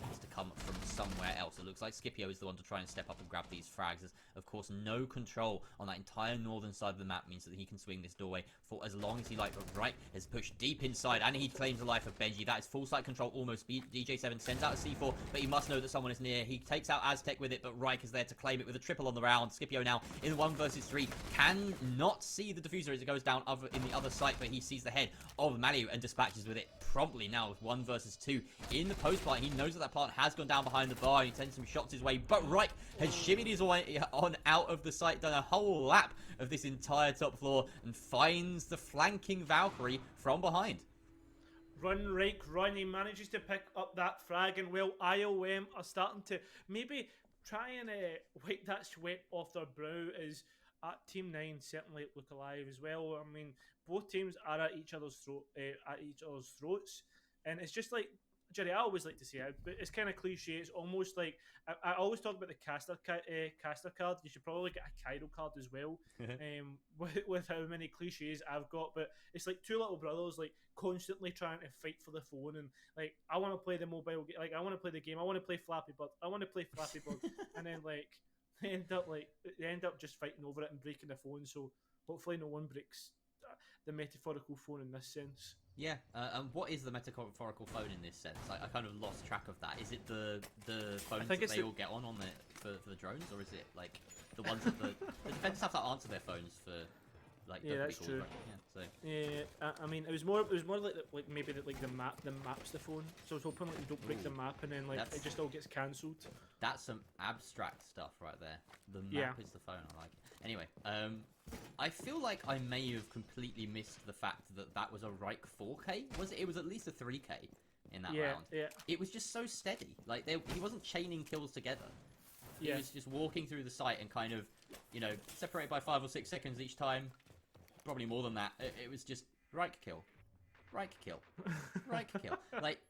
has to come from somewhere else. It looks like Scipio is the one to try and step up and grab these frags. As, of course, no control on that entire northern side of the map means that he can swing this doorway for as long as he likes. But Reich has pushed deep inside, and he claims the life of Benji. That is full site control almost. DJ7 sends out a C4, but he must know that someone is near. He takes out Aztec with it, but Reich is there to claim it with a triple on the round. Scipio now in 1 versus 3 cannot see the diffuser as it goes down in the other site, but he sees the head of Malu and dispatches with it promptly now with 1 versus 2 in the post plant. He knows that that plant has gone down behind the bar, and he sends some shots his way, but Reich has shimmied his way on out of the site, done a whole lap of this entire top floor, and finds the flanking Valkyrie from behind. Run, Reich, run. He manages to pick up that frag, and well, IOM are starting to maybe try and wipe that sweat off their brow as Team 9 certainly look alive as well. I mean, both teams are at each other's throats, and it's just like, Jerry, I always like to say it, but it's kind of cliche. It's almost like I always talk about the caster card. You should probably get a Kaido card as well, with how many cliches I've got. But it's like 2 little brothers, like constantly trying to fight for the phone, and like, I want to play the mobile game, like I want to play the game, I want to play Flappy Bird, I want to play Flappy Bird, and then like they end up just fighting over it and breaking the phone. So hopefully no one breaks the metaphorical phone in this sense. Yeah, and what is the metaphorical phone in this sense? I kind of lost track of that. Is it the phones that they all get on for the drones, or is it like the ones that the defenders have to answer their phones for? Like, yeah, that's true. Right? Yeah, so. I mean, it was more like maybe the map's the phone. So I was hoping like you don't break the map and then it just all gets cancelled. That's some abstract stuff right there. The map is the phone. I like it. Anyway, I feel like I may have completely missed the fact that was a Reich 4K. It was at least a 3K in that round. Yeah. It was just so steady. Like he wasn't chaining kills together. He was just walking through the site and kind of, separated by 5 or 6 seconds each time. Probably more than that. It was just Reich kill, Reich kill, Reich kill. Like,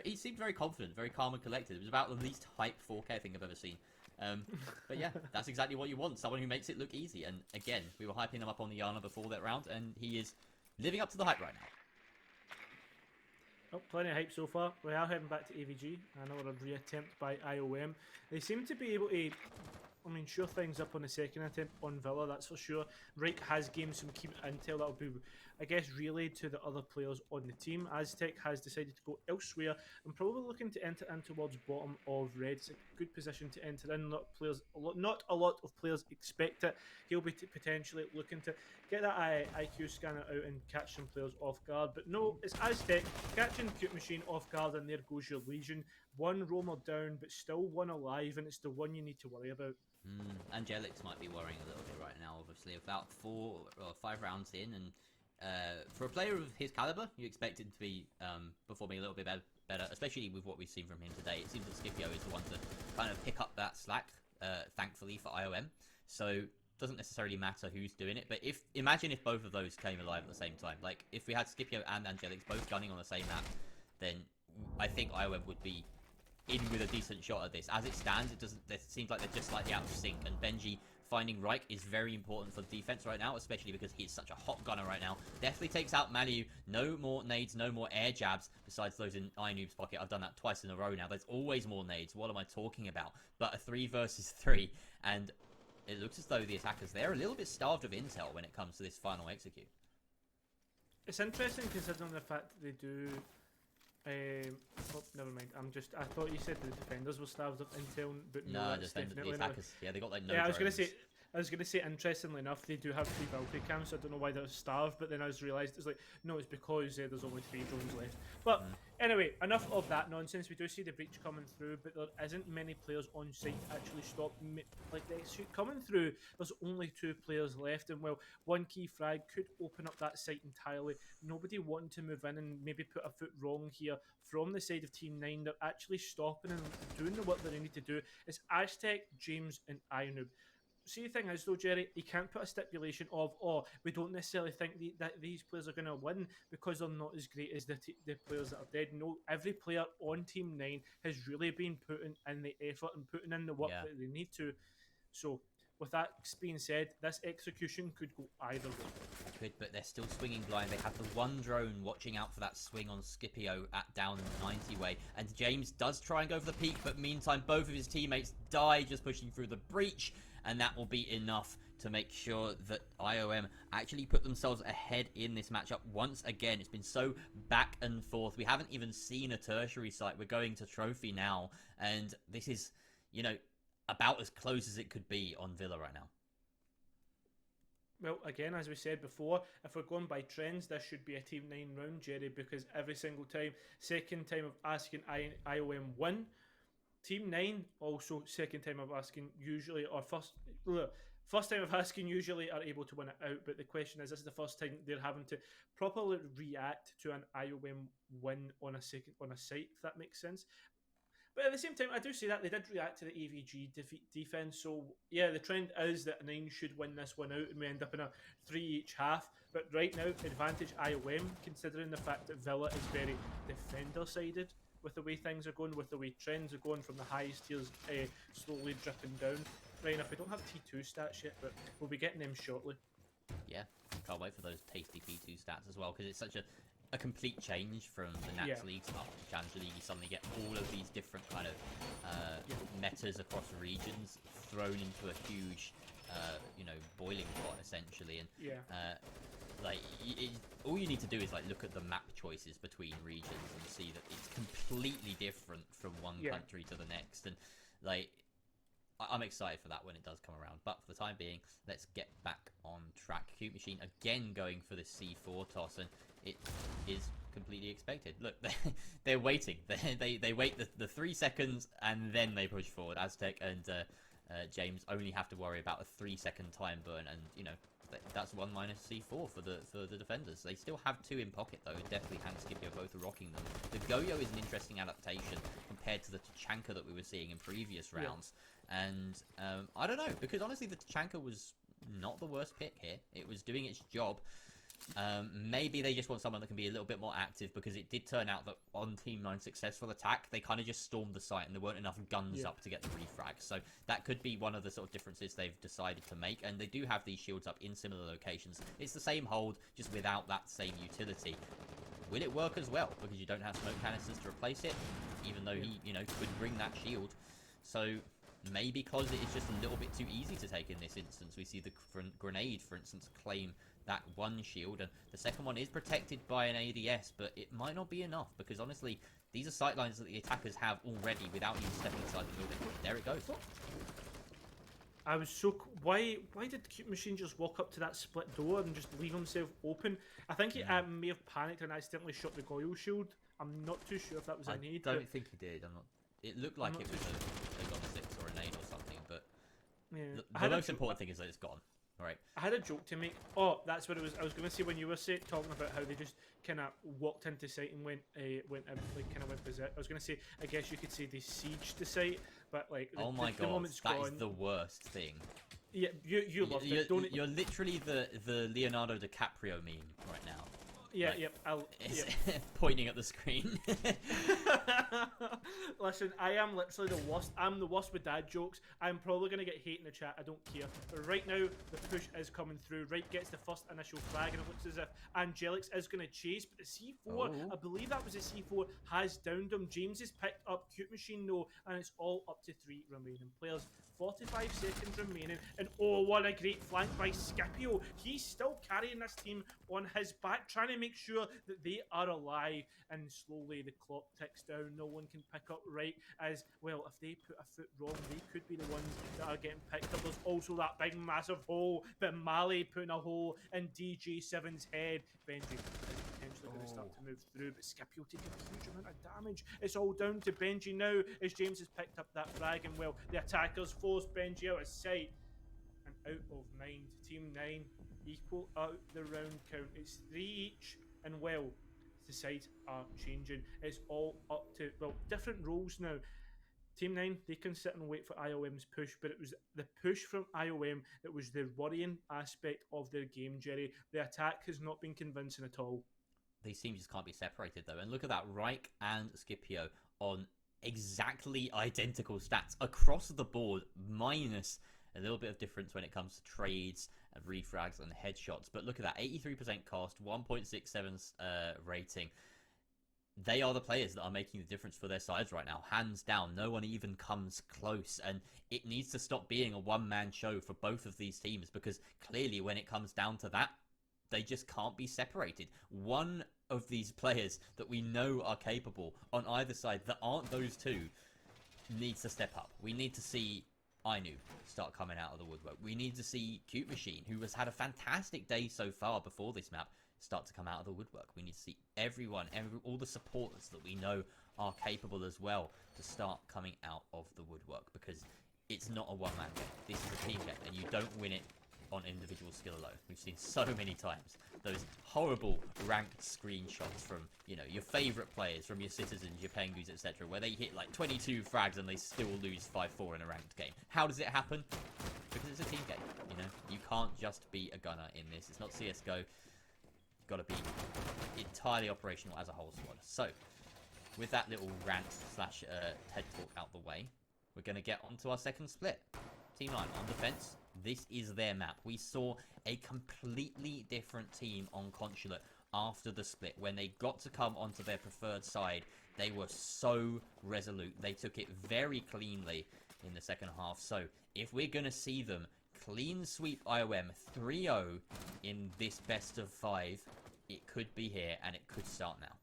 he seemed very confident, very calm and collected. It was about the least hype 4K thing I've ever seen. But yeah, that's exactly what you want. Someone who makes it look easy. And again, we were hyping him up on the Yana before that round, and he is living up to the hype right now. Oh, plenty of hype so far. We are heading back to AVG. Another reattempt by IOM. They seem to be able to, sure things up on the second attempt on Villa, that's for sure. Reich has gained some key intel that will be, I guess, relayed to the other players on the team. Aztec has decided to go elsewhere and probably looking to enter in towards bottom of red. It's a good position to enter in. Not a lot of players expect it. He'll be potentially looking to get that IQ scanner out and catch some players off guard. But no, it's Aztec catching Cute Machine off guard, and there goes your Legion. One roamer down, but still one alive, and it's the one you need to worry about. Angelics might be worrying a little bit right now, obviously. About 4 or 5 rounds in, and for a player of his caliber, you expect him to be performing a little bit better, especially with what we've seen from him today. It seems that Scipio is the one to kind of pick up that slack, thankfully for IOM. So it doesn't necessarily matter who's doing it, but imagine if both of those came alive at the same time. Like, if we had Scipio and Angelics both gunning on the same map, then I think IOM would be in with a decent shot at this. As it stands, it seems like they're just slightly out of sync, and Benji finding Reich is very important for defense right now, especially because he is such a hot gunner right now. Definitely takes out Maliu. No more nades, no more air jabs, besides those in iNoob's pocket. I've done that twice in a row now. There's always more nades. What am I talking about? But a 3 versus 3, and it looks as though the attackers, they're a little bit starved of intel when it comes to this final execute. It's interesting considering the fact that they do... never mind. I thought you said the defenders were starved of intel, but no, that's definitely the attackers. Yeah, they got like no. Yeah, I was gonna say. Interestingly enough, they do have 3 Valkyrie cams. So I don't know why they're starved, but then I was realised it's like no, it's because there's only 3 drones left. But anyway, enough of that nonsense. We do see the breach coming through, but there isn't many players on site to actually stop like the execute coming through. There's only 2 players left, and well, one key frag could open up that site entirely. Nobody wanting to move in and maybe put a foot wrong here from the side of Team 9. They're actually stopping and doing the work that they need to do. It's Aztec, James, and iNoob. See, the thing is though, Jerry, you can't put a stipulation of, we don't necessarily think that these players are going to win because they're not as great as the players that are dead. No, every player on Team 9 has really been putting in the effort and putting in the work that they need to. So, with that being said, this execution could go either way. Could, but they're still swinging blind. They have the one drone watching out for that swing on Scipio at down 90 way. And James does try and go for the peak, but meantime, both of his teammates die just pushing through the breach. And that will be enough to make sure that IOM actually put themselves ahead in this matchup once again. It's been so back and forth. We haven't even seen a tertiary site. We're going to trophy now. And this is, about as close as it could be on Villa right now. Well, again, as we said before, if we're going by trends, this should be a Team 9 round, Jerry, because every single time, second time of asking IOM win, Team 9 also second time of asking usually, or first time of asking usually are able to win it out, but the question is, this is the first time they're having to properly react to an IOM win on a site, if that makes sense. But at the same time, I do say that they did react to the AVG defense. So, yeah, the trend is that 9 should win this one out and we end up in a 3 each half. But right now, advantage IOM, considering the fact that Villa is very defender-sided with the way things are going, with the way trends are going from the highest tiers slowly dripping down. Right enough, we don't have T2 stats yet, but we'll be getting them shortly. Yeah, can't wait for those tasty P2 stats as well, because it's such a a complete change from the Nats League start to Challenger League. You suddenly get all of these different kind of metas across regions thrown into a huge, boiling pot essentially. And all you need to do is like look at the map choices between regions and see that it's completely different from one country to the next. And like, I'm excited for that when it does come around. But for the time being, let's get back on track. Cute Machine again going for the C4 toss, and it is completely expected. Look, they're waiting. They wait the 3 seconds and then they push forward. Aztec and James only have to worry about a 3-second time burn, and that's 1 minus C4 for the defenders. They still have 2 in pocket though. Definitely and Scipio both are rocking them. The Goyo is an interesting adaptation compared to the Tachanka that we were seeing in previous rounds. And I don't know, because honestly the Tachanka was not the worst pick here. It was doing its job. Maybe they just want someone that can be a little bit more active, because it did turn out that on Team 9's successful attack, they kind of just stormed the site and there weren't enough guns up to get the refrag. So that could be one of the sort of differences they've decided to make. And they do have these shields up in similar locations. It's the same hold, just without that same utility. Will it work as well? Because you don't have smoke canisters to replace it, even though he, could bring that shield. So maybe because it is just a little bit too easy to take in this instance. We see the grenade, for instance, claim that 1 shield, and the second one is protected by an ADS, but it might not be enough, because honestly, these are sightlines that the attackers have already without even stepping inside the building. There it goes. I was so... Why did the Cute Machine just walk up to that split door and just leave himself open? I think he may have panicked and accidentally shot the Goyle shield. I'm not too sure if that was a nade. I don't think he did. It looked like it was a God 6 or a nade or something, but the most important thing is that it's gone. Right. I had a joke to make. Oh, that's what it was. I was going to say when you were talking about how they just kind of walked into site and went berserk. I was going to say, I guess you could say they sieged the site, but like oh my god, moment's that gone. is the worst thing. Yeah, you loved it. You're literally the Leonardo DiCaprio meme right now. Yeah, pointing at the screen. Listen, I am literally the worst. I'm the worst with dad jokes. I'm probably going to get hate in the chat. I don't care. But right now, the push is coming through. Right gets the first initial frag, and it looks as if Angelix is going to chase. But the C4, I believe that was a C4, has downed him. James has picked up Cute Machine, though, and it's all up to 3 remaining players. 45 seconds remaining, and oh, what a great flank by Scipio. He's still carrying this team on his back, trying to make sure that they are alive, and slowly the clock ticks down. No one can pick up right, as well, if they put a foot wrong, they could be the ones that are getting picked up. There's also that big massive hole, but Mali putting a hole in DJ7's head. Benji is potentially going to start to move through, but Scipio taking a huge amount of damage. It's all down to Benji now, as James has picked up that frag, and well, the attackers force Benji out of sight, and out of mind. Team 9 equal out the round count. It's 3 each, and well, the sides are changing. It's all up to, well, different roles now. Team 9, they can sit and wait for IOM's push, but it was the push from IOM that was the worrying aspect of their game, Jerry. The attack has not been convincing at all. These teams just can't be separated, though. And look at that, Reich and Scipio on exactly identical stats across the board, minus a little bit of difference when it comes to trades and refrags and headshots. But look at that, 83% cost, 1.67 rating. They are the players that are making the difference for their sides right now, hands down. No one even comes close, and it needs to stop being a one-man show for both of these teams, because clearly when it comes down to that, they just can't be separated. One of these players that we know are capable on either side that aren't those two needs to step up. We need to see Ainu start coming out of the woodwork. We need to see Cute Machine, who has had a fantastic day so far before this map, start to come out of the woodwork. We need to see everyone, all the supporters that we know are capable as well, to start coming out of the woodwork, because it's not a one-man game. This is a team game, and you don't win it on individual skill alone. We've seen so many times those horrible ranked screenshots from, your favorite players, from your Citizens, your Pengus, etc., where they hit like 22 frags and they still lose 5-4 in a ranked game. How does it happen? Because it's a team game. You can't just be a gunner in this. It's not CS:GO. You've got to be entirely operational as a whole squad. So, with that little rant slash TED talk out the way, we're going to get onto our second split. Team 9 on defense. This is their map. We saw a completely different team on Consulate after the split, when they got to come onto their preferred side, they were so resolute. They took it very cleanly in the second half. So if we're going to see them clean sweep IOM 3-0 in this best of 5, it could be here and it could start now.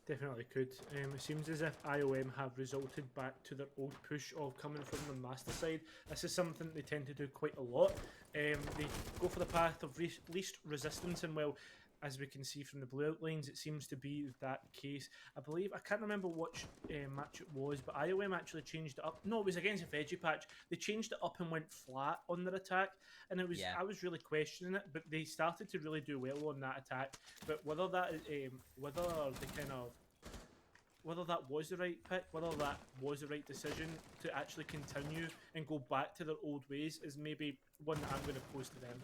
Definitely could. It seems as if IOM have resulted back to their old push of coming from the master side. This is something they tend to do quite a lot. They go for the path of least resistance, and well, as we can see from the blue outlines, it seems to be that case. I believe, I can't remember which match it was, but IOM actually changed it up. No, it was against a Veggie Patch. They changed it up and went flat on their attack, and it was I was really questioning it, but they started to really do well on that attack. But whether that whether that was the right pick, whether that was the right decision to actually continue and go back to their old ways is maybe one that I'm going to pose to them.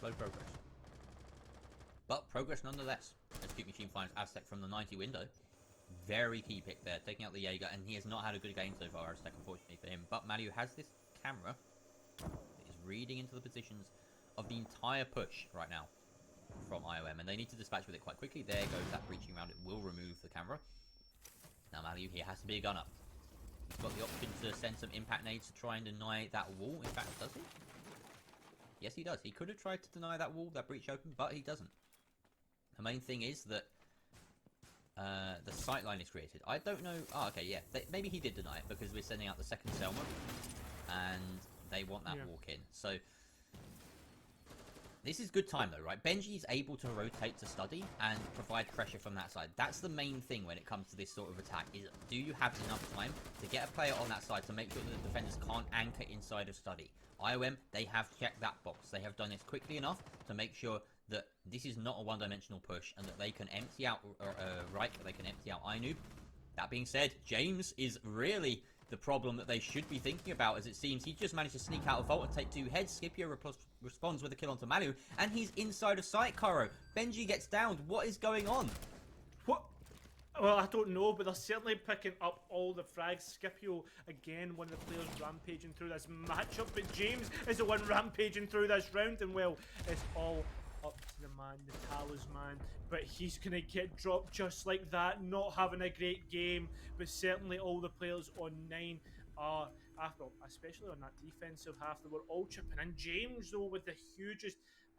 Slow progress. But progress nonetheless. As Cute Machine finds Aztec from the 90 window. Very key pick there, taking out the Jaeger, and he has not had a good game so far, Aztec, unfortunately for him. But Malu has this camera that is reading into the positions of the entire push right now from IOM, and they need to dispatch with it quite quickly. There goes that breaching round. It will remove the camera. Now Malu here has to be a gunner. He's got the option to send some impact nades to try and deny that wall. In fact, does he? Yes, he does. He could have tried to deny that wall, that breach open, but he doesn't. The main thing is that the sight line is created. I don't know. Oh, okay, yeah. Maybe he did deny it because we're sending out the second Selma, and they want that walk in. So this is good time though, right? Benji's able to rotate to study and provide pressure from that side. That's the main thing when it comes to this sort of attack, is do you have enough time to get a player on that side to make sure that the defenders can't anchor inside of study? IOM, they have checked that box. They have done this quickly enough to make sure that this is not a one-dimensional push and that they can empty out Reich, they can empty out Ainoob. That being said, James is really the problem that they should be thinking about, as it seems he just managed to sneak out of Vault and take 2 heads. Scipio responds with a kill onto Malu, and he's inside of sight, Karo. Benji gets downed. What is going on? What? Well, I don't know, but they're certainly picking up all the frags. Scipio, again, one of the players rampaging through this matchup, but James is the one rampaging through this round, and well, it's all up to the man, the talisman, but he's going to get dropped just like that, not having a great game, but certainly all the players on 9 are, especially on that defensive half, they were all chipping in. James, though, with the hugest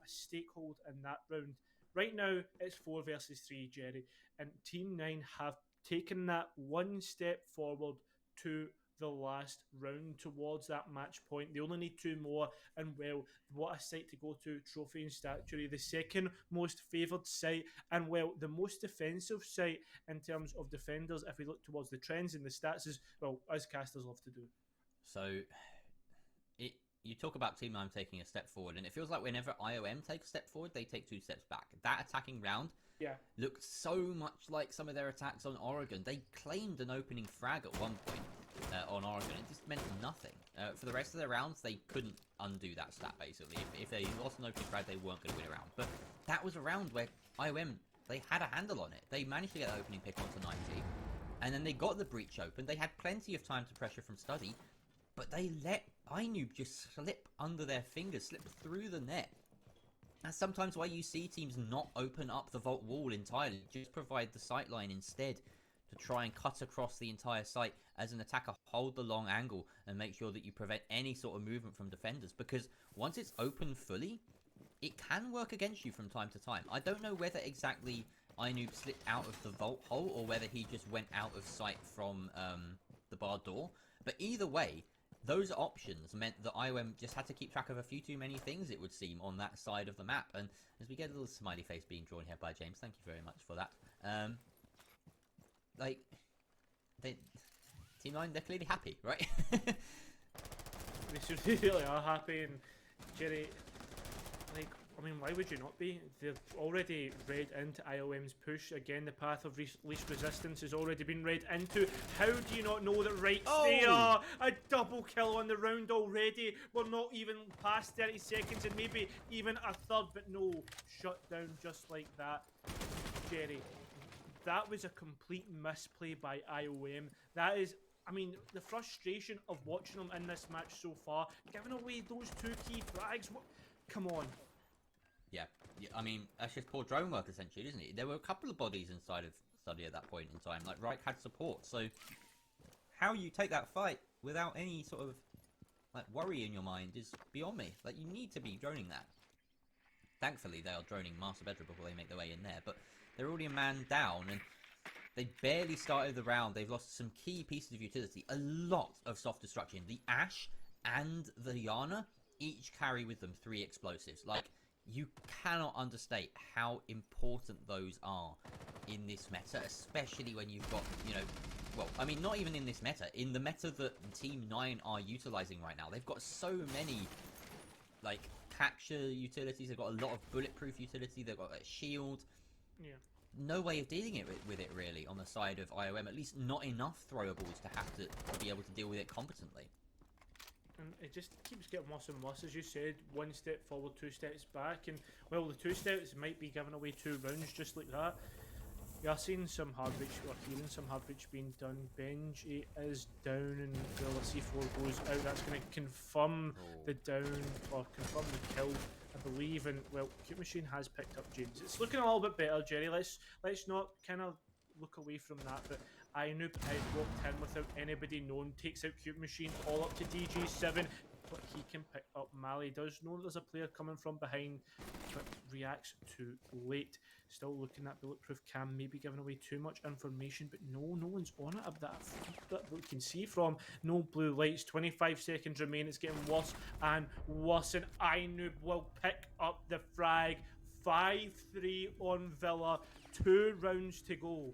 stakehold in that round. Right now, it's 4 versus 3, Jerry, and Team 9 have taken that one step forward to the last round towards that match point. They only need 2 more, and well, what a site to go to. Trophy and Statuary, the second most favoured site, and well, the most defensive site in terms of defenders if we look towards the trends and the stats, is well, as casters love to do. So you talk about Team 9 taking a step forward, and it feels like whenever IOM take a step forward, they take 2 steps back. That attacking round looked so much like some of their attacks on Oregon. They claimed an opening frag at one point on Oregon. It just meant nothing. For the rest of their rounds, they couldn't undo that stat, basically. If they lost an opening frag, they weren't going to win a round. But that was a round where IOM, they had a handle on it. They managed to get that opening pick onto 90, and then they got the breach open. They had plenty of time to pressure from study, but they let Ainoob just slip under their fingers, slip through the net. That's sometimes why you see teams not open up the vault wall entirely, just provide the sight line instead to try and cut across the entire site. As an attacker, hold the long angle and make sure that you prevent any sort of movement from defenders, because once it's open fully, it can work against you from time to time. I don't know whether exactly Ainoob slipped out of the vault hole or whether he just went out of sight from the barred door, but either way, those options meant that IOM just had to keep track of a few too many things, it would seem, on that side of the map. And as we get a little smiley face being drawn here by James, thank you very much for that. Team 9, they're clearly happy, right? They really are happy, and Jerry, like, I mean, why would you not be? They've already read into IOM's push. Again, the path of least resistance has already been read into. How do you not know that Reich's there? A double kill on the round already. We're not even past 30 seconds, and maybe even a third, but no, shut down just like that. Jerry, that was a complete misplay by IOM. That is I mean, the frustration of watching them in this match so far, giving away those 2 key frags. Come on. Yeah, I mean, that's just poor drone work, essentially, isn't it? There were a couple of bodies inside of Study at that point in time. Like, Reich had support, so how you take that fight without any sort of, like, worry in your mind is beyond me. Like, you need to be droning that. Thankfully, they are droning Master Bedroom before they make their way in there, but they're already a man down, and they barely started the round. They've lost some key pieces of utility. A lot of soft destruction. The Ashe and the Yana each carry with them 3 explosives. Like, you cannot understate how important those are in this meta, especially when you've got, you know, well, I mean, not even in this meta, in the meta that Team 9 are utilizing right now. They've got so many, like, capture utilities. They've got a lot of bulletproof utility. They've got a shield. Yeah. No way of dealing with it really on the side of IOM. At least not enough throwables to have to be able to deal with it competently. And it just keeps getting worse and worse, as you said. 1 step forward, 2 steps back, and well, the 2 steps might be giving away 2 rounds just like that. We are seeing some hard reach, or hearing some hard reach being done. Benji is down, and well, the C4 goes out. That's going to confirm the down, or confirm the kill, I believe. And well, Cute Machine has picked up James. It's looking a little bit better, Jerry. Let's not kind of look away from that, but Ainoob has walked in without anybody known, takes out Cute Machine, all up to DJ7, but he can pick up Mali. Does know there's a player coming from behind, but reacts too late. Still looking at bulletproof cam, maybe giving away too much information, but no one's on it. That we can see from no blue lights. 25 seconds remain. It's getting worse and worse, and Ainoob will pick up the frag. 5-3 on Villa. 2 rounds to go.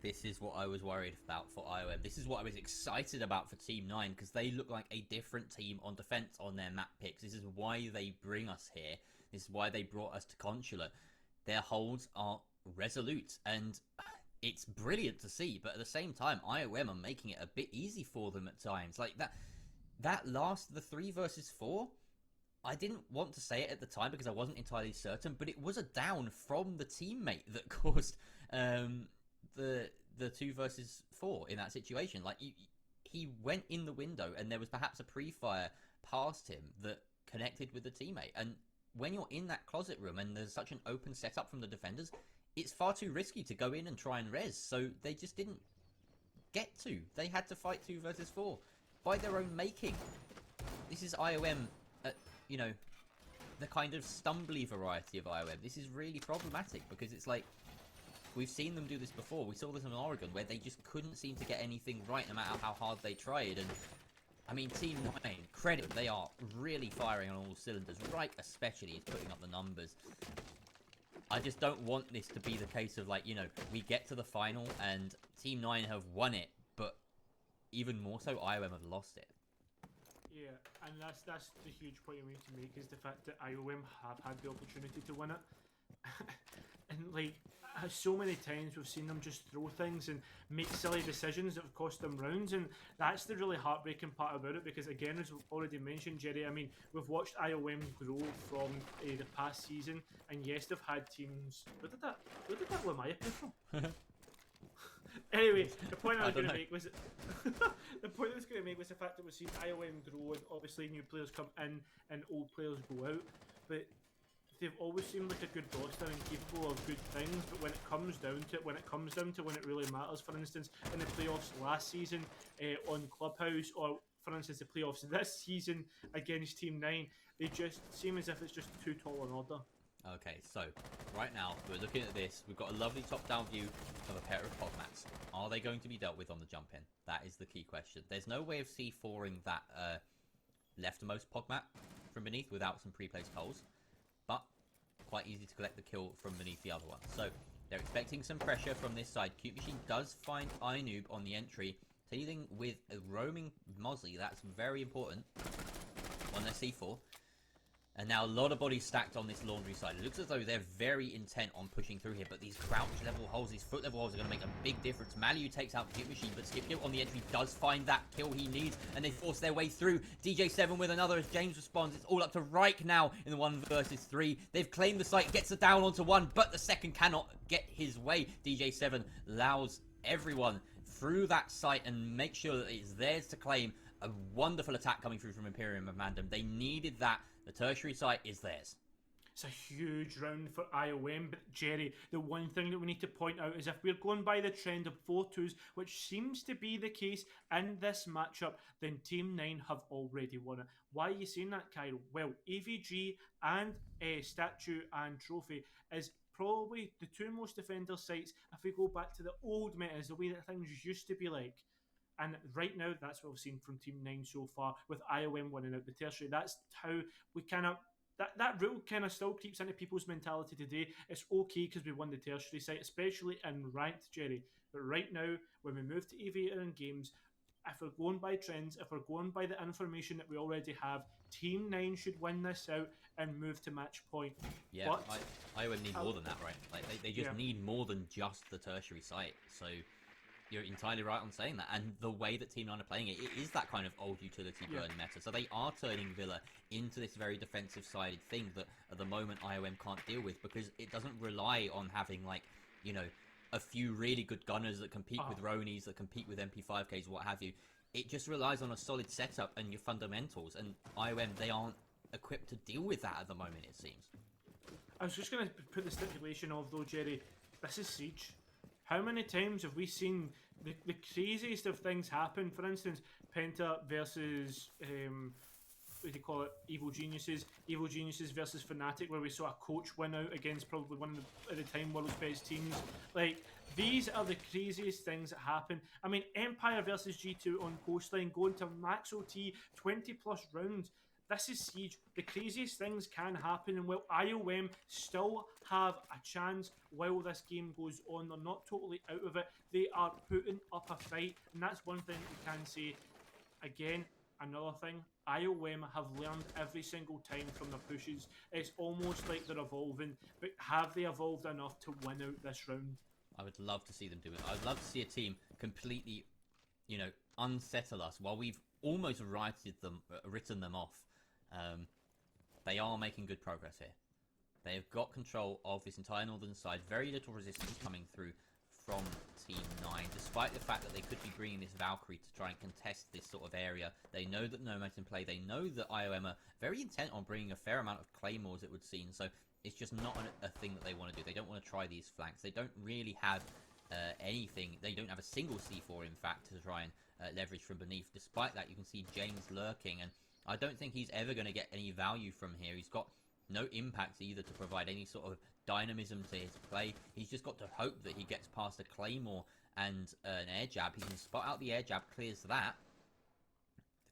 This is what I was worried about for IOM. This is what I was excited about for Team 9, because they look like a different team on defense on their map picks. This is why they bring us here. This is why they brought us to Consulate. Their holds are resolute, and it's brilliant to see, but at the same time, IOM are making it a bit easy for them at times. Like, that last, the 3 versus 4, I didn't want to say it at the time because I wasn't entirely certain, but it was a down from the teammate that caused the 2 versus 4 in that situation. Like, he went in the window, and there was perhaps a pre-fire past him that connected with the teammate. And when you're in that closet room and there's such an open setup from the defenders, it's far too risky to go in and try and res. So they just didn't get to. They had to fight 2 versus 4 by their own making. This is IOM at, you know, the kind of stumbly variety of IOM. This is really problematic because it's like, we've seen them do this before. We saw this in Oregon where they just couldn't seem to get anything right no matter how hard they tried. And I mean, Team 9, credit, they are really firing on all cylinders. Reich especially is putting up the numbers. I just don't want this to be the case of, like, you know, we get to the final and Team 9 have won it, but even more so, IOM have lost it. Yeah, and that's the huge point I need to make, is the fact that IOM have had the opportunity to win it. And, like, so many times we've seen them just throw things and make silly decisions that have cost them rounds, and that's the really heartbreaking part about it, because again, as we've already mentioned, Jerry, I mean, we've watched IOM grow from the past season, and yes, they've had teams... Where did that Lamaya come from? Anyway, the point I was going to make was the point I was going to make was the fact that we've seen IOM grow, and obviously new players come in and old players go out, but they've always seemed like a good roster and capable of good things. But when it comes down to it, when it really matters, for instance, in the playoffs last season on Clubhouse, or for instance the playoffs this season against Team 9, they just seem as if it's just too tall an order. Okay, so right now we're looking at this. We've got a lovely top-down view of a pair of PogMats. Are they going to be dealt with on the jump-in? That is the key question. There's no way of C4ing that leftmost PogMat from beneath without some pre-placed holes, but quite easy to collect the kill from beneath the other one. So they're expecting some pressure from this side. Cute Machine does find Ainoob on the entry, dealing with a roaming Mosley. That's very important on their C4. And now a lot of bodies stacked on this laundry side. It looks as though they're very intent on pushing through here, but these crouch level holes, these foot level holes are going to make a big difference. Malu takes out Cute Machine, but Skipkill on the entry does find that kill he needs, and they force their way through. DJ7 with another as James responds. It's all up to Reich now in the 1 versus 3. They've claimed the site, gets it down onto 1, but the second cannot get his way. DJ7 allows everyone through that site and make sure that it's theirs to claim. A wonderful attack coming through from Imperium of Mandem. They needed that. The tertiary site is theirs. It's a huge round for IOM, but Jerry, the one thing that we need to point out is if we're going by the trend of 4-2s, which seems to be the case in this matchup, then Team 9 have already won it. Why are you saying that, Kyle? Well, AVG and Statue and Trophy is probably the two most defender sites if we go back to the old metas, the way that things used to be like. And right now, that's what we've seen from Team 9 so far, with IOM winning out the tertiary. That's how we kind of... That rule kind of still creeps into people's mentality today. It's okay because we won the tertiary site, especially in ranked, Jerry. But right now, when we move to Aviator and games, if we're going by trends, if we're going by the information that we already have, Team 9 should win this out and move to match point. Yeah, but I would need more than that, right? Like they just need more than just the tertiary site. So you're entirely right on saying that. And the way that Team 9 are playing it, it is that kind of old utility burn meta. So they are turning Villa into this very defensive-sided thing that at the moment IOM can't deal with, because it doesn't rely on having, like, you know, a few really good gunners that compete with Ronies, that compete with MP5Ks, what have you. It just relies on a solid setup and your fundamentals. And IOM, they aren't equipped to deal with that at the moment, it seems. I was just going to put the stipulation of, though, Jerry, this is Siege. How many times have we seen the craziest of things happen? For instance, Penta versus, what do you call it, Evil Geniuses versus Fnatic, where we saw a coach win out against probably one of the, at the time, world's best teams. Like, these are the craziest things that happen. I mean, Empire versus G2 on Coastline, going to max OT, 20 plus rounds. This is Siege. The craziest things can happen, and while IOM still have a chance while this game goes on, they're not totally out of it. They are putting up a fight, and that's one thing we can say. Again, another thing, IOM have learned every single time from their pushes. It's almost like they're evolving, but have they evolved enough to win out this round? I would love to see them do it. I'd love to see a team completely, you know, unsettle us while we've almost written them off. They are making good progress here. They have got control of this entire northern side. Very little resistance coming through from Team 9, despite the fact that they could be bringing this Valkyrie to try and contest this sort of area. They know that Nomad's in play. They know that IOM are very intent on bringing a fair amount of claymores, it would seem. So it's just not a thing that they want to do. They don't want to try these flanks. They don't really have anything. They don't have a single C4, in fact, to try and leverage from beneath. Despite that, you can see James lurking, and I don't think he's ever going to get any value from here. He's got no impact either to provide any sort of dynamism to his play. He's just got to hope that he gets past a Claymore and an air jab. He can spot out the air jab, clears that.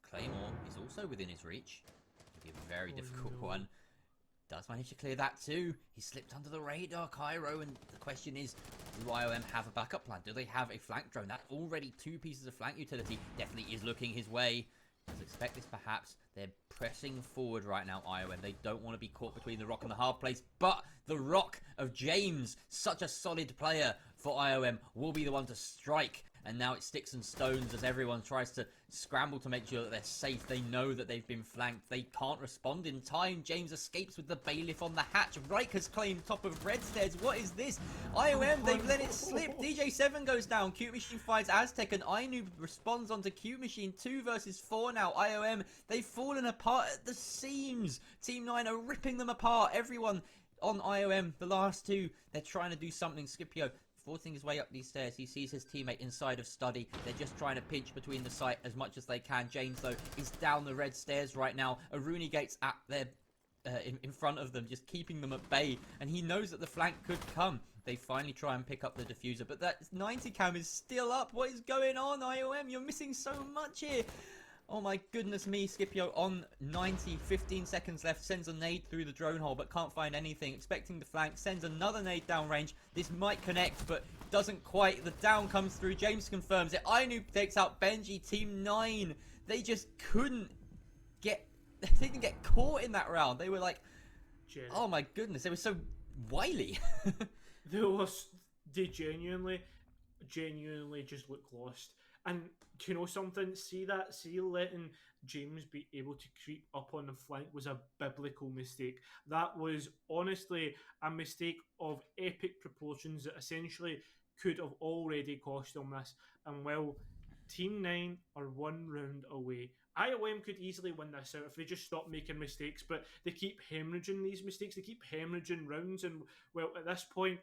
The Claymore is also within his reach. It'll be a very difficult one. Does manage to clear that too. He slipped under the radar, Cairo, and the question is, do IOM have a backup plan? Do they have a flank drone? That's already two pieces of flank utility. Definitely is looking his way. Let's expect this perhaps. They're pressing forward right now, IOM. They don't want to be caught between the rock and the hard place, but the rock of James, such a solid player for IOM, will be the one to strike. And now it's sticks and stones as everyone tries to scramble to make sure that they're safe. They know that they've been flanked. They can't respond in time. James escapes with the bailiff on the hatch. Riker's claimed top of red stairs. What is this? IOM, they've let it slip. DJ7 goes down. Cute Machine finds Aztec, and Ainu responds onto Cute Machine. 2 versus 4 now. IOM, they've fallen apart at the seams. Team 9 are ripping them apart. Everyone on IOM, the last two, they're trying to do something. Scipio forcing his way up these stairs. He sees his teammate inside of Study. They're just trying to pinch between the site as much as they can. James, though, is down the red stairs right now. Aruni Gates at their in front of them, just keeping them at bay. And he knows that the flank could come. They finally try and pick up the diffuser, but that 90 cam is still up. What is going on, IOM? You're missing so much here. Oh my goodness me, Scipio on 90, 15 seconds left, sends a nade through the drone hole, but can't find anything. Expecting the flank, sends another nade downrange. This might connect, but doesn't quite. The down comes through, James confirms it. Ainu takes out Benji, Team 9. They just couldn't get, they didn't get caught in that round. They were like, oh my goodness, they were so wily. They genuinely just look lost. And do you know something? See letting James be able to creep up on the flank was a biblical mistake. That was honestly a mistake of epic proportions that essentially could have already cost them this. And well, Team 9 are 1 round away. IOM could easily win this out if they just stop making mistakes, but they keep hemorrhaging these mistakes. They keep hemorrhaging rounds, and well, at this point,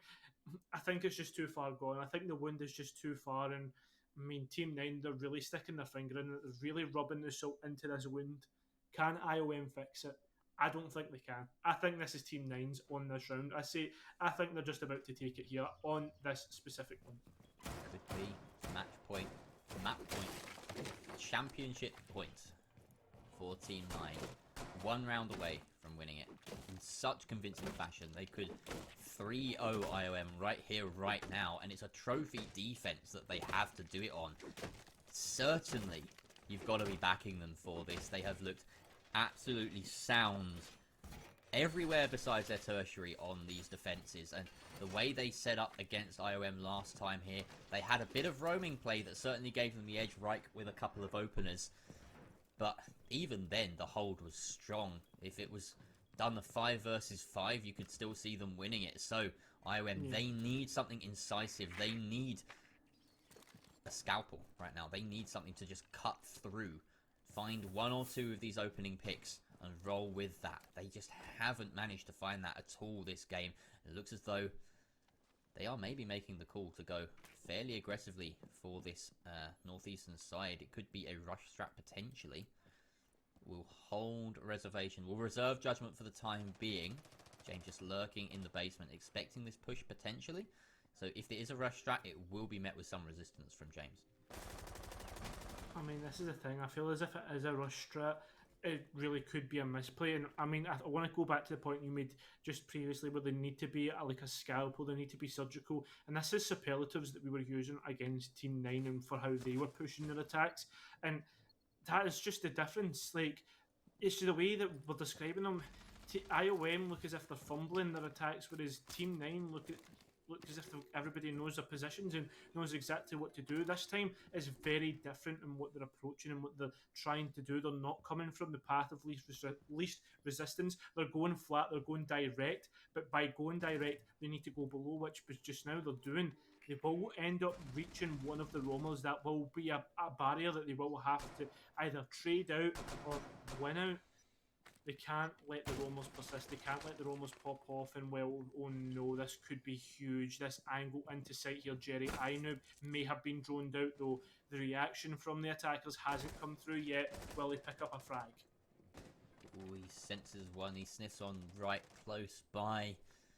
I think it's just too far gone. I think the wound is just too far, and I mean, Team 9, they're really sticking their finger in it. They're really rubbing the salt into this wound. Can IOM fix it? I don't think they can. I think this is Team 9's on this round. I think they're just about to take it here on this specific one. Could be match point, map point, championship point for Team 9. 1 round away from winning it in such convincing fashion. They could 3-0 IOM right here, right now, and it's a trophy defense that they have to do it on. Certainly, you've got to be backing them for this. They have looked absolutely sound everywhere besides their tertiary on these defenses, and the way they set up against IOM last time here, they had a bit of roaming play that certainly gave them the edge, right, with a couple of openers. But even then, the hold was strong. If it was done the 5 versus 5, you could still see them winning it. So, IOM, they need something incisive. They need a scalpel right now. They need something to just cut through. Find 1 or 2 of these opening picks and roll with that. They just haven't managed to find that at all this game. It looks as though they are maybe making the call to go fairly aggressively for this northeastern side. It could be a rush strat potentially. We'll hold reservation. We'll reserve judgment for the time being. James just lurking in the basement, expecting this push potentially. So if there is a rush strat, it will be met with some resistance from James. I mean, this is the thing. I feel as if it is a rush strat, it really could be a misplay. And I mean, I want to go back to the point you made just previously, where they need to be like a scalpel, they need to be surgical. And this is superlatives that we were using against Team 9 and for how they were pushing their attacks. And that is just the difference. Like, it's the way that we're describing them. IOM look as if they're fumbling their attacks, whereas Team 9 look as if everybody knows their positions and knows exactly what to do. This time is very different in what they're approaching and what they're trying to do. They're not coming from the path of least resistance. They're going flat, they're going direct, but by going direct, they need to go below, which just now they're doing. They will end up reaching one of the roamers. That will be a barrier that they will have to either trade out or win out. They can't let the roamers persist. They can't let the roamers pop off and, well, oh no, this could be huge. This angle into sight here, Jerry Inoob may have been droned out, though the reaction from the attackers hasn't come through yet. Will they pick up a frag? Oh, he senses one. He sniffs on right close by.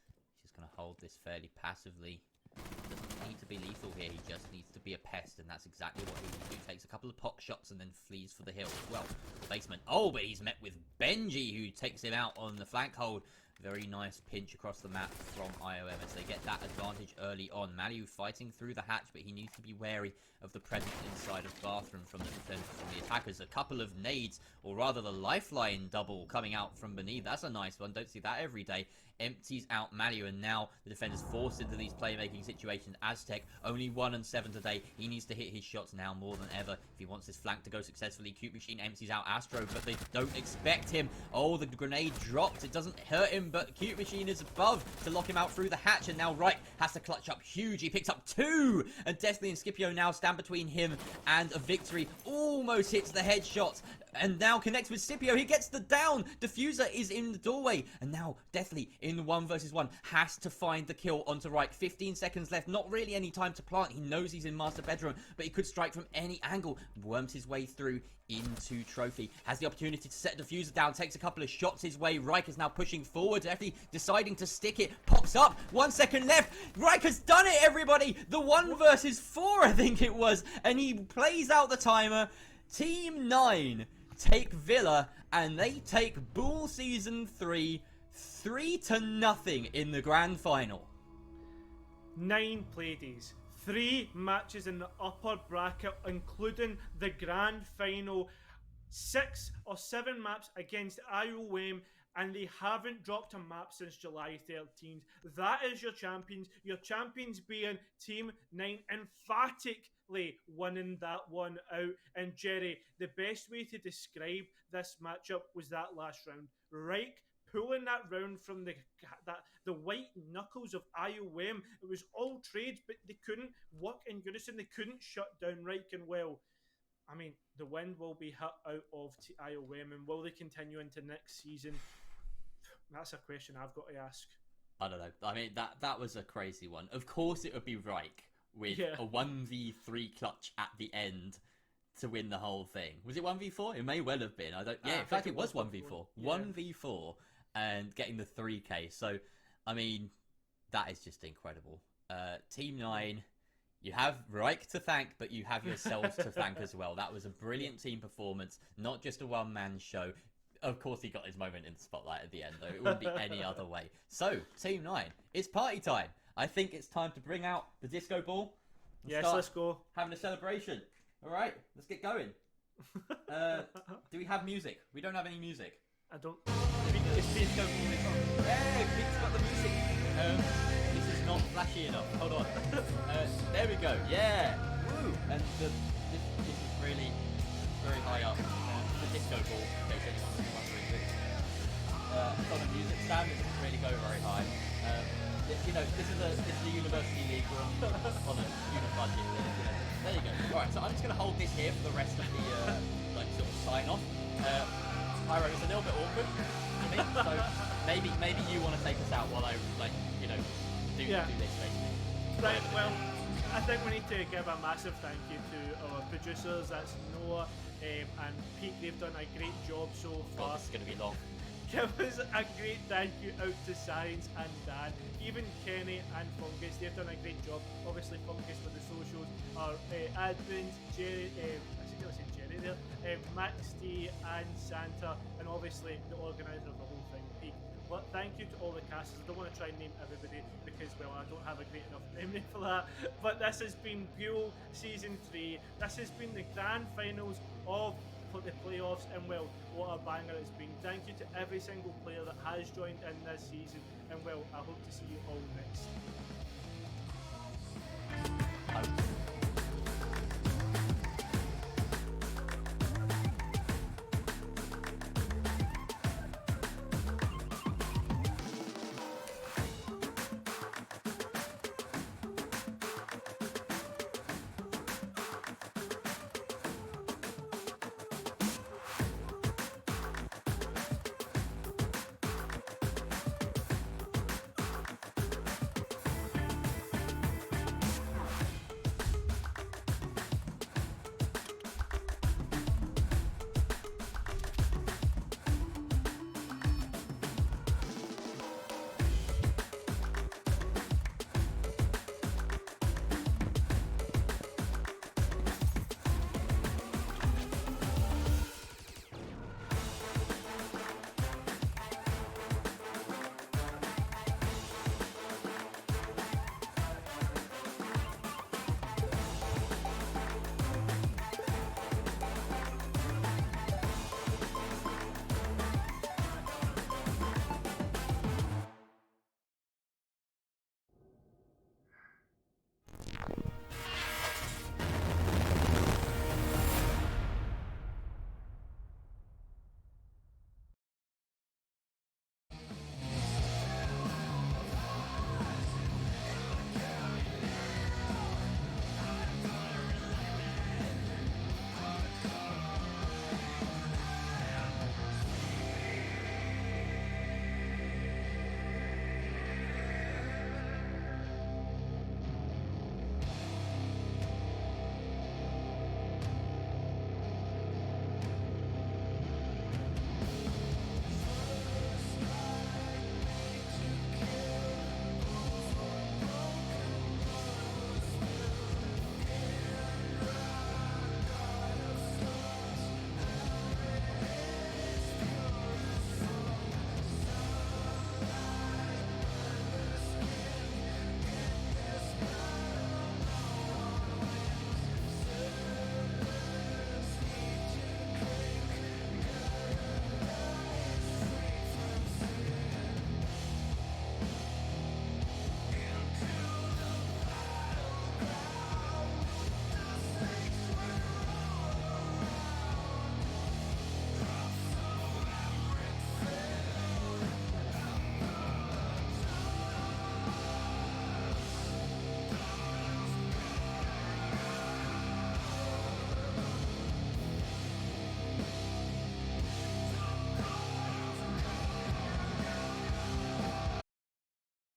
He's just going to hold this fairly passively. Doesn't need to be lethal here. He just needs to be a pest, and that's exactly what he will do. Takes a couple of pot shots and then flees for the hill. Well, basement. Oh, but he's met with Benji, who takes him out on the flank hold. Very nice pinch across the map from IOM as they get that advantage early on. Maliu fighting through the hatch, but he needs to be wary of the presence inside of bathroom from the attackers. A couple of nades, or rather the lifeline double coming out from beneath. That's a nice one. Don't see that every day. Empties out Maliu, and now the defender's forced into these playmaking situations. Aztec, only 1 and 7 today. He needs to hit his shots now more than ever if he wants this flank to go successfully. Cute Machine empties out Astro, but they don't expect him. Oh, the grenade dropped. It doesn't hurt him, but Cute Machine is above to lock him out through the hatch, and now Reich has to clutch up huge. He picks up 2, and Destiny and Scipio now stand between him and a victory. Almost hits the headshot, and now connects with Scipio. He gets the down. Diffuser is in the doorway, and now Deathly in the 1 versus 1 has to find the kill onto Reich. 15 seconds left. Not really any time to plant. He knows he's in master bedroom, but he could strike from any angle. Worms his way through into Trophy. Has the opportunity to set Diffuser down. Takes a couple of shots his way. Reich is now pushing forward. Deathly deciding to stick it. Pops up. 1 second left. Reich has done it, everybody. The 1 versus 4, I think it was. And he plays out the timer. Team 9 take Villa, and they take Bull Season 3 3-0 in the grand final. 9 play days, 3 matches in the upper bracket, including the grand final. 6 or 7 maps against IOM, and they haven't dropped a map since July 13th. That is your champions. Your champions being Team 9, emphatically winning that one out. And Jerry, the best way to describe this matchup was that last round. Reich pulling that round from the white knuckles of IOM. It was all trades, but they couldn't work in unison. They couldn't shut down Riken well. I mean, the wind will be hit out of IOM, and will they continue into next season? That's a question I've got to ask. I don't know. I mean, that was a crazy one. Of course, it would be Reich with a 1v3 clutch at the end to win the whole thing. Was it 1v4? It may well have been. I don't. Yeah, in fact, it was 1v4. Yeah. 1v4 and getting the 3k. So, I mean, that is just incredible. Team 9, you have Reich to thank, but you have yourselves to thank as well. That was a brilliant team performance, not just a one-man show. Of course, he got his moment in the spotlight at the end, though. It wouldn't be any other way. So, Team 9, it's party time. I think it's time to bring out the disco ball. Yes, let's go. Having a celebration. All right, let's get going. Do we have music? We don't have any music. I don't. It's disco ball is on. Hey, Pete's got the music. This is not flashy enough. Hold on. There we go. Yeah. Woo. And this is really very high up. The disco ball, in case anyone's wondering. It's on a music stand. It doesn't really go very high. You know, this is the university league. We're on a unit budget. There you go. All right, so I'm just going to hold this here for the rest of the like sort of sign off. Pyro, it's a little bit awkward for me, so maybe you want to take us out while I do this basically. Right. Well, I think we need to give a massive thank you to our producers. That's Noah and Pete. They've done a great job so far. This is going to be long. Give us a great thank you out to Science and Dan, even Kenny and Fungus. They've done a great job. Obviously, Fungus with the socials, our admins, Jerry, I think I said Jerry there, Max T and Santa, and obviously the organizer of the whole thing, Peak. But thank you to all the casters. I don't want to try and name everybody because, well, I don't have a great enough name for that. But this has been Buell Season 3. This has been the grand finals of the playoffs, and well, what a banger it's been. Thank you to every single player that has joined in this season, and well, I hope to see you all next.